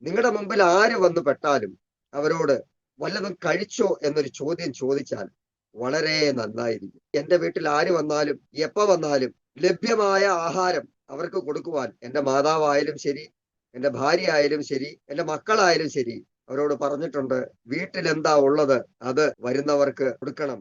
നിങ്ങളുടെ മുമ്പിൽ ആര് വന്നു പെട്ടാലും അവരോട് വല്ലതും കഴിച്ചോ എന്നൊരു ചോദ്യം ചോദിച്ചാൽ വളരെ നന്നായിരിക്കും. എന്റെ വീട്ടിൽ ആര് വന്നാലും എപ്പോ വന്നാലും ലഭ്യമായ ആഹാരം അവർക്ക് കൊടുക്കുവാൻ എന്റെ മാതാവായാലും ശരി, എന്റെ ഭാര്യ ആയാലും ശരി, എന്റെ മക്കളായാലും ശരി അവരോട് പറഞ്ഞിട്ടുണ്ട്. വീട്ടിൽ എന്താ ഉള്ളത് അത് വരുന്നവർക്ക് കൊടുക്കണം.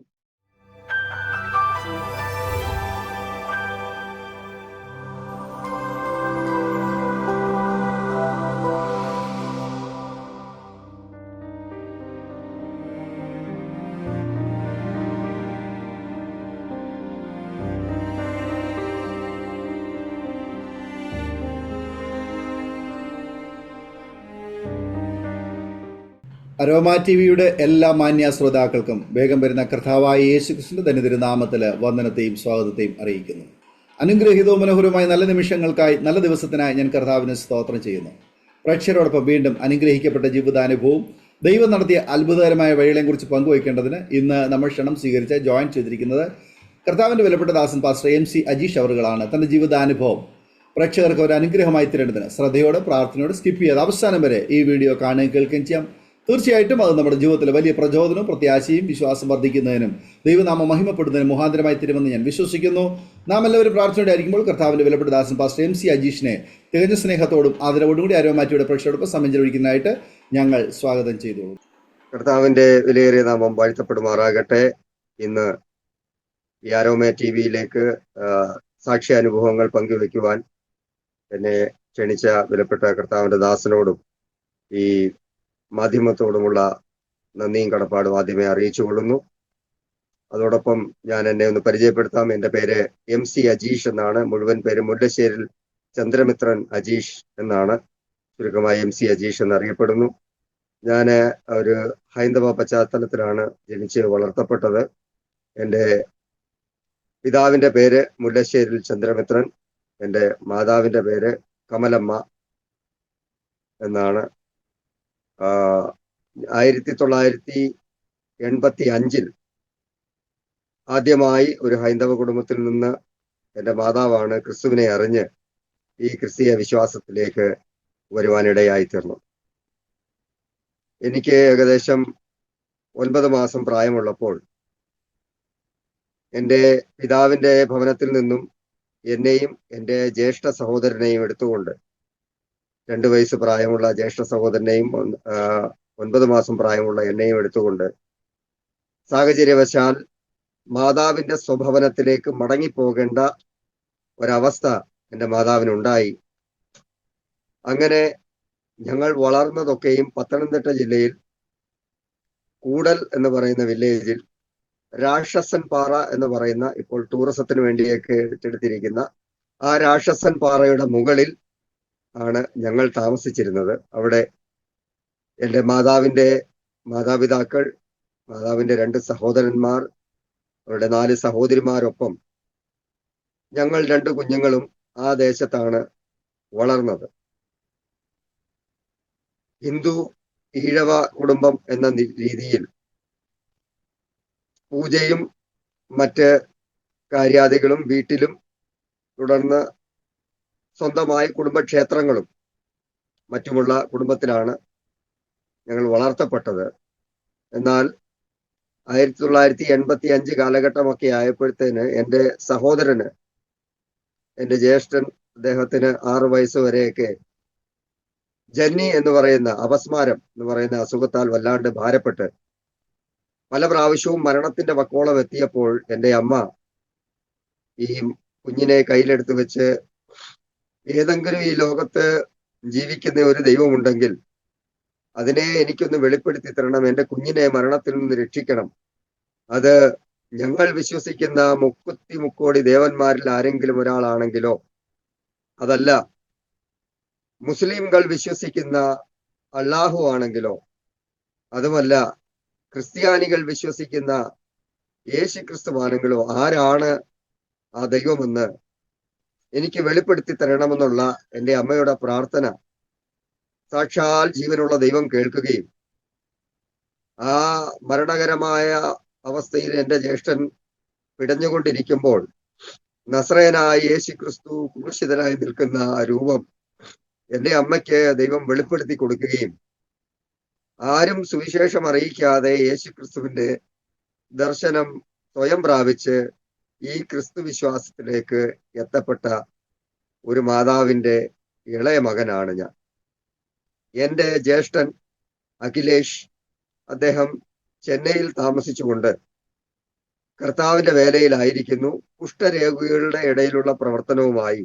അരോമ ടിവിയുടെ എല്ലാ മാന്യ ശ്രോതാക്കൾക്കും വേഗം വരുന്ന കർത്താവായ യേശുക്രിസ്തുവിന്റെ ധന്യതിരുനാമത്തിൽ വന്ദനത്തെയും സ്വാഗതത്തെയും അറിയിക്കുന്നു. അനുഗ്രഹീതവും മനോഹരവുമായ നല്ല നിമിഷങ്ങൾക്കായി, നല്ല ദിവസത്തിനായി ഞാൻ കർത്താവിനെ സ്തോത്രം ചെയ്യുന്നു. പ്രേക്ഷകരോടൊപ്പം വീണ്ടും അനുഗ്രഹിക്കപ്പെട്ട ജീവിതാനുഭവവും ദൈവം നടത്തിയ അത്ഭുതകരമായ വഴികളെക്കുറിച്ച് പങ്കുവയ്ക്കേണ്ടതിന് ഇന്ന് നമ്മൾ ക്ഷണം സ്വീകരിച്ച് ജോയിൻ ചെയ്തിരിക്കുന്നത് കർത്താവിൻ്റെ വിലപ്പെട്ട ദാസൻ പാസ്റ്റർ MC അജീഷ് അവറുകളാണ്. തൻ്റെ ജീവിതാനുഭവം പ്രേക്ഷകർക്ക് ഒരു അനുഗ്രഹമായി തരേണ്ടതിന് ശ്രദ്ധയോടെ പ്രാർത്ഥനയോടെ സ്കിപ്പ് ചെയ്യാതെ അവസാനം വരെ ഈ വീഡിയോ കാണുകയും കേൾക്കുകയും ചെയ്യാം. തീർച്ചയായിട്ടും അത് നമ്മുടെ ജീവിതത്തിൽ വലിയ പ്രചോദനവും പ്രത്യാശയും വിശ്വാസം വർദ്ധിക്കുന്നതിനും ദൈവനാമം മഹിമപ്പെടുന്നതിനും മുഖാന്തരമായി തരുമെന്ന് ഞാൻ വിശ്വസിക്കുന്നു. നാം എല്ലാവരും പ്രാർത്ഥനയോടെ ആയിരിക്കുമ്പോൾ കർത്താവിൻ്റെ വിലപ്പെട്ട ദാസൻ പാസ്റ്റർ MC അജീഷിനെ തികഞ്ഞ സ്നേഹത്തോടും ആദരവോടും കൂടി അരോമാറ്റിയുടെ പ്രേക്ഷകരോടൊപ്പം സമയം ചെലവഴിക്കുന്നതായിട്ട് ഞങ്ങൾ സ്വാഗതം ചെയ്തോളൂ. കർത്താവിന്റെ വിലയേറിയ നാമം വാഴ്ത്തപ്പെടുമാറാകട്ടെ. ഇന്ന് ഈ അരോമ TVയിലേക്ക് സാക്ഷ്യാനുഭവങ്ങൾ പങ്കുവെക്കുവാൻ എന്നെ ക്ഷണിച്ച വിലപ്പെട്ട കർത്താവിന്റെ ദാസനോടും ഈ മാധ്യമത്തോടുമുള്ള നന്ദിയും കടപ്പാടും ആദ്യമേ അറിയിച്ചു കൊള്ളുന്നു. അതോടൊപ്പം ഞാൻ എന്നെ ഒന്ന് പരിചയപ്പെടുത്താം. എൻ്റെ പേര് MC അജീഷ് എന്നാണ്. മുഴുവൻ പേര് മുല്ലശ്ശേരിൽ ചന്ദ്രമിത്രൻ അജീഷ് എന്നാണ്. ചുരുക്കമായി MC അജീഷ് എന്നറിയപ്പെടുന്നു. ഞാൻ ഒരു ഹൈന്ദവ പശ്ചാത്തലത്തിലാണ് ജനിച്ച് വളർത്തപ്പെട്ടത്. എൻ്റെ പിതാവിൻ്റെ പേര് മുല്ലശ്ശേരിൽ ചന്ദ്രമിത്രൻ, എൻ്റെ മാതാവിൻ്റെ പേര് കമലമ്മ എന്നാണ്. 1985 ആദ്യമായി ഒരു ഹൈന്ദവ കുടുംബത്തിൽ നിന്ന് എൻ്റെ മാതാവാണ് ക്രിസ്തുവിനെ അറിഞ്ഞ് ഈ ക്രിസ്തീയ വിശ്വാസത്തിലേക്ക് വരുവാനിടയായി തീർന്നു. എനിക്ക് ഏകദേശം 9 മാസം പ്രായമുള്ളപ്പോൾ എൻ്റെ പിതാവിൻ്റെ ഭവനത്തിൽ നിന്നും എന്നെയും എൻ്റെ ജ്യേഷ്ഠ സഹോദരനെയും എടുത്തുകൊണ്ട് 2 വയസ്സ് പ്രായമുള്ള ജ്യേഷ്ഠ സഹോദരനെയും 9 മാസം പ്രായമുള്ള എന്നെയും എടുത്തുകൊണ്ട് സാഹചര്യവശാൽ മാതാവിന്റെ സ്വഭവനത്തിലേക്ക് മടങ്ങിപ്പോകേണ്ട ഒരവസ്ഥ എൻ്റെ മാതാവിനുണ്ടായി. അങ്ങനെ ഞങ്ങൾ വളർന്നതൊക്കെയും പത്തനംതിട്ട ജില്ലയിൽ കൂടൽ എന്ന് പറയുന്ന വില്ലേജിൽ രാക്ഷസൻ പാറ എന്ന് പറയുന്ന, ഇപ്പോൾ ടൂറിസത്തിന് വേണ്ടിയൊക്കെ ഏറ്റെടുത്തിരിക്കുന്ന ആ രാക്ഷസൻ പാറയുടെ മുകളിൽ ആണ് ഞങ്ങൾ താമസിച്ചിരുന്നത്. അവിടെ എൻ്റെ മാതാവിൻ്റെ മാതാപിതാക്കൾ, മാതാവിൻ്റെ 2 സഹോദരന്മാർ, അവരുടെ 4 സഹോദരിമാരൊപ്പം ഞങ്ങൾ 2 കുഞ്ഞുങ്ങളും ആ ദേശത്താണ് വളർന്നത്. ഹിന്ദു ഈഴവ കുടുംബം എന്ന രീതിയിൽ പൂജയും മറ്റ് കാര്യാദികളും വീട്ടിലും, തുടർന്ന് സ്വന്തമായി കുടുംബക്ഷേത്രങ്ങളും മറ്റുമുള്ള കുടുംബത്തിലാണ് ഞങ്ങൾ വളർത്തപ്പെട്ടത്. എന്നാൽ 1985 കാലഘട്ടമൊക്കെ ആയപ്പോഴത്തേന് എൻ്റെ സഹോദരന്, എൻ്റെ ജ്യേഷ്ഠൻ, അദ്ദേഹത്തിന് 6 വയസ്സ് വരെയൊക്കെ ജന്നി എന്ന് പറയുന്ന അപസ്മാരം എന്ന് പറയുന്ന അസുഖത്താൽ വല്ലാണ്ട് ഭാരപ്പെട്ട് പല പ്രാവശ്യവും മരണത്തിന്റെ വക്കോളം എത്തിയപ്പോൾ എൻ്റെ അമ്മ ഈ കുഞ്ഞിനെ കയ്യിലെടുത്ത് വെച്ച്, ഏതെങ്കിലും ഈ ലോകത്ത് ജീവിക്കുന്ന ഒരു ദൈവമുണ്ടെങ്കിൽ അതിനെ എനിക്കൊന്ന് വെളിപ്പെടുത്തി തരണം, എൻ്റെ കുഞ്ഞിനെ മരണത്തിൽ നിന്ന് രക്ഷിക്കണം. അത് ഞങ്ങൾ വിശ്വസിക്കുന്ന 33 കോടി ദേവന്മാരിൽ ആരെങ്കിലും ഒരാളാണെങ്കിലോ, അതല്ല മുസ്ലിംകൾ വിശ്വസിക്കുന്ന അള്ളാഹു ആണെങ്കിലോ, അതുമല്ല ക്രിസ്ത്യാനികൾ വിശ്വസിക്കുന്ന യേശു ക്രിസ്തുവാണെങ്കിലോ, ആരാണ് ആ ദൈവമെന്ന് എനിക്ക് വെളിപ്പെടുത്തി തരണമെന്നുള്ള എൻ്റെ അമ്മയുടെ പ്രാർത്ഥന സാക്ഷാൽ ജീവനുള്ള ദൈവം കേൾക്കുകയും ആ മരണകരമായ അവസ്ഥയിൽ എൻ്റെ ജ്യേഷ്ഠൻ പിടഞ്ഞുകൊണ്ടിരിക്കുമ്പോൾ നസ്രയനായ യേശു ക്രിസ്തു ക്രൂശിതനായി നിൽക്കുന്ന ആ രൂപം എന്റെ അമ്മയ്ക്ക് ദൈവം വെളിപ്പെടുത്തി കൊടുക്കുകയും ആരും സുവിശേഷം അറിയിക്കാതെ യേശുക്രിസ്തുവിന്റെ ദർശനം സ്വയം പ്രാപിച്ച് ഈ ക്രിസ്തു വിശ്വാസത്തിലേക്ക് എത്തപ്പെട്ട ഒരു മാതാവിന്റെ ഇളയ മകനാണ് ഞാൻ. എന്റെ ജ്യേഷ്ഠൻ അഖിലേഷ്, അദ്ദേഹം ചെന്നൈയിൽ താമസിച്ചുകൊണ്ട് കർത്താവിന്റെ വേലയിലായിരിക്കുന്നു. കുഷ്ഠരോഗികളുടെ ഇടയിലുള്ള പ്രവർത്തനവുമായി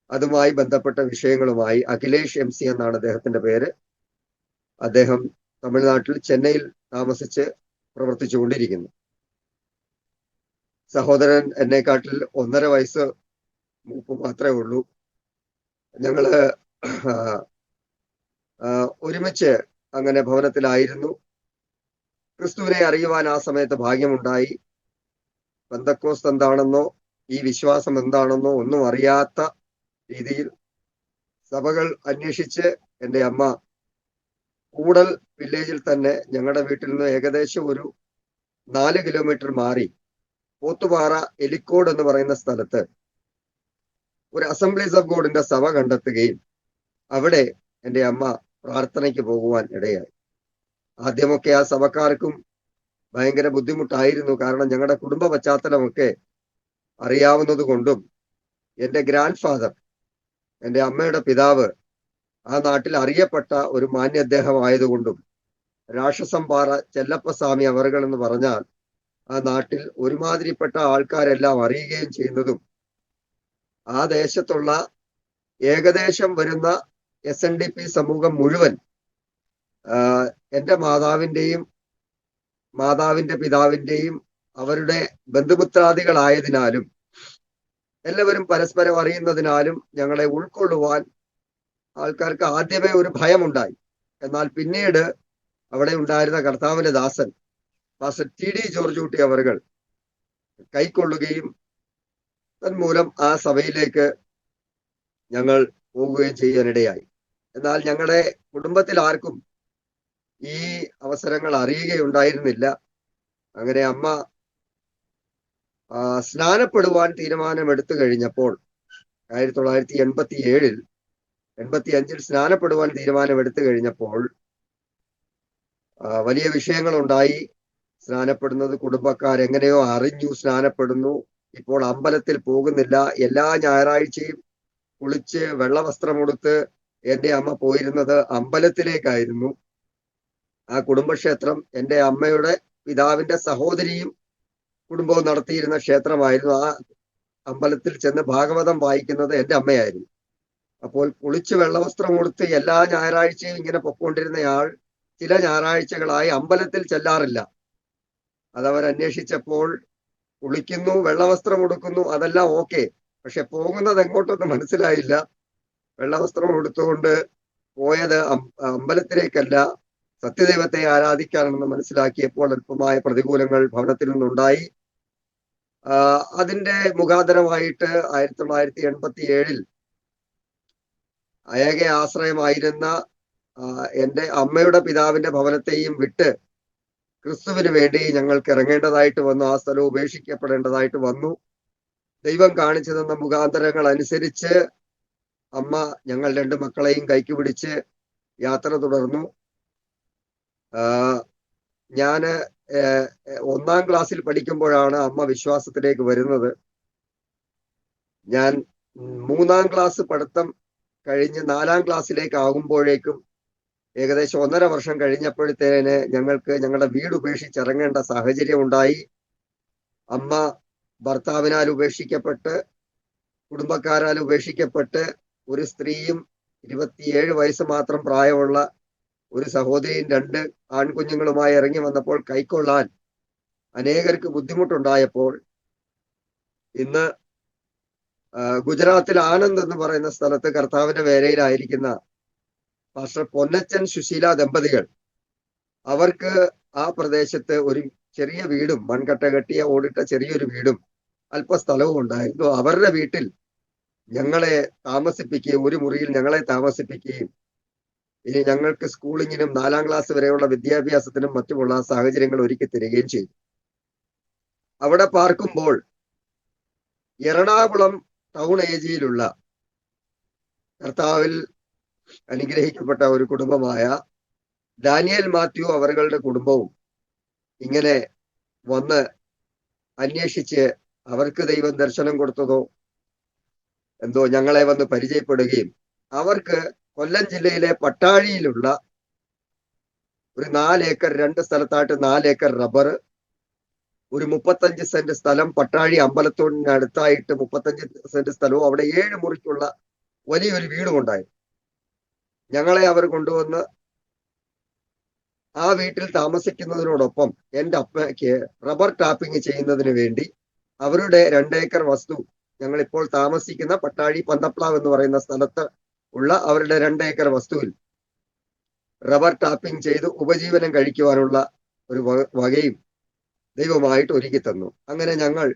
അതുമായി ബന്ധപ്പെട്ട വിഷയങ്ങളുമായി അഖിലേഷ് MC എന്നാണ് അദ്ദേഹത്തിന്റെ പേര്. അദ്ദേഹം തമിഴ്നാട്ടിൽ ചെന്നൈയിൽ താമസിച്ച് പ്രവർത്തിച്ചുകൊണ്ടിരിക്കുന്നു. സഹോദരൻ എന്നെക്കാട്ടിൽ 1.5 വയസ്സ് മൂപ്പ് മാത്രമേ ഉള്ളൂ. ഞങ്ങള് ഒരുമിച്ച് അങ്ങനെ ഭവനത്തിലായിരുന്നു. ക്രിസ്തുവിനെ അറിയുവാൻ ആ സമയത്ത് ഭാഗ്യമുണ്ടായി. പെന്തക്കോസ്ത് എന്താണെന്നോ ഈ വിശ്വാസം എന്താണെന്നോ ഒന്നും അറിയാത്ത രീതിയിൽ സഭകൾ അന്വേഷിച്ച് എൻ്റെ അമ്മ കൂടൽ വില്ലേജിൽ തന്നെ ഞങ്ങളുടെ വീട്ടിൽ നിന്ന് ഏകദേശം ഒരു 4 കിലോമീറ്റർ മാറി പോത്തുപാറ എലിക്കോട് എന്ന് പറയുന്ന സ്ഥലത്ത് ഒരു അസംബ്ലീസ് ഓഫ് ഗോഡിന്റെ സഭ കണ്ടെത്തുകയും അവിടെ എൻ്റെ അമ്മ പ്രാർത്ഥനയ്ക്ക് പോകുവാൻ ഇടയായി. ആദ്യമൊക്കെ ആ സഭക്കാർക്കും ഭയങ്കര ബുദ്ധിമുട്ടായിരുന്നു. കാരണം ഞങ്ങളുടെ കുടുംബ പശ്ചാത്തലമൊക്കെ അറിയാവുന്നത് കൊണ്ടും എൻ്റെ ഗ്രാൻഡ് ഫാദർ, എൻ്റെ അമ്മയുടെ പിതാവ്, ആ നാട്ടിൽ അറിയപ്പെട്ട ഒരു മാന്യ അദ്ദേഹം ആയതുകൊണ്ടും രാക്ഷസംപാറ ചെല്ലപ്പസ്വാമി അവർകൾ എന്ന് പറഞ്ഞാൽ ആ നാട്ടിൽ ഒരുമാതിരിപ്പെട്ട ആൾക്കാരെല്ലാം അറിയുകയും ചെയ്യുന്നതും ആ ദേശത്തുള്ള ഏകദേശം വരുന്ന SNDP സമൂഹം മുഴുവൻ എൻ്റെ മാതാവിന്റെ പിതാവിന്റെയും അവരുടെ ബന്ധുമിത്രാദികളായതിനാലും എല്ലാവരും പരസ്പരം അറിയുന്നതിനാലും ഞങ്ങളെ ഉൾക്കൊള്ളുവാൻ ആൾക്കാർക്ക് ആദ്യമേ ഒരു ഭയമുണ്ടായി. എന്നാൽ പിന്നീട് അവിടെ ഉണ്ടായിരുന്ന കർത്താവിന്റെ ദാസൻ പാസ്റ്റർ TD ജോർജ് കുട്ടി അവർകൾ കൈക്കൊള്ളുകയും തന്മൂലം ആ സഭയിലേക്ക് ഞങ്ങൾ പോകുകയും ചെയ്യാനിടയായി. എന്നാൽ ഞങ്ങളുടെ കുടുംബത്തിൽ ആർക്കും ഈ അവസരങ്ങൾ അറിയുകയുണ്ടായിരുന്നില്ല. അങ്ങനെ അമ്മ സ്നാനപ്പെടുവാൻ തീരുമാനമെടുത്തു കഴിഞ്ഞപ്പോൾ 1987-ൽ 85-ൽ സ്നാനപ്പെടുവാൻ തീരുമാനമെടുത്തു കഴിഞ്ഞപ്പോൾ വലിയ വിഷയങ്ങളുണ്ടായി. സ്നാനപ്പെടുന്നത് കുടുംബക്കാരെങ്ങനെയോ അറിഞ്ഞു സ്നാനപ്പെടുന്നു. ഇപ്പോൾ അമ്പലത്തിൽ പോകുന്നില്ല. എല്ലാ ഞായറാഴ്ചയും കുളിച്ച് വെള്ളവസ്ത്രമെടുത്ത് എൻ്റെ അമ്മ പോയിരുന്നത് അമ്പലത്തിലേക്കായിരുന്നു. ആ കുടുംബക്ഷേത്രം എൻ്റെ അമ്മയുടെ പിതാവിന്റെ സഹോദരിയും കുടുംബവും നടത്തിയിരുന്ന ക്ഷേത്രമായിരുന്നു. ആ അമ്പലത്തിൽ ചെന്ന് ഭാഗവതം വായിക്കുന്നത് എൻ്റെ അമ്മയായിരുന്നു. അപ്പോൾ കുളിച്ച് വെള്ളവസ്ത്രം കൊടുത്ത് എല്ലാ ഞായറാഴ്ചയും ഇങ്ങനെ പൊക്കോണ്ടിരുന്നയാൾ ചില ഞായറാഴ്ചകളായി അമ്പലത്തിൽ ചെല്ലാറില്ല. അതവരന്വേഷിച്ചപ്പോൾ കുളിക്കുന്നു, വെള്ളവസ്ത്രം കൊടുക്കുന്നു, അതെല്ലാം ഓക്കെ, പക്ഷെ പോകുന്നത് എങ്ങോട്ടൊന്നും മനസ്സിലായില്ല. വെള്ളവസ്ത്രം കൊടുത്തുകൊണ്ട് പോയത് അമ്പലത്തിലേക്കല്ല, സത്യദൈവത്തെ ആരാധിക്കാനെന്ന് മനസ്സിലാക്കിയപ്പോൾ അല്പമായ പ്രതികൂലങ്ങൾ ഭവനത്തിൽ നിന്നുണ്ടായി. അതിന്റെ മുഖാന്തരമായിട്ട് 1987-ൽ ഏക ആശ്രയമായിരുന്ന എൻ്റെ അമ്മയുടെ പിതാവിന്റെ ഭവനത്തെയും വിട്ട് ക്രിസ്തുവിന് വേണ്ടി ഞങ്ങൾക്ക് ഇറങ്ങേണ്ടതായിട്ട് വന്നു. ആ സ്ഥലം ഉപേക്ഷിക്കപ്പെടേണ്ടതായിട്ട് വന്നു. ദൈവം കാണിച്ചു തന്ന മുഖാന്തരങ്ങൾ അനുസരിച്ച് അമ്മ ഞങ്ങൾ 2 മക്കളെയും കൈക്ക് പിടിച്ച് യാത്ര തുടർന്നു. ഞാന് 1-ാം ക്ലാസ്സിൽ പഠിക്കുമ്പോഴാണ് അമ്മ വിശ്വാസത്തിലേക്ക് വരുന്നത്. ഞാൻ 3-ാം ക്ലാസ് പഠിത്തം കഴിഞ്ഞ് 4-ാം ക്ലാസ്സിലേക്ക് ആകുമ്പോഴേക്കും ഏകദേശം 1.5 വർഷം കഴിഞ്ഞപ്പോഴത്തേന് ഞങ്ങൾക്ക് ഞങ്ങളുടെ വീട് ഉപേക്ഷിച്ചിറങ്ങേണ്ട സാഹചര്യം ഉണ്ടായി. അമ്മ ഭർത്താവിനാൽ ഉപേക്ഷിക്കപ്പെട്ട്, കുടുംബക്കാരാൽ ഉപേക്ഷിക്കപ്പെട്ട്, ഒരു സ്ത്രീയും 27 വയസ്സ് മാത്രം പ്രായമുള്ള ഒരു സഹോദരിയും 2 ആൺകുഞ്ഞുങ്ങളുമായി ഇറങ്ങി വന്നപ്പോൾ കൈക്കൊള്ളാൻ അനേകർക്ക് ബുദ്ധിമുട്ടുണ്ടായപ്പോൾ ഇന്ന് ഗുജറാത്തിൽ ആനന്ദ് എന്ന് പറയുന്ന സ്ഥലത്ത് കർത്താവിന്റെ വേലയിലായിരിക്കുന്ന പാസ്റ്റർ പൊന്നച്ചൻ സുശീല ദമ്പതികൾ, അവർക്ക് ആ പ്രദേശത്ത് ഒരു ചെറിയ വീടും മൺകട്ട കെട്ടിയ ഓടിട്ട ചെറിയൊരു വീടും അല്പസ്ഥലവും ഉണ്ടായിരുന്നു. അവരുടെ വീട്ടിൽ ഞങ്ങളെ താമസിപ്പിക്കുകയും ഒരു മുറിയിൽ ഞങ്ങളെ താമസിപ്പിക്കുകയും ഇനി ഞങ്ങൾക്ക് സ്കൂളിങ്ങിനും 4-ാം ക്ലാസ് വരെയുള്ള വിദ്യാഭ്യാസത്തിനും മറ്റുമുള്ള സാഹചര്യങ്ങൾ ഒരുക്കി തരികയും ചെയ്തു. അവിടെ പാർക്കുമ്പോൾ എറണാകുളം ടൗൺ ഏജിയിലുള്ള കർത്താവിൽ അനുഗ്രഹിക്കപ്പെട്ട ഒരു കുടുംബമായ ഡാനിയൽ മാത്യു അവരുടെ കുടുംബവും ഇങ്ങനെ വന്ന് അന്വേഷിച്ച് അവർക്ക് ദൈവം ദർശനം കൊടുത്തതോ എന്തോ ഞങ്ങളെ വന്ന് പരിചയപ്പെടുകയും അവർക്ക് കൊല്ലം ജില്ലയിലെ പട്ടാഴിയിലുള്ള ഒരു 4 ഏക്കർ 2 സ്ഥലത്തായിട്ട് 4 ഏക്കർ റബ്ബർ, ഒരു 35 സെന്റ് സ്ഥലം, പട്ടാഴി അമ്പലത്തോടിന് അടുത്തായിട്ട് 35 സെന്റ് സ്ഥലവും അവിടെ 7 മുറിക്കുള്ള വലിയൊരു വീടും ഉണ്ടായിരുന്നു. ഞങ്ങളെ അവർ കൊണ്ടുവന്ന് ആ വീട്ടിൽ താമസിക്കുന്നതിനോടൊപ്പം എൻ്റെ അപ്പയ്ക്ക് റബ്ബർ ടാപ്പിംഗ് ചെയ്യുന്നതിന് വേണ്ടി അവരുടെ 2 ഏക്കർ വസ്തു, ഞങ്ങൾ ഇപ്പോൾ താമസിക്കുന്ന പട്ടാഴി പന്തപ്ലാവ് എന്ന് പറയുന്ന സ്ഥലത്ത് ഉള്ള അവരുടെ 2 ഏക്കർ വസ്തുവിൽ റബ്ബർ ടാപ്പിംഗ് ചെയ്ത് ഉപജീവനം കഴിക്കുവാനുള്ള ഒരു വകയും ദൈവമായിട്ട് ഒരുക്കി തന്നു. അങ്ങനെ ഞങ്ങൾ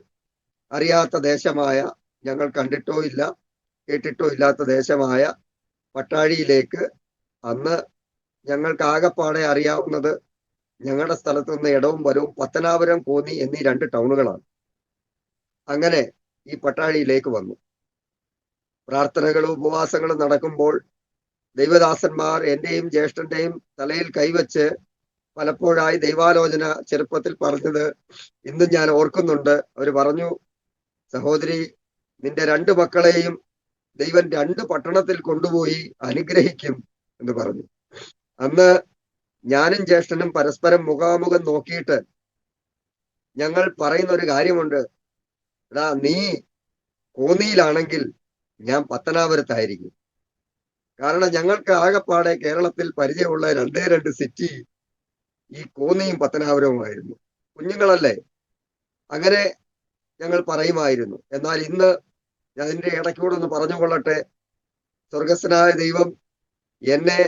അറിയാത്ത ദേശമായ, ഞങ്ങൾ കണ്ടിട്ടോ ഇല്ല കേട്ടിട്ടോ ഇല്ലാത്ത ദേശമായ പട്ടാഴിയിലേക്ക്, അന്ന് ഞങ്ങൾക്ക് ആകെപ്പാടെ അറിയാവുന്നത് ഞങ്ങളുടെ സ്ഥലത്ത് നിന്ന് ഇടവും വലവും പത്തനാപുരം, കോന്നി എന്നീ 2 ടൗണുകളാണ്. അങ്ങനെ ഈ പട്ടാഴിയിലേക്ക് വന്നു. പ്രാർത്ഥനകളും ഉപവാസങ്ങളും നടക്കുമ്പോൾ ദൈവദാസന്മാർ എന്റെയും ജ്യേഷ്ഠന്റെയും തലയിൽ കൈവച്ച് പലപ്പോഴായി ദൈവാലോചന ചെറുപ്പത്തിൽ പറഞ്ഞത് ഇന്നും ഞാൻ ഓർക്കുന്നുണ്ട്. അവര് പറഞ്ഞു, സഹോദരി, നിന്റെ 2 മക്കളെയും ദൈവം 2 പട്ടണത്തിൽ കൊണ്ടുപോയി അനുഗ്രഹിക്കും എന്ന് പറഞ്ഞു. അന്ന് ഞാനും ജ്യേഷ്ഠനും പരസ്പരം മുഖാമുഖം നോക്കിയിട്ട് ഞങ്ങൾ പറയുന്ന ഒരു കാര്യമുണ്ട്, എടാ നീ കോന്നിയിലാണെങ്കിൽ ഞാൻ പത്തനാപുരത്തായിരിക്കും. കാരണം ഞങ്ങൾക്ക് ആകെപ്പാടെ കേരളത്തിൽ പരിചയമുള്ള 2 സിറ്റി ഈ കോന്നിയും പത്തനാപുരവുമായിരുന്നു. കുഞ്ഞുങ്ങളല്ലേ, അങ്ങനെ ഞങ്ങൾ പറയുമായിരുന്നു. എന്നാൽ ഇന്ന് അതിന്റെ ഇടയ്ക്കൂടെ ഒന്ന് പറഞ്ഞുകൊള്ളട്ടെ, സ്വർഗസ്ഥനായ ദൈവം എന്നെ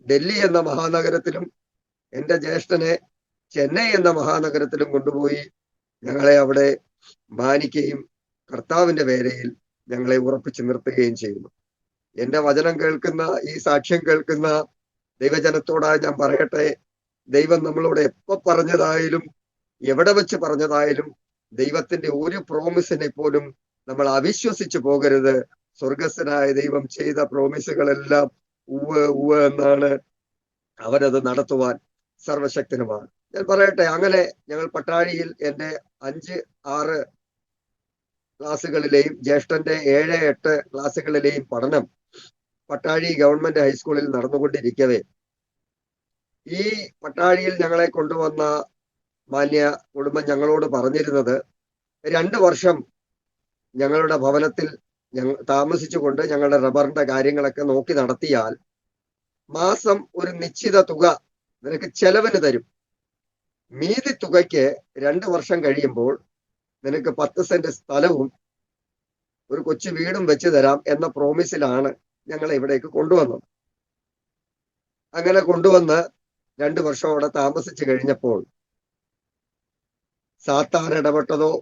ഡൽഹി എന്ന മഹാനഗരത്തിലും എൻ്റെ ജ്യേഷ്ഠനെ ചെന്നൈ എന്ന മഹാനഗരത്തിലും കൊണ്ടുപോയി ഞങ്ങളെ അവിടെ മാനിക്കുകയും കർത്താവിന്റെ വേലയിൽ ഞങ്ങളെ ഉറപ്പിച്ചു നിർത്തുകയും ചെയ്യുന്നു. എൻ്റെ വചനം കേൾക്കുന്ന, ഈ സാക്ഷ്യം കേൾക്കുന്ന ദൈവജനത്തോടായി ഞാൻ പറയട്ടെ, ദൈവം നമ്മളോട് എപ്പോ പറഞ്ഞതായാലും എവിടെ വെച്ച് പറഞ്ഞതായാലും ദൈവത്തിന്റെ ഒരു പ്രോമിസിനെ പോലും നമ്മൾ അവിശ്വസിച്ചു പോകരുത്. സ്വർഗസ്ഥനായ ദൈവം ചെയ്ത പ്രോമിസുകളെല്ലാം ഉവ്വ് ഉവ്വ് എന്നാണ്. അവരത് നടത്തുവാൻ സർവശക്തനുമാണ്. ഞാൻ പറയട്ടെ, അങ്ങനെ ഞങ്ങൾ പട്ടാഴിയിൽ എൻ്റെ 5, 6 ക്ലാസ്സുകളിലെയും ജ്യേഷ്ഠന്റെ 7, 8 ക്ലാസ്സുകളിലെയും പഠനം പട്ടാഴി ഗവൺമെന്റ് ഹൈസ്കൂളിൽ നടന്നുകൊണ്ടിരിക്കവേ ഈ പട്ടാഴിയിൽ ഞങ്ങളെ കൊണ്ടുവന്ന മാന്യ കുടുംബം ഞങ്ങളോട് പറഞ്ഞിരുന്നത്, 2 വർഷം ഞങ്ങളുടെ ഭവനത്തിൽ താമസിച്ചുകൊണ്ട് ഞങ്ങളുടെ റബ്ബറിന്റെ കാര്യങ്ങളൊക്കെ നോക്കി നടത്തിയാൽ മാസം ഒരു നിശ്ചിത തുക നിനക്ക് ചെലവിന് തരും. മീതി തുകയ്ക്ക് 2 വർഷം കഴിയുമ്പോൾ നിനക്ക് 10 സെന്റ് സ്ഥലവും ഒരു കൊച്ചു വീടും വെച്ച് തരാം എന്ന പ്രോമിസിലാണ് ഞങ്ങളെ ഇവിടേക്ക് കൊണ്ടുവന്നത്. അങ്ങനെ കൊണ്ടുവന്ന് 2 വർഷം അവിടെ താമസിച്ചു കഴിഞ്ഞപ്പോൾ സാത്താൻ ഇടപെട്ടതോ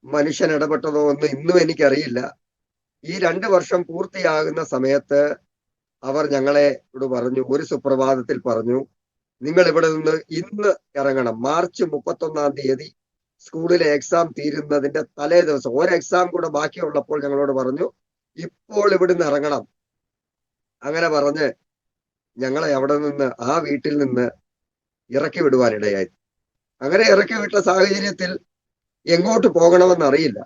മനുഷ്യൻ ഇടപെട്ടതോ ഒന്നും ഇന്നും എനിക്കറിയില്ല. ഈ 2 വർഷം പൂർത്തിയാകുന്ന സമയത്ത് അവർ ഞങ്ങളോട് പറഞ്ഞു, ഒരു സുപ്രഭാതത്തിൽ പറഞ്ഞു, നിങ്ങൾ ഇവിടെ നിന്ന് ഇന്ന് ഇറങ്ങണം. മാർച്ച് 31-ാം തീയതി സ്കൂളിലെ എക്സാം തീരുന്നതിന്റെ തലേ ദിവസം, ഒരു എക്സാം കൂടെ ബാക്കിയുള്ളപ്പോൾ ഞങ്ങളോട് പറഞ്ഞു, ഇപ്പോൾ ഇവിടുന്ന് ഇറങ്ങണം. അങ്ങനെ പറഞ്ഞ് ഞങ്ങളെ അവിടെ നിന്ന്, ആ വീട്ടിൽ നിന്ന് ഇറക്കി വിടുവാനിടയായി. അങ്ങനെ ഇറക്കി വിട്ട സാഹചര്യത്തിൽ എങ്ങോട്ട് പോകണമെന്നറിയില്ല.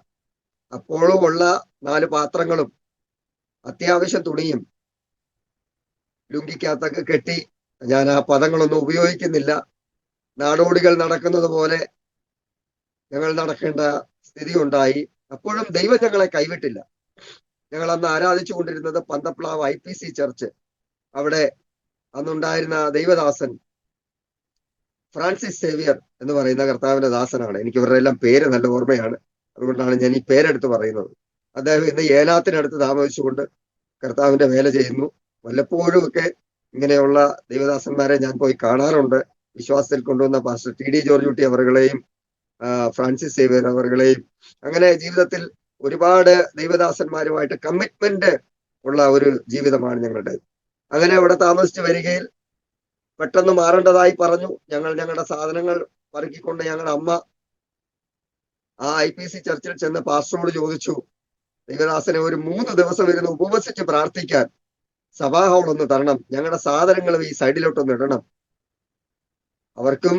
അപ്പോഴും ഉള്ള 4 പാത്രങ്ങളും അത്യാവശ്യം തുണിയും ലുങ്കിക്കകത്തൊക്കെ കെട്ടി, ഞാൻ ആ പദങ്ങളൊന്നും ഉപയോഗിക്കുന്നില്ല, നാടോടികൾ നടക്കുന്നത് പോലെ ഞങ്ങൾ നടക്കേണ്ട സ്ഥിതി ഉണ്ടായി. അപ്പോഴും ദൈവം ഞങ്ങളെ കൈവിട്ടില്ല. ഞങ്ങൾ അന്ന് ആരാധിച്ചു കൊണ്ടിരുന്നത് പന്തപ്ലാവ് IPC ചർച്ച്. അവിടെ അന്നുണ്ടായിരുന്ന ദൈവദാസൻ ഫ്രാൻസിസ് സേവിയർ എന്ന് പറയുന്ന കർത്താവിന്റെ ദാസനാണ്. എനിക്ക് ഇവരുടെ എല്ലാം പേര് നല്ല ഓർമ്മയാണ്, അതുകൊണ്ടാണ് ഞാൻ ഈ പേരെടുത്ത് പറയുന്നത്. അദ്ദേഹം ഇന്ന് ഏനാത്തിനടുത്ത് താമസിച്ചുകൊണ്ട് കർത്താവിന്റെ വേല ചെയ്യുന്നു. വല്ലപ്പോഴും ഒക്കെ ഇങ്ങനെയുള്ള ദൈവദാസന്മാരെ ഞാൻ പോയി കാണാറുണ്ട്. വിശ്വാസത്തിൽ കൊണ്ടുവന്ന പാസ്റ്റർ TD ജോർജ് കുട്ടി അവരുടെയും ഫ്രാൻസിസ് സേവിയർ അവരുടെയും, അങ്ങനെ ജീവിതത്തിൽ ഒരുപാട് ദൈവദാസന്മാരുമായിട്ട് കമ്മിറ്റ്മെന്റ് ഉള്ള ഒരു ജീവിതമാണ് ഞങ്ങളുടെ. അങ്ങനെ അവിടെ താമസിച്ച് വരികയിൽ പെട്ടെന്ന് മാറേണ്ടതായി പറഞ്ഞു. ഞങ്ങളുടെ സാധനങ്ങൾ പറക്കിക്കൊണ്ട് ഞങ്ങളുടെ അമ്മ ആ IPC ചർച്ചിൽ ചെന്ന് പാസ്റ്ററോട് ചോദിച്ചു, ദൈവദാസനെ ഒരു 3 ദിവസം ഇരുന്ന് ഉപവസിച്ച് പ്രാർത്ഥിക്കാൻ സഭാ ഹാൾ ഒന്ന് തരണം, ഞങ്ങളുടെ സാധനങ്ങൾ ഈ സൈഡിലോട്ടൊന്ന് ഇടണം. അവർക്കും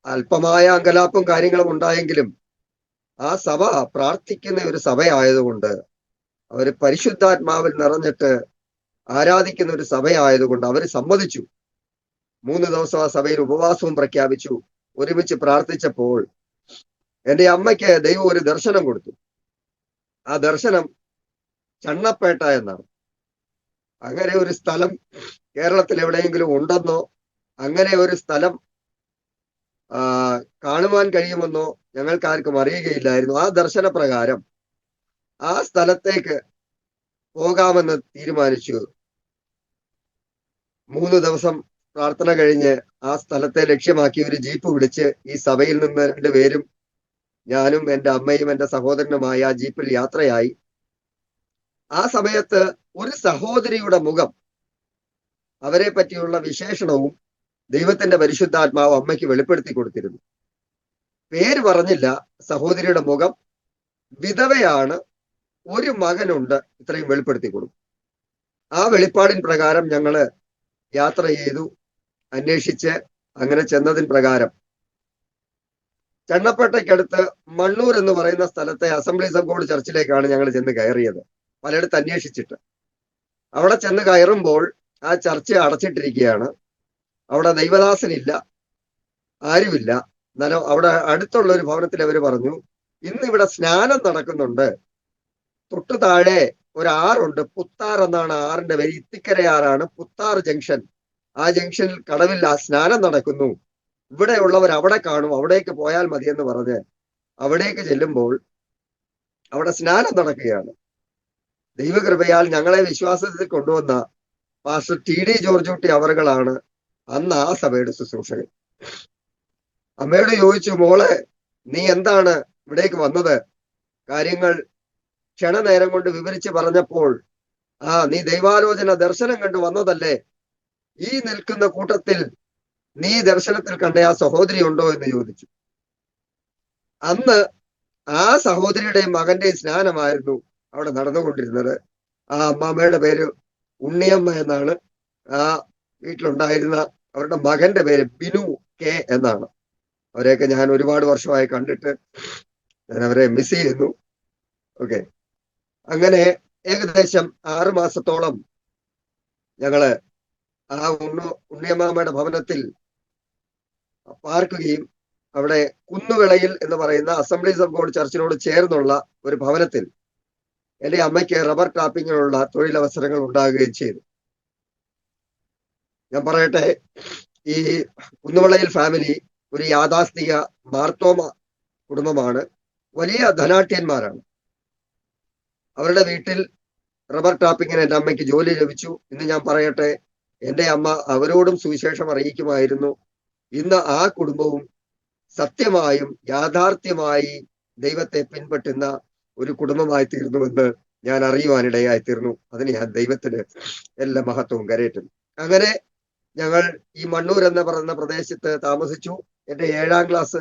അല്പമായ അങ്കലാപ്പും കാര്യങ്ങളും ഉണ്ടായെങ്കിലും ആ സഭ പ്രാർത്ഥിക്കുന്ന ഒരു സഭയായതുകൊണ്ട്, അവര് പരിശുദ്ധാത്മാവിൽ നിറഞ്ഞിട്ട് ആരാധിക്കുന്ന ഒരു സഭയായതുകൊണ്ട് അവർ സമ്മതിച്ചു. 3 ദിവസം ആ സഭയിൽ ഉപവാസവും പ്രഖ്യാപിച്ചു. ഒരുമിച്ച് പ്രാർത്ഥിച്ചപ്പോൾ എൻ്റെ അമ്മയ്ക്ക് ദൈവം ഒരു ദർശനം കൊടുത്തു. ആ ദർശനം ചണ്ണപ്പേട്ട എന്നാണ്. അങ്ങനെ ഒരു സ്ഥലം കേരളത്തിൽ എവിടെയെങ്കിലും ഉണ്ടെന്നോ അങ്ങനെ ഒരു സ്ഥലം കാണുവാൻ കഴിയുമെന്നോ ഞങ്ങൾക്കാർക്കും അറിയുകയില്ലായിരുന്നു. ആ ദർശനപ്രകാരം ആ സ്ഥലത്തേക്ക് പോകാമെന്ന് തീരുമാനിച്ചു. 3 ദിവസം പ്രാർത്ഥന കഴിഞ്ഞ് ആ സ്ഥലത്തെ ലക്ഷ്യമാക്കി ഒരു ജീപ്പ് വിളിച്ച് ഈ സഭയിൽ നിന്ന് 2 പേരും, ഞാനും എൻ്റെ അമ്മയും എൻ്റെ സഹോദരനുമായി ആ ജീപ്പിൽ യാത്രയായി. ആ സമയത്ത് ഒരു സഹോദരിയുടെ മുഖം, അവരെ പറ്റിയുള്ള വിശേഷണവും ദൈവത്തിന്റെ പരിശുദ്ധാത്മാവ് അമ്മയ്ക്ക് വെളിപ്പെടുത്തി കൊടുത്തിരുന്നു. പേര് പറഞ്ഞില്ല. സഹോദരിയുടെ മുഖം, വിധവയാണ്, ഒരു മകനുണ്ട്, ഇത്രയും വെളിപ്പെടുത്തി കൊടുക്കും. ആ വെളിപ്പാടിൻ പ്രകാരം ഞങ്ങള് യാത്ര ചെയ്തു, അന്വേഷിച്ച് അങ്ങനെ ചെന്നതിൻ പ്രകാരം ചണ്ണപ്പേട്ടയ്ക്കടുത്ത് മണ്ണൂർ എന്ന് പറയുന്ന സ്ഥലത്തെ അസംബ്ലീസ് ഓഫ് ഗോഡ് ചർച്ചിലേക്കാണ് ഞങ്ങൾ ചെന്ന് കയറിയത്. പലയിടത്ത് അന്വേഷിച്ചിട്ട് അവിടെ ചെന്ന് കയറുമ്പോൾ ആ ചർച്ച് അടച്ചിട്ടിരിക്കുകയാണ്. അവിടെ ദൈവദാസനില്ല, ആരുമില്ല. എന്നാലും അവിടെ അടുത്തുള്ള ഒരു ഭവനത്തിൽ അവർ പറഞ്ഞു, ഇന്ന് ഇവിടെ സ്നാനം നടക്കുന്നുണ്ട്. തൊട്ടു താഴെ ഒരു ആറുണ്ട്, പുത്താർ എന്നാണ് ആറിന്റെ പേര്. ഇത്തിക്കരയാറാണ്, പുത്താർ ജംഗ്ഷൻ. ആ ജംഗ്ഷനിൽ കടവിൽ ആ സ്നാനം നടക്കുന്നു, ഇവിടെയുള്ളവർ അവിടെ കാണും, അവിടേക്ക് പോയാൽ മതിയെന്ന് പറഞ്ഞ് അവിടേക്ക് ചെല്ലുമ്പോൾ അവിടെ സ്നാനം നടക്കുകയാണ്. ദൈവകൃപയാൽ ഞങ്ങളെ വിശ്വാസത്തിൽ കൊണ്ടുവന്ന പാസ്റ്റർ TD ജോർജുട്ടി അവറുകളാണ് അന്ന് ആ സഭയുടെ ശുശ്രൂഷകൻ. അമ്മയോട് ചോദിച്ചു, മോളെ നീ എന്താണ് ഇവിടേക്ക് വന്നത്? കാര്യങ്ങൾ ക്ഷണനേരം കൊണ്ട് വിവരിച്ച് പറഞ്ഞപ്പോൾ, നീ ദൈവാലോചന ദർശനം കണ്ടു വന്നതല്ലേ? ഈ നിൽക്കുന്ന കൂട്ടത്തിൽ നീ ദർശനത്തിൽ കണ്ട ആ സഹോദരി ഉണ്ടോ എന്ന് ചോദിച്ചു. അന്ന് ആ സഹോദരിയുടെയും മകന്റെയും സ്നാനമായിരുന്നു അവിടെ നടന്നുകൊണ്ടിരുന്നത്. ആ അമ്മാമ്മയുടെ പേര് ഉണ്ണിയമ്മ എന്നാണ്. ആ വീട്ടിലുണ്ടായിരുന്ന അവരുടെ മകന്റെ പേര് ബിനു കെ എന്നാണ്. അവരെയൊക്കെ ഞാൻ ഒരുപാട് വർഷമായി കണ്ടിട്ട് ഞാൻ അവരെ മിസ് ചെയ്യുന്നു. ഓക്കെ, അങ്ങനെ ഏകദേശം 6 മാസത്തോളം ഞങ്ങള് ആ ഉണ്ണിയമ്മയുടെ ഭവനത്തിൽ പാർക്കുകയും അവിടെ കുന്നുവിളയിൽ എന്ന് പറയുന്ന അസംബ്ലീസ് ഓഫ് ഗോഡ് ചർച്ചിനോട് ചേർന്നുള്ള ഒരു ഭവനത്തിൽ എൻ്റെ അമ്മയ്ക്ക് റബ്ബർ ടാപ്പിങ്ങിനുള്ള തൊഴിലവസരങ്ങൾ ഉണ്ടാകുകയും ചെയ്തു. ഞാൻ പറയട്ടെ, ഈ കുന്നുവിളയിൽ ഫാമിലി ഒരു യാഥാസ്ഥിക മാർത്തോമ കുടുംബമാണ്. വലിയ ധനാഢ്യന്മാരാണ്. അവരുടെ വീട്ടിൽ റബ്ബർ ടാപ്പിങ്ങിന് എൻ്റെ അമ്മയ്ക്ക് ജോലി ലഭിച്ചു. ഇന്ന് ഞാൻ പറയട്ടെ, എൻ്റെ അമ്മ അവരോടും സുവിശേഷം അറിയിക്കുമായിരുന്നു. ഇന്ന് ആ കുടുംബവും സത്യമായും യാഥാർത്ഥ്യമായി ദൈവത്തെ പിൻപറ്റുന്ന ഒരു കുടുംബമായി തീർന്നുവെന്ന് ഞാൻ അറിയുവാനിടയായി തീർന്നു. അതിന് ഞാൻ ദൈവത്തിന് എല്ലാ മഹത്വവും കരയറ്റുന്നു. അങ്ങനെ ഞങ്ങൾ ഈ മണ്ണൂർ എന്ന് പറയുന്ന പ്രദേശത്ത് താമസിച്ചു. എൻ്റെ 7ാം ക്ലാസ്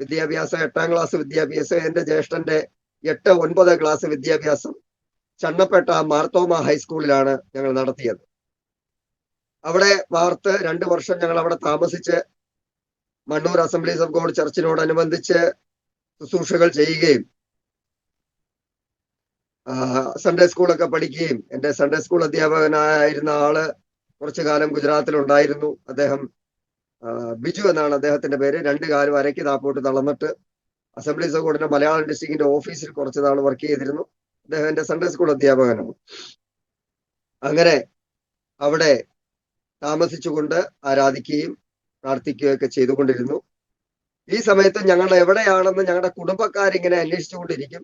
വിദ്യാഭ്യാസം, 8ാം ക്ലാസ് വിദ്യാഭ്യാസം, എൻ്റെ ജ്യേഷ്ഠന്റെ 8, 9 ക്ലാസ് വിദ്യാഭ്യാസം ചണ്ണപ്പേട്ട മാർത്തോമ ഹൈസ്കൂളിലാണ് ഞങ്ങൾ നടത്തിയത്. അവിടെ വാർത്ത് 2 വർഷം ഞങ്ങൾ അവിടെ താമസിച്ച് മണ്ണൂർ അസംബ്ലീസ് ഓഫ് ഗോഡ് ചർച്ചിനോടനുബന്ധിച്ച് ശുശ്രൂഷകൾ ചെയ്യുകയും സൺഡേ സ്കൂളൊക്കെ പഠിക്കുകയും, എൻ്റെ സൺഡേ സ്കൂൾ അധ്യാപകനായിരുന്ന ആള് കുറച്ചു കാലം ഗുജറാത്തിലുണ്ടായിരുന്നു. അദ്ദേഹം ബിജു എന്നാണ് അദ്ദേഹത്തിന്റെ പേര്. 2 കാലം അരയ്ക്ക് താപ്പോട്ട് തളർന്നിട്ട് അസംബ്ലീസ് ഓഫ് ഗോഡിന്റെ മലയാളം ഡിസ്ട്രിക്റ്റിന്റെ ഓഫീസിൽ കുറച്ചു നാൾ വർക്ക് ചെയ്തിരുന്നു. അദ്ദേഹം എൻ്റെ സൺഡേ സ്കൂൾ അധ്യാപകനാണ്. അങ്ങനെ അവിടെ താമസിച്ചുകൊണ്ട് ആരാധിക്കുകയും പ്രാർത്ഥിക്കുകയും ഒക്കെ ചെയ്തുകൊണ്ടിരുന്നു. ഈ സമയത്ത് ഞങ്ങൾ എവിടെയാണെന്ന് ഞങ്ങളുടെ കുടുംബക്കാരിങ്ങനെ അന്വേഷിച്ചുകൊണ്ടിരിക്കും.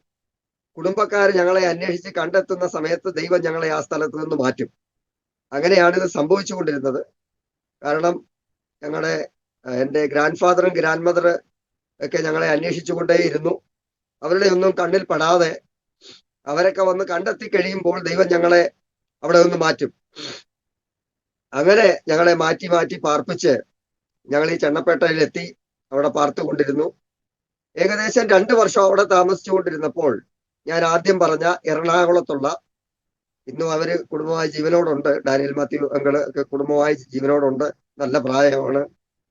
കുടുംബക്കാർ ഞങ്ങളെ അന്വേഷിച്ച് കണ്ടെത്തുന്ന സമയത്ത് ദൈവം ഞങ്ങളെ ആ സ്ഥലത്ത് നിന്ന് മാറ്റും. അങ്ങനെയാണ് ഇത് സംഭവിച്ചുകൊണ്ടിരുന്നത്. കാരണം എൻ്റെ ഗ്രാൻഡ് ഫാദറും ഗ്രാൻഡ് മദർ ഒക്കെ ഞങ്ങളെ അന്വേഷിച്ചുകൊണ്ടേയിരുന്നു. അവരുടെ ഒന്നും കണ്ണിൽ പെടാതെ അവരൊക്കെ വന്ന് കണ്ടെത്തി കഴിയുമ്പോൾ ദൈവം ഞങ്ങളെ അവിടെ നിന്ന് മാറ്റും. അങ്ങനെ ഞങ്ങളെ മാറ്റി മാറ്റി പാർപ്പിച്ച് ഞങ്ങൾ ഈ ചണ്ണപ്പേട്ടയിലെത്തി അവിടെ പാർത്തുകൊണ്ടിരുന്നു. ഏകദേശം 2 വർഷം അവിടെ താമസിച്ചുകൊണ്ടിരുന്നപ്പോൾ ഞാൻ ആദ്യം പറഞ്ഞ എറണാകുളത്തുള്ള ഇന്നും അവര് കുടുംബമായി ജീവനോടുണ്ട്. ഡാനിയൽ മാത്യു അങ്കിള് ഒക്കെ കുടുംബമായി ജീവനോടുണ്ട്. നല്ല പ്രായമാണ്.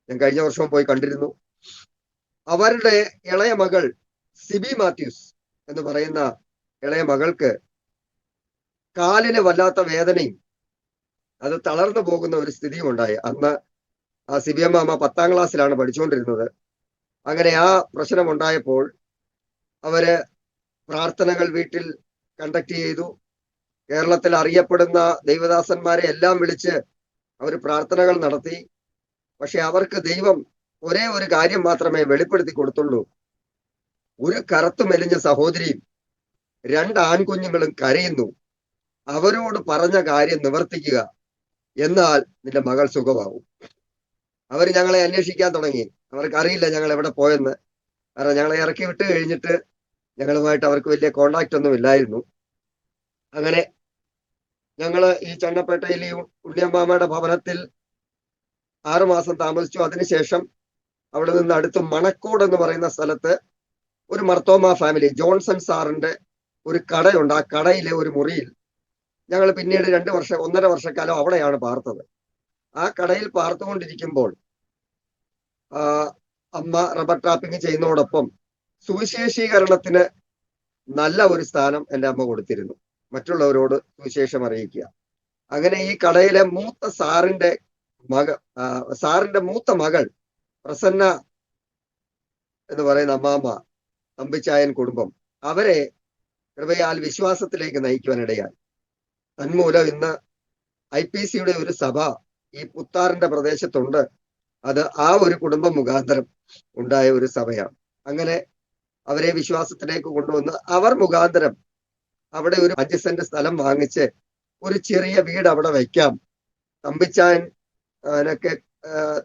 ഞാൻ കഴിഞ്ഞ വർഷവും പോയി കണ്ടിരുന്നു. അവരുടെ ഇളയ മകൾ സിബി മാത്യൂസ് എന്ന് പറയുന്ന ഇളയ മകൾക്ക് കാലിന് വല്ലാത്ത വേദനയും അത് തളർന്നു പോകുന്ന ഒരു സ്ഥിതിയും ഉണ്ടായി. അന്ന് ആ സിബിയമ്മ 10ാം ക്ലാസ്സിലാണ് പഠിച്ചുകൊണ്ടിരുന്നത്. അങ്ങനെ ആ പ്രശ്നം ഉണ്ടായപ്പോൾ അവര് പ്രാർത്ഥനകൾ വീട്ടിൽ കണ്ടക്ട് ചെയ്തു. കേരളത്തിൽ അറിയപ്പെടുന്ന ദൈവദാസന്മാരെ എല്ലാം വിളിച്ച് അവർ പ്രാർത്ഥനകൾ നടത്തി. പക്ഷെ അവർക്ക് ദൈവം ഒരേ ഒരു കാര്യം മാത്രമേ വെളിപ്പെടുത്തി കൊടുത്തുള്ളൂ. ഒരു കറുത്തു മെലിഞ്ഞ സഹോദരിയും 2 ആൺകുഞ്ഞുങ്ങളും കരയുന്നു, അവരോട് പറഞ്ഞ കാര്യം നിവർത്തിക്കുക, എന്നാൽ നിന്റെ മകൾ സുഖമാവും. അവർ ഞങ്ങളെ അന്വേഷിക്കാൻ തുടങ്ങി. അവർക്കറിയില്ല ഞങ്ങൾ എവിടെ പോയെന്ന്. കാരണം ഞങ്ങളെ ഇറക്കി വിട്ട് കഴിഞ്ഞിട്ട് ഞങ്ങളുമായിട്ട് അവർക്ക് വലിയ കോണ്ടാക്ട് ഒന്നും ഇല്ലായിരുന്നു. അങ്ങനെ ഞങ്ങള് ഈ ചണ്ണപ്പേട്ടയിൽ ഈ ഉണ്ണിയമ്മാമ്മയുടെ ഭവനത്തിൽ 6 മാസം താമസിച്ചു. അതിനുശേഷം അവിടെ നിന്ന് അടുത്ത് മണക്കോട് എന്ന് പറയുന്ന സ്ഥലത്ത് ഒരു മർത്തോമ ഫാമിലി ജോൺസൺ സാറിന്റെ ഒരു കടയുണ്ട്. ആ കടയിലെ ഒരു മുറിയിൽ ഞങ്ങൾ പിന്നീട് 1.5 വർഷക്കാലം അവിടെയാണ് പാർത്തത്. ആ കടയിൽ പാർത്തുകൊണ്ടിരിക്കുമ്പോൾ അമ്മ റബ്ബർ ടാപ്പിംഗ് ചെയ്യുന്നതോടൊപ്പം സുവിശേഷീകരണത്തിന് നല്ല ഒരു സ്ഥാനം എൻ്റെ അമ്മ കൊടുത്തിരുന്നു. മറ്റുള്ളവരോട് സുവിശേഷം അറിയിക്കുക. അങ്ങനെ ഈ കടയിലെ സാറിന്റെ മൂത്ത മകൾ പ്രസന്ന എന്ന് പറയുന്ന അമ്മാമ്മ, തമ്പിച്ചായൻ കുടുംബം, അവരെ കൃപയാൽ വിശ്വാസത്തിലേക്ക് നയിക്കുവാനിടയായി. തന്മൂലം ഇന്ന് IPCയുടെ ഒരു സഭ ഈ പുത്താറിന്റെ പ്രദേശത്തുണ്ട്. അത് ആ ഒരു കുടുംബം മുഖാന്തരം ഉണ്ടായ ഒരു സഭയാണ്. അങ്ങനെ അവരെ വിശ്വാസത്തിലേക്ക് കൊണ്ടുവന്ന് അവർ മുഖാന്തരം അവിടെ ഒരു 5 സെന്റ് സ്ഥലം വാങ്ങിച്ച് ഒരു ചെറിയ വീട് അവിടെ വയ്ക്കാം, തമ്പിച്ചായനൊക്കെ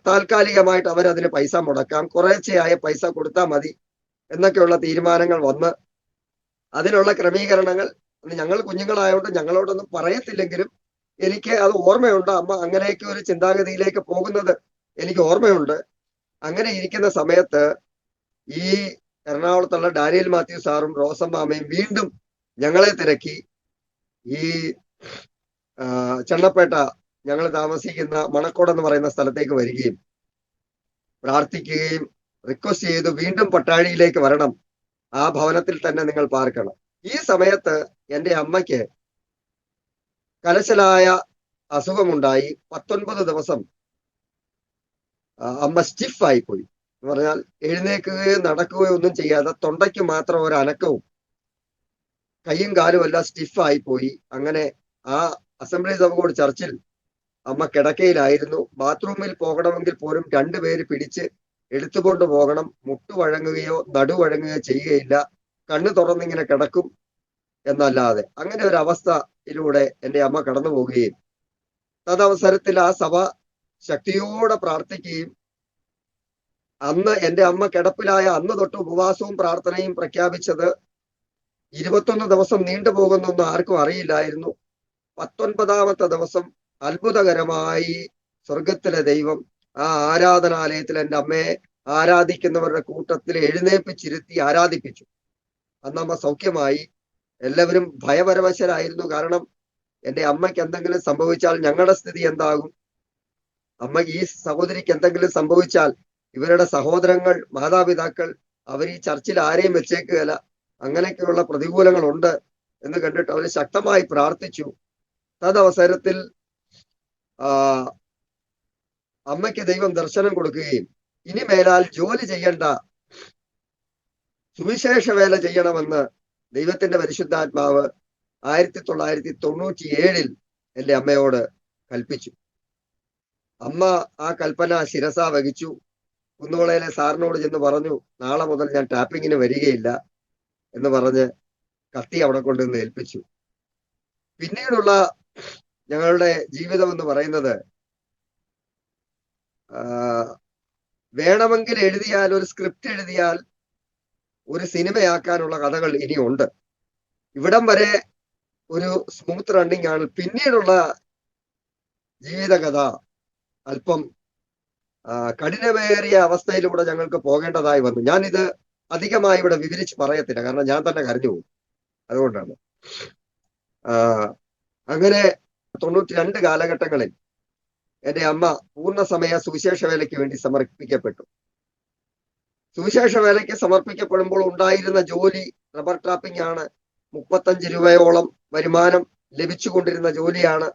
താൽക്കാലികമായിട്ട് അവരതിന് പൈസ മുടക്കാം, കുറേശ്ശെയായ പൈസ കൊടുത്താൽ മതി എന്നൊക്കെയുള്ള തീരുമാനങ്ങൾ വന്ന് അതിനുള്ള ക്രമീകരണങ്ങൾ ഞങ്ങൾ കുഞ്ഞുങ്ങളായതുകൊണ്ട് ഞങ്ങളോടൊന്നും പറയത്തില്ലെങ്കിലും എനിക്ക് അത് ഓർമ്മയുണ്ട്. അമ്മ അങ്ങനെയൊക്കെ ഒരു ചിന്താഗതിയിലേക്ക് പോകുന്നത് എനിക്ക് ഓർമ്മയുണ്ട്. അങ്ങനെ ഇരിക്കുന്ന സമയത്ത് ഈ എറണാകുളത്തുള്ള ഡാനിയൽ മാത്യു സാറും റോസമ്മാമയും വീണ്ടും ഞങ്ങളെ തിരക്കി ഈ ചണ്ണപ്പേട്ട ഞങ്ങൾ താമസിക്കുന്ന മണക്കോട് എന്ന് പറയുന്ന സ്ഥലത്തേക്ക് വരികയും പ്രാർത്ഥിക്കുകയും റിക്വസ്റ്റ് ചെയ്തു, വീണ്ടും പട്ടാഴിയിലേക്ക് വരണം, ആ ഭവനത്തിൽ തന്നെ നിങ്ങൾ പാർക്കണം. ഈ സമയത്ത് എൻ്റെ അമ്മയ്ക്ക് കലശലായ അസുഖമുണ്ടായി. 19 ദിവസം അമ്മ സ്റ്റിഫായി പോയി. എന്ന് പറഞ്ഞാൽ എഴുന്നേൽക്കുകയോ നടക്കുകയോ ഒന്നും ചെയ്യാതെ തൊണ്ടയ്ക്ക് മാത്രം ഒരു അനക്കവും കൈയും കാലും എല്ലാം സ്റ്റിഫായി പോയി. അങ്ങനെ ആ അസംബ്ലീസ് ഓഫ് ഗോഡ് ചർച്ചിൽ അമ്മ കിടക്കയിലായിരുന്നു. ബാത്റൂമിൽ പോകണമെങ്കിൽ പോലും 2 പേര് പിടിച്ച് എടുത്തുകൊണ്ട് പോകണം. മുട്ടുവഴങ്ങുകയോ നടുവഴങ്ങുകയോ ചെയ്യുകയില്ല. കണ്ണു തുറന്നിങ്ങനെ കിടക്കും എന്നല്ലാതെ. അങ്ങനെ ഒരു അവസ്ഥയിലൂടെ എൻ്റെ അമ്മ കടന്നു പോവുകയും തദവസരത്തിൽ ആ സഭ ശക്തിയോടെ പ്രാർത്ഥിക്കുകയും അന്ന് എൻ്റെ അമ്മ കിടപ്പിലായ അന്ന് തൊട്ട് ഉപവാസവും പ്രാർത്ഥനയും പ്രഖ്യാപിച്ചത് 21 ദിവസം നീണ്ടുപോകുന്നൊന്നും ആർക്കും അറിയില്ലായിരുന്നു. 19ാമത്തെ ദിവസം അത്ഭുതകരമായി സ്വർഗത്തിലെ ദൈവം ആ ആരാധനാലയത്തിൽ എൻ്റെ അമ്മയെ ആരാധിക്കുന്നവരുടെ കൂട്ടത്തിൽ എഴുന്നേൽപ്പിച്ചിരുത്തി ആരാധിപ്പിച്ചു. അന്നമ്മ സൗഖ്യമായി. എല്ലാവരും ഭയപരവശരായിരുന്നു. കാരണം എൻ്റെ അമ്മയ്ക്ക് എന്തെങ്കിലും സംഭവിച്ചാൽ ഞങ്ങളുടെ സ്ഥിതി എന്താകും? അമ്മ ഈ സഹോദരിക്ക് എന്തെങ്കിലും സംഭവിച്ചാൽ ഇവരുടെ സഹോദരങ്ങൾ, മാതാപിതാക്കൾ, അവർ ഈ ചർച്ചിൽ ആരെയും വെച്ചേക്കുകയില്ല. അങ്ങനെയൊക്കെയുള്ള പ്രതികൂലങ്ങളുണ്ട് എന്ന് കണ്ടിട്ട് അവർ ശക്തമായി പ്രാർത്ഥിച്ചു. തദവസരത്തിൽ അമ്മയ്ക്ക് ദൈവം ദർശനം കൊടുക്കുകയും ഇനി മേലാൽ ജോലി ചെയ്യേണ്ട, സുവിശേഷ വേല ചെയ്യണമെന്ന് ദൈവത്തിന്റെ പരിശുദ്ധാത്മാവ് 1997 എൻ്റെ അമ്മയോട് കൽപ്പിച്ചു. അമ്മ ആ കൽപ്പന ശിരസ വഹിച്ചു. കുന്നുകുളയിലെ സാറിനോട് ചെന്ന് പറഞ്ഞു, നാളെ മുതൽ ഞാൻ ടാപ്പിങ്ങിന് വരികയില്ല എന്ന് പറഞ്ഞ് കത്തി അവിടെ കൊണ്ടുവന്ന് ഏൽപ്പിച്ചു. പിന്നീടുള്ള ഞങ്ങളുടെ ജീവിതം എന്ന് പറയുന്നത് വേണമെങ്കിൽ എഴുതിയാൽ, ഒരു സ്ക്രിപ്റ്റ് എഴുതിയാൽ ഒരു സിനിമയാക്കാനുള്ള കഥകൾ ഇനിയുണ്ട്. ഇവിടം വരെ ഒരു സ്മൂത്ത് റണ്ണിങ് ആണ്. പിന്നീടുള്ള ജീവിതകഥ അല്പം കഠിനമേറിയ അവസ്ഥയിലൂടെ ഞങ്ങൾക്ക് പോകേണ്ടതായി വന്നു. ഞാനിത് അധികമായി ഇവിടെ വിവരിച്ച് പറയത്തില്ല, കാരണം ഞാൻ തന്നെ കരഞ്ഞു പോകും. അതുകൊണ്ടാണ് അങ്ങനെ 92 കാലഘട്ടങ്ങളിൽ എന്റെ അമ്മ പൂർണ്ണസമയ സുവിശേഷ വേലയ്ക്ക് വേണ്ടി സമർപ്പിക്കപ്പെട്ടു. സുവിശേഷ വേലയ്ക്ക് സമർപ്പിക്കപ്പെടുമ്പോൾ ഉണ്ടായിരുന്ന ജോലി റബ്ബർ ടാപ്പിംഗ് ആണ്. 35 രൂപയോളം വരുമാനം ലഭിച്ചുകൊണ്ടിരുന്ന ജോലിയാണ്.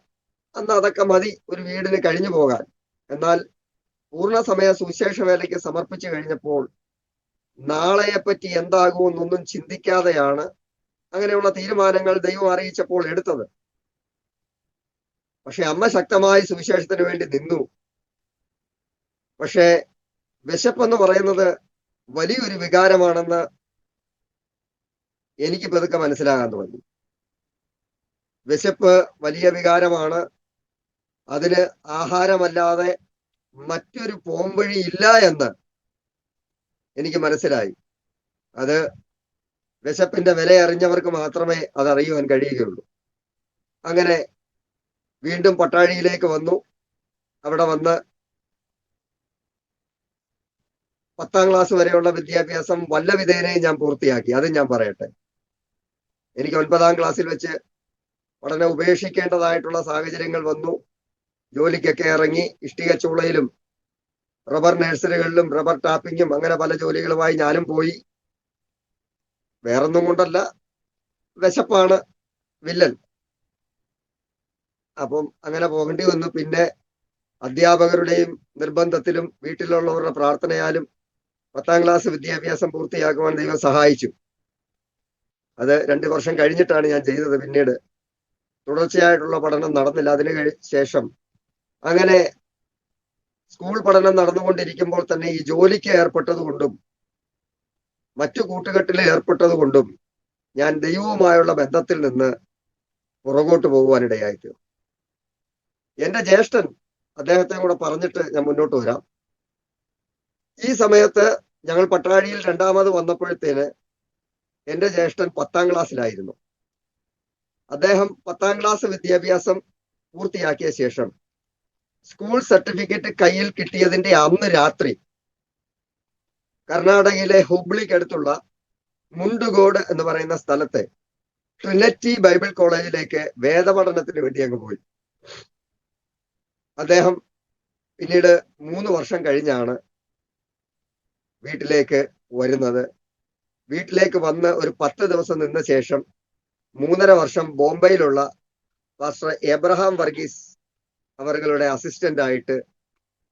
അന്ന് അതൊക്കെ മതി ഒരു വീടിന് കഴിഞ്ഞു പോകാൻ. എന്നാൽ പൂർണ്ണസമയ സുവിശേഷ വേലയ്ക്ക് സമർപ്പിച്ചു കഴിഞ്ഞപ്പോൾ നാളെയെപ്പറ്റി എന്താകുമെന്നൊന്നും ചിന്തിക്കാതെയാണ് അങ്ങനെയുള്ള തീരുമാനങ്ങൾ ദൈവം അറിയിച്ചപ്പോൾ എടുത്തത്. പക്ഷെ അമ്മ ശക്തമായി സുവിശേഷത്തിന് വേണ്ടി നിന്നു. പക്ഷേ വിശപ്പെന്ന് പറയുന്നത് വലിയൊരു വികാരമാണെന്ന് എനിക്ക് പതുക്കെ മനസ്സിലാകാൻ തുടങ്ങി. വിശപ്പ് വലിയ വികാരമാണ്. അതിന് ആഹാരമല്ലാതെ മറ്റൊരു പോംവഴി ഇല്ല എന്ന് എനിക്ക് മനസ്സിലായി. അത് വിശപ്പിന്റെ വില അറിഞ്ഞവർക്ക് മാത്രമേ അത് അറിയുവാൻ കഴിയുകയുള്ളൂ. അങ്ങനെ വീണ്ടും പട്ടാഴിയിലേക്ക് വന്നു. അവിടെ വന്ന് 10ാം ക്ലാസ് വരെയുള്ള വിദ്യാഭ്യാസം വല്ല വിധേനയും ഞാൻ പൂർത്തിയാക്കി. അത് ഞാൻ പറയട്ടെ. എനിക്ക് 9ാം ക്ലാസ്സിൽ വെച്ച് പഠനം ഉപേക്ഷിക്കേണ്ടതായിട്ടുള്ള സാഹചര്യങ്ങൾ വന്നു. ജോലിക്കൊക്കെ ഇറങ്ങി. ഇഷ്ടിക ചൂളയിലും റബ്ബർ നഴ്സറികളിലും റബ്ബർ ടാപ്പിങ്ങും അങ്ങനെ പല ജോലികളുമായി ഞാനും പോയി. വേറൊന്നും കൊണ്ടല്ല, വിശപ്പാണ് വില്ലൻ. അപ്പം അങ്ങനെ പോകേണ്ടി വന്നു. പിന്നെ അധ്യാപകരുടെയും നിർബന്ധത്തിലും വീട്ടിലുള്ളവരുടെ പ്രാർത്ഥനയാലും 10ാം ക്ലാസ് വിദ്യാഭ്യാസം പൂർത്തിയാക്കുവാൻ ദൈവം സഹായിച്ചു. അത് 2 വർഷം കഴിഞ്ഞിട്ടാണ് ഞാൻ ചെയ്തത്. പിന്നീട് തുടർച്ചയായിട്ടുള്ള പഠനം നടന്നില്ല. അതിന് ശേഷം അങ്ങനെ സ്കൂൾ പഠനം നടന്നുകൊണ്ടിരിക്കുമ്പോൾ തന്നെ ഈ ജോലിക്ക് ഏർപ്പെട്ടത് കൊണ്ടും മറ്റു കൂട്ടുകെട്ടിൽ ഏർപ്പെട്ടത് കൊണ്ടും ഞാൻ ദൈവവുമായുള്ള ബന്ധത്തിൽ നിന്ന് പുറകോട്ട് പോകുവാനിടയായിത്തീർന്നു. എന്റെ ജ്യേഷ്ഠൻ, അദ്ദേഹത്തെ കൂടെ പറഞ്ഞിട്ട് ഞാൻ മുന്നോട്ട് വരാം. ഈ സമയത്ത് ഞങ്ങൾ പട്ടാഴിയിൽ 2ാമത് വന്നപ്പോഴത്തേന് എന്റെ ജ്യേഷ്ഠൻ 10ാം ക്ലാസ്സിലായിരുന്നു. അദ്ദേഹം 10ാം ക്ലാസ് വിദ്യാഭ്യാസം പൂർത്തിയാക്കിയ ശേഷം സ്കൂൾ സർട്ടിഫിക്കറ്റ് കയ്യിൽ കിട്ടിയതിന്റെ അന്ന് രാത്രി കർണാടകയിലെ ഹുബ്ലിക്കടുത്തുള്ള മുണ്ടുഗോഡ് എന്ന് പറയുന്ന സ്ഥലത്തെ ട്രിനിറ്റി ബൈബിൾ കോളേജിലേക്ക് വേദപഠനത്തിന് വേണ്ടി അങ്ങ് പോയി. അദ്ദേഹം പിന്നീട് 3 വർഷം കഴിഞ്ഞാണ് വീട്ടിലേക്ക് വരുന്നത്. വീട്ടിലേക്ക് വന്ന് ഒരു 10 ദിവസം നിന്ന ശേഷം 3.5 വർഷം ബോംബെയിലുള്ള പാസ്റ്റർ എബ്രഹാം വർഗീസ് അവരുടെ അസിസ്റ്റന്റ് ആയിട്ട്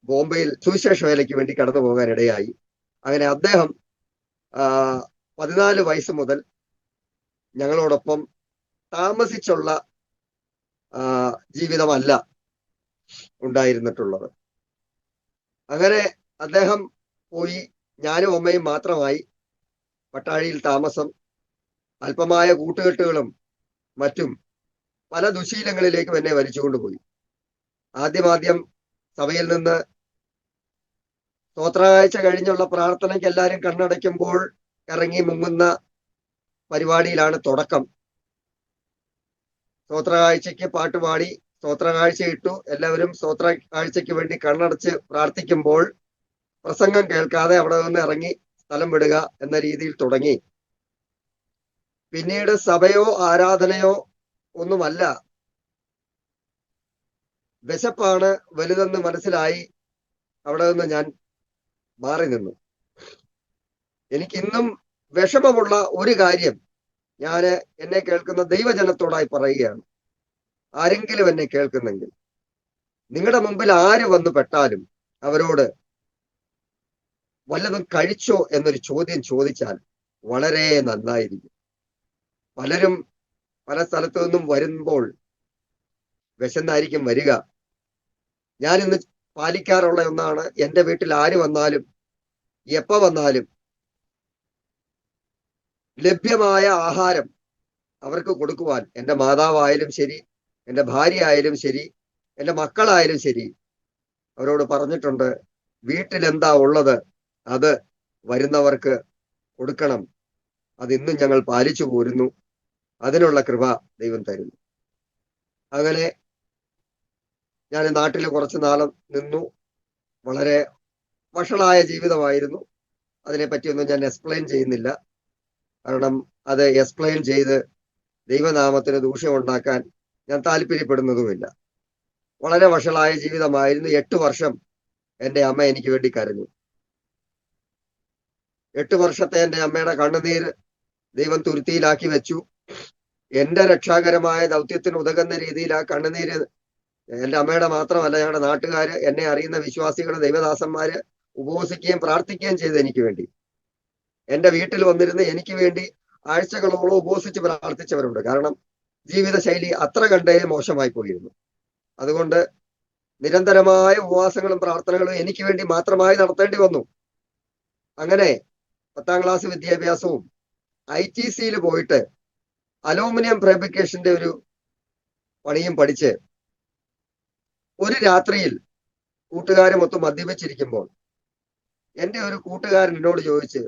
ബോംബെയിൽ സുവിശേഷ വേലയ്ക്ക് വേണ്ടി കടന്നു പോകാനിടയായി. അങ്ങനെ അദ്ദേഹം 14 വയസ്സ് മുതൽ ഞങ്ങളോടൊപ്പം താമസിച്ചുള്ള ജീവിതമല്ല ഉണ്ടായിരുന്നിട്ടുള്ളത്. അങ്ങനെ അദ്ദേഹം പോയി. ഞാനും അമ്മയും മാത്രമായി. പട്ടാഴിയിൽ താമസം, അല്പമായ കൂട്ടുകെട്ടുകളും മറ്റും പല ദുശീലങ്ങളിലേക്കും എന്നെ വലിച്ചുകൊണ്ടുപോയി. ആദ്യം സഭയിൽ നിന്ന് സ്തോത്രകാഴ്ച കഴിഞ്ഞുള്ള പ്രാർത്ഥനയ്ക്ക് എല്ലാവരും കണ്ണടയ്ക്കുമ്പോൾ ഇറങ്ങി മുങ്ങുന്ന പരിപാടിയിലാണ് തുടക്കം. സ്തോത്രകാഴ്ചയ്ക്ക് പാട്ടുപാടി സ്തോത്രകാഴ്ച ഇട്ടു. എല്ലാവരും സ്തോത്രകാഴ്ചയ്ക്ക് വേണ്ടി കണ്ണടച്ച് പ്രാർത്ഥിക്കുമ്പോൾ പ്രസംഗം കേൾക്കാതെ അവിടെ നിന്ന് ഇറങ്ങി സ്ഥലം വിടുക എന്ന രീതിയിൽ തുടങ്ങി. പിന്നീട് സഭയോ ആരാധനയോ ഒന്നുമല്ല, വിശപ്പാണ് വലുതെന്ന് മനസ്സിലായി. അവിടെ നിന്ന് ഞാൻ മാറി നിന്നു. എനിക്കിന്നും വിഷമമുള്ള ഒരു കാര്യം ഞാൻ എന്നെ കേൾക്കുന്ന ദൈവജനത്തോടായി പറയുകയാണ്. ആരെങ്കിലും എന്നെ കേൾക്കുന്നെങ്കിൽ, നിങ്ങളുടെ മുമ്പിൽ ആര് വന്നു പെട്ടാലും അവരോട് വല്ലതും കഴിച്ചോ എന്നൊരു ചോദ്യം ചോദിച്ചാൽ വളരെ നന്നായിരിക്കും. പലരും പല സ്ഥലത്തു നിന്നും വരുമ്പോൾ വിശന്നായിരിക്കും വരിക. ഞാൻ ഇന്ന് പാലിക്കാറുള്ള ഒന്നാണ്, എൻ്റെ വീട്ടിൽ ആര് വന്നാലും എപ്പോ വന്നാലും ലഭ്യമായ ആഹാരം അവർക്ക് കൊടുക്കുവാൻ എൻ്റെ മാതാവായാലും ശരി, എൻ്റെ ഭാര്യ ആയാലും ശരി, എൻ്റെ മക്കളായാലും ശരി, അവരോട് പറഞ്ഞിട്ടുണ്ട്, വീട്ടിൽ എന്താ ഉള്ളത് അത് വരുന്നവർക്ക് കൊടുക്കണം. അതിന്നും ഞങ്ങൾ പാലിച്ചു പോരുന്നു. അതിനുള്ള കൃപ ദൈവം തരുന്നു. അങ്ങനെ ഞാൻ നാട്ടിൽ കുറച്ചു നാളും നിന്നു. വളരെ വഷളായ ജീവിതമായിരുന്നു. അതിനെപ്പറ്റിയൊന്നും ഞാൻ എക്സ്പ്ലെയിൻ ചെയ്യുന്നില്ല. കാരണം അത് എക്സ്പ്ലെയിൻ ചെയ്ത് ദൈവനാമത്തിന് ദൂഷ്യമുണ്ടാക്കാൻ ഞാൻ താല്പര്യപ്പെടുന്നതുമില്ല. വളരെ വഷളായ ജീവിതമായിരുന്നു. 8 വർഷം എൻ്റെ അമ്മ എനിക്ക് വേണ്ടി കരഞ്ഞു. 8 വർഷത്തെ എൻ്റെ അമ്മയുടെ കണ്ണുനീര് ദൈവം തുരുത്തിയിലാക്കി വെച്ചു. എന്റെ രക്ഷാകരമായ ദൗത്യത്തിന് ഉതകുന്ന രീതിയിൽ ആ കണ്ണുനീര് എൻ്റെ അമ്മയുടെ മാത്രമല്ല, ഞങ്ങളുടെ നാട്ടുകാര്, എന്നെ അറിയുന്ന വിശ്വാസികള്, ദൈവദാസന്മാര് ഉപവസിക്കുകയും പ്രാർത്ഥിക്കുകയും ചെയ്തു എനിക്ക് വേണ്ടി. എൻ്റെ വീട്ടിൽ വന്നിരുന്ന് എനിക്ക് വേണ്ടി ആഴ്ചകളോളം ഉപവസിച്ച് പ്രാർത്ഥിച്ചവരുണ്ട്. കാരണം ജീവിതശൈലി അത്ര കണ്ടേ മോശമായി പോയിരുന്നു. അതുകൊണ്ട് നിരന്തരമായ ഉപവാസങ്ങളും പ്രാർത്ഥനകളും എനിക്ക് വേണ്ടി മാത്രമായി നടത്തേണ്ടി വന്നു. അങ്ങനെ 10ാം ക്ലാസ് വിദ്യാഭ്യാസവും ITC പോയിട്ട് അലൂമിനിയം ഫാബ്രിക്കേഷന്റെ ഒരു പണിയും പഠിച്ച് ഒരു രാത്രിയിൽ കൂട്ടുകാരുമൊത്ത് മദ്യപിച്ചിരിക്കുമ്പോൾ എൻ്റെ ഒരു കൂട്ടുകാരൻ എന്നോട് ചോദിച്ച്,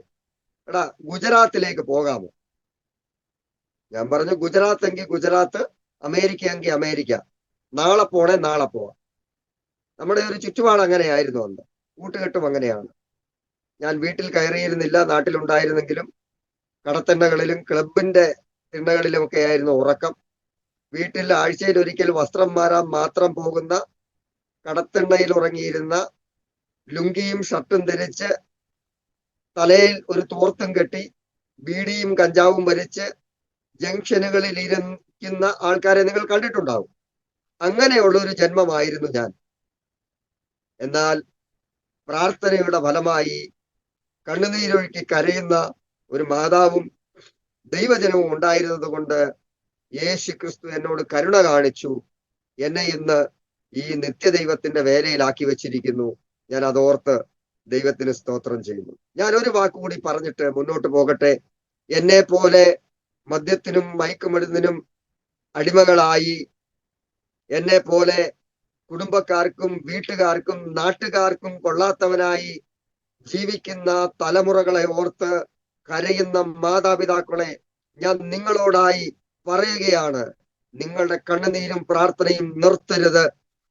എടാ ഗുജറാത്തിലേക്ക് പോകാമോ? ഞാൻ പറഞ്ഞു, ഗുജറാത്ത് എങ്കിൽ ഗുജറാത്ത്, അമേരിക്ക എങ്കിൽ അമേരിക്ക, നാളെ പോണേ നാളെ പോവാം. നമ്മുടെ ഒരു ചുറ്റുപാട് അങ്ങനെയായിരുന്നു അന്ന്. കൂട്ടുകെട്ടും അങ്ങനെയാണ്. ഞാൻ വീട്ടിൽ കയറിയിരുന്നില്ല. നാട്ടിലുണ്ടായിരുന്നെങ്കിലും കടത്തിണ്ണകളിലും ക്ലബിന്റെ തിണ്ണകളിലും ഒക്കെ ആയിരുന്നു ഉറക്കം. വീട്ടിൽ ആഴ്ചയിൽ ഒരിക്കൽ വസ്ത്രം മാറാൻ മാത്രം പോകുന്ന കടത്തിണ്ണയിൽ ഉറങ്ങിയിരുന്ന, ലുങ്കിയും ഷർട്ടും ധരിച്ച് തലയിൽ ഒരു തോർത്തും കെട്ടി ബീഡിയും കഞ്ചാവും വലിച്ച് ജംഗ്ഷനുകളിൽ ഇരിക്കുന്ന ആൾക്കാരെ നിങ്ങൾ കണ്ടിട്ടുണ്ടാവും. അങ്ങനെയുള്ള ഒരു ജന്മമായിരുന്നു ഞാൻ. എന്നാൽ പ്രാർത്ഥനയുടെ ഫലമായി കണ്ണുനീരൊഴുക്കി കരയുന്ന ഒരു മാതാവും ദൈവജനവും ഉണ്ടായിരുന്നത് കൊണ്ട് യേശു ക്രിസ്തു എന്നോട് കരുണ കാണിച്ചു. എന്നെ ഇന്ന് ഈ നിത്യദൈവത്തിന്റെ വേലയിലാക്കി വെച്ചിരിക്കുന്നു. ഞാൻ അതോർത്ത് ദൈവത്തിന് സ്തോത്രം ചെയ്യുന്നു. ഞാൻ ഒരു വാക്കുകൂടി പറഞ്ഞിട്ട് മുന്നോട്ട് പോകട്ടെ. എന്നെ പോലെ മദ്യത്തിനും മയക്കുമരുന്നിനും അടിമകളായി, എന്നെ പോലെ കുടുംബക്കാർക്കും വീട്ടുകാർക്കും നാട്ടുകാർക്കും കൊള്ളാത്തവനായി ജീവിക്കുന്ന തലമുറകളെ ഓർത്ത് കരയുന്ന മാതാപിതാക്കളെ ഞാൻ നിങ്ങളോടായി പറയുകയാണ്, നിങ്ങളുടെ കണ്ണുനീരും പ്രാർത്ഥനയും നിർത്തരുത്.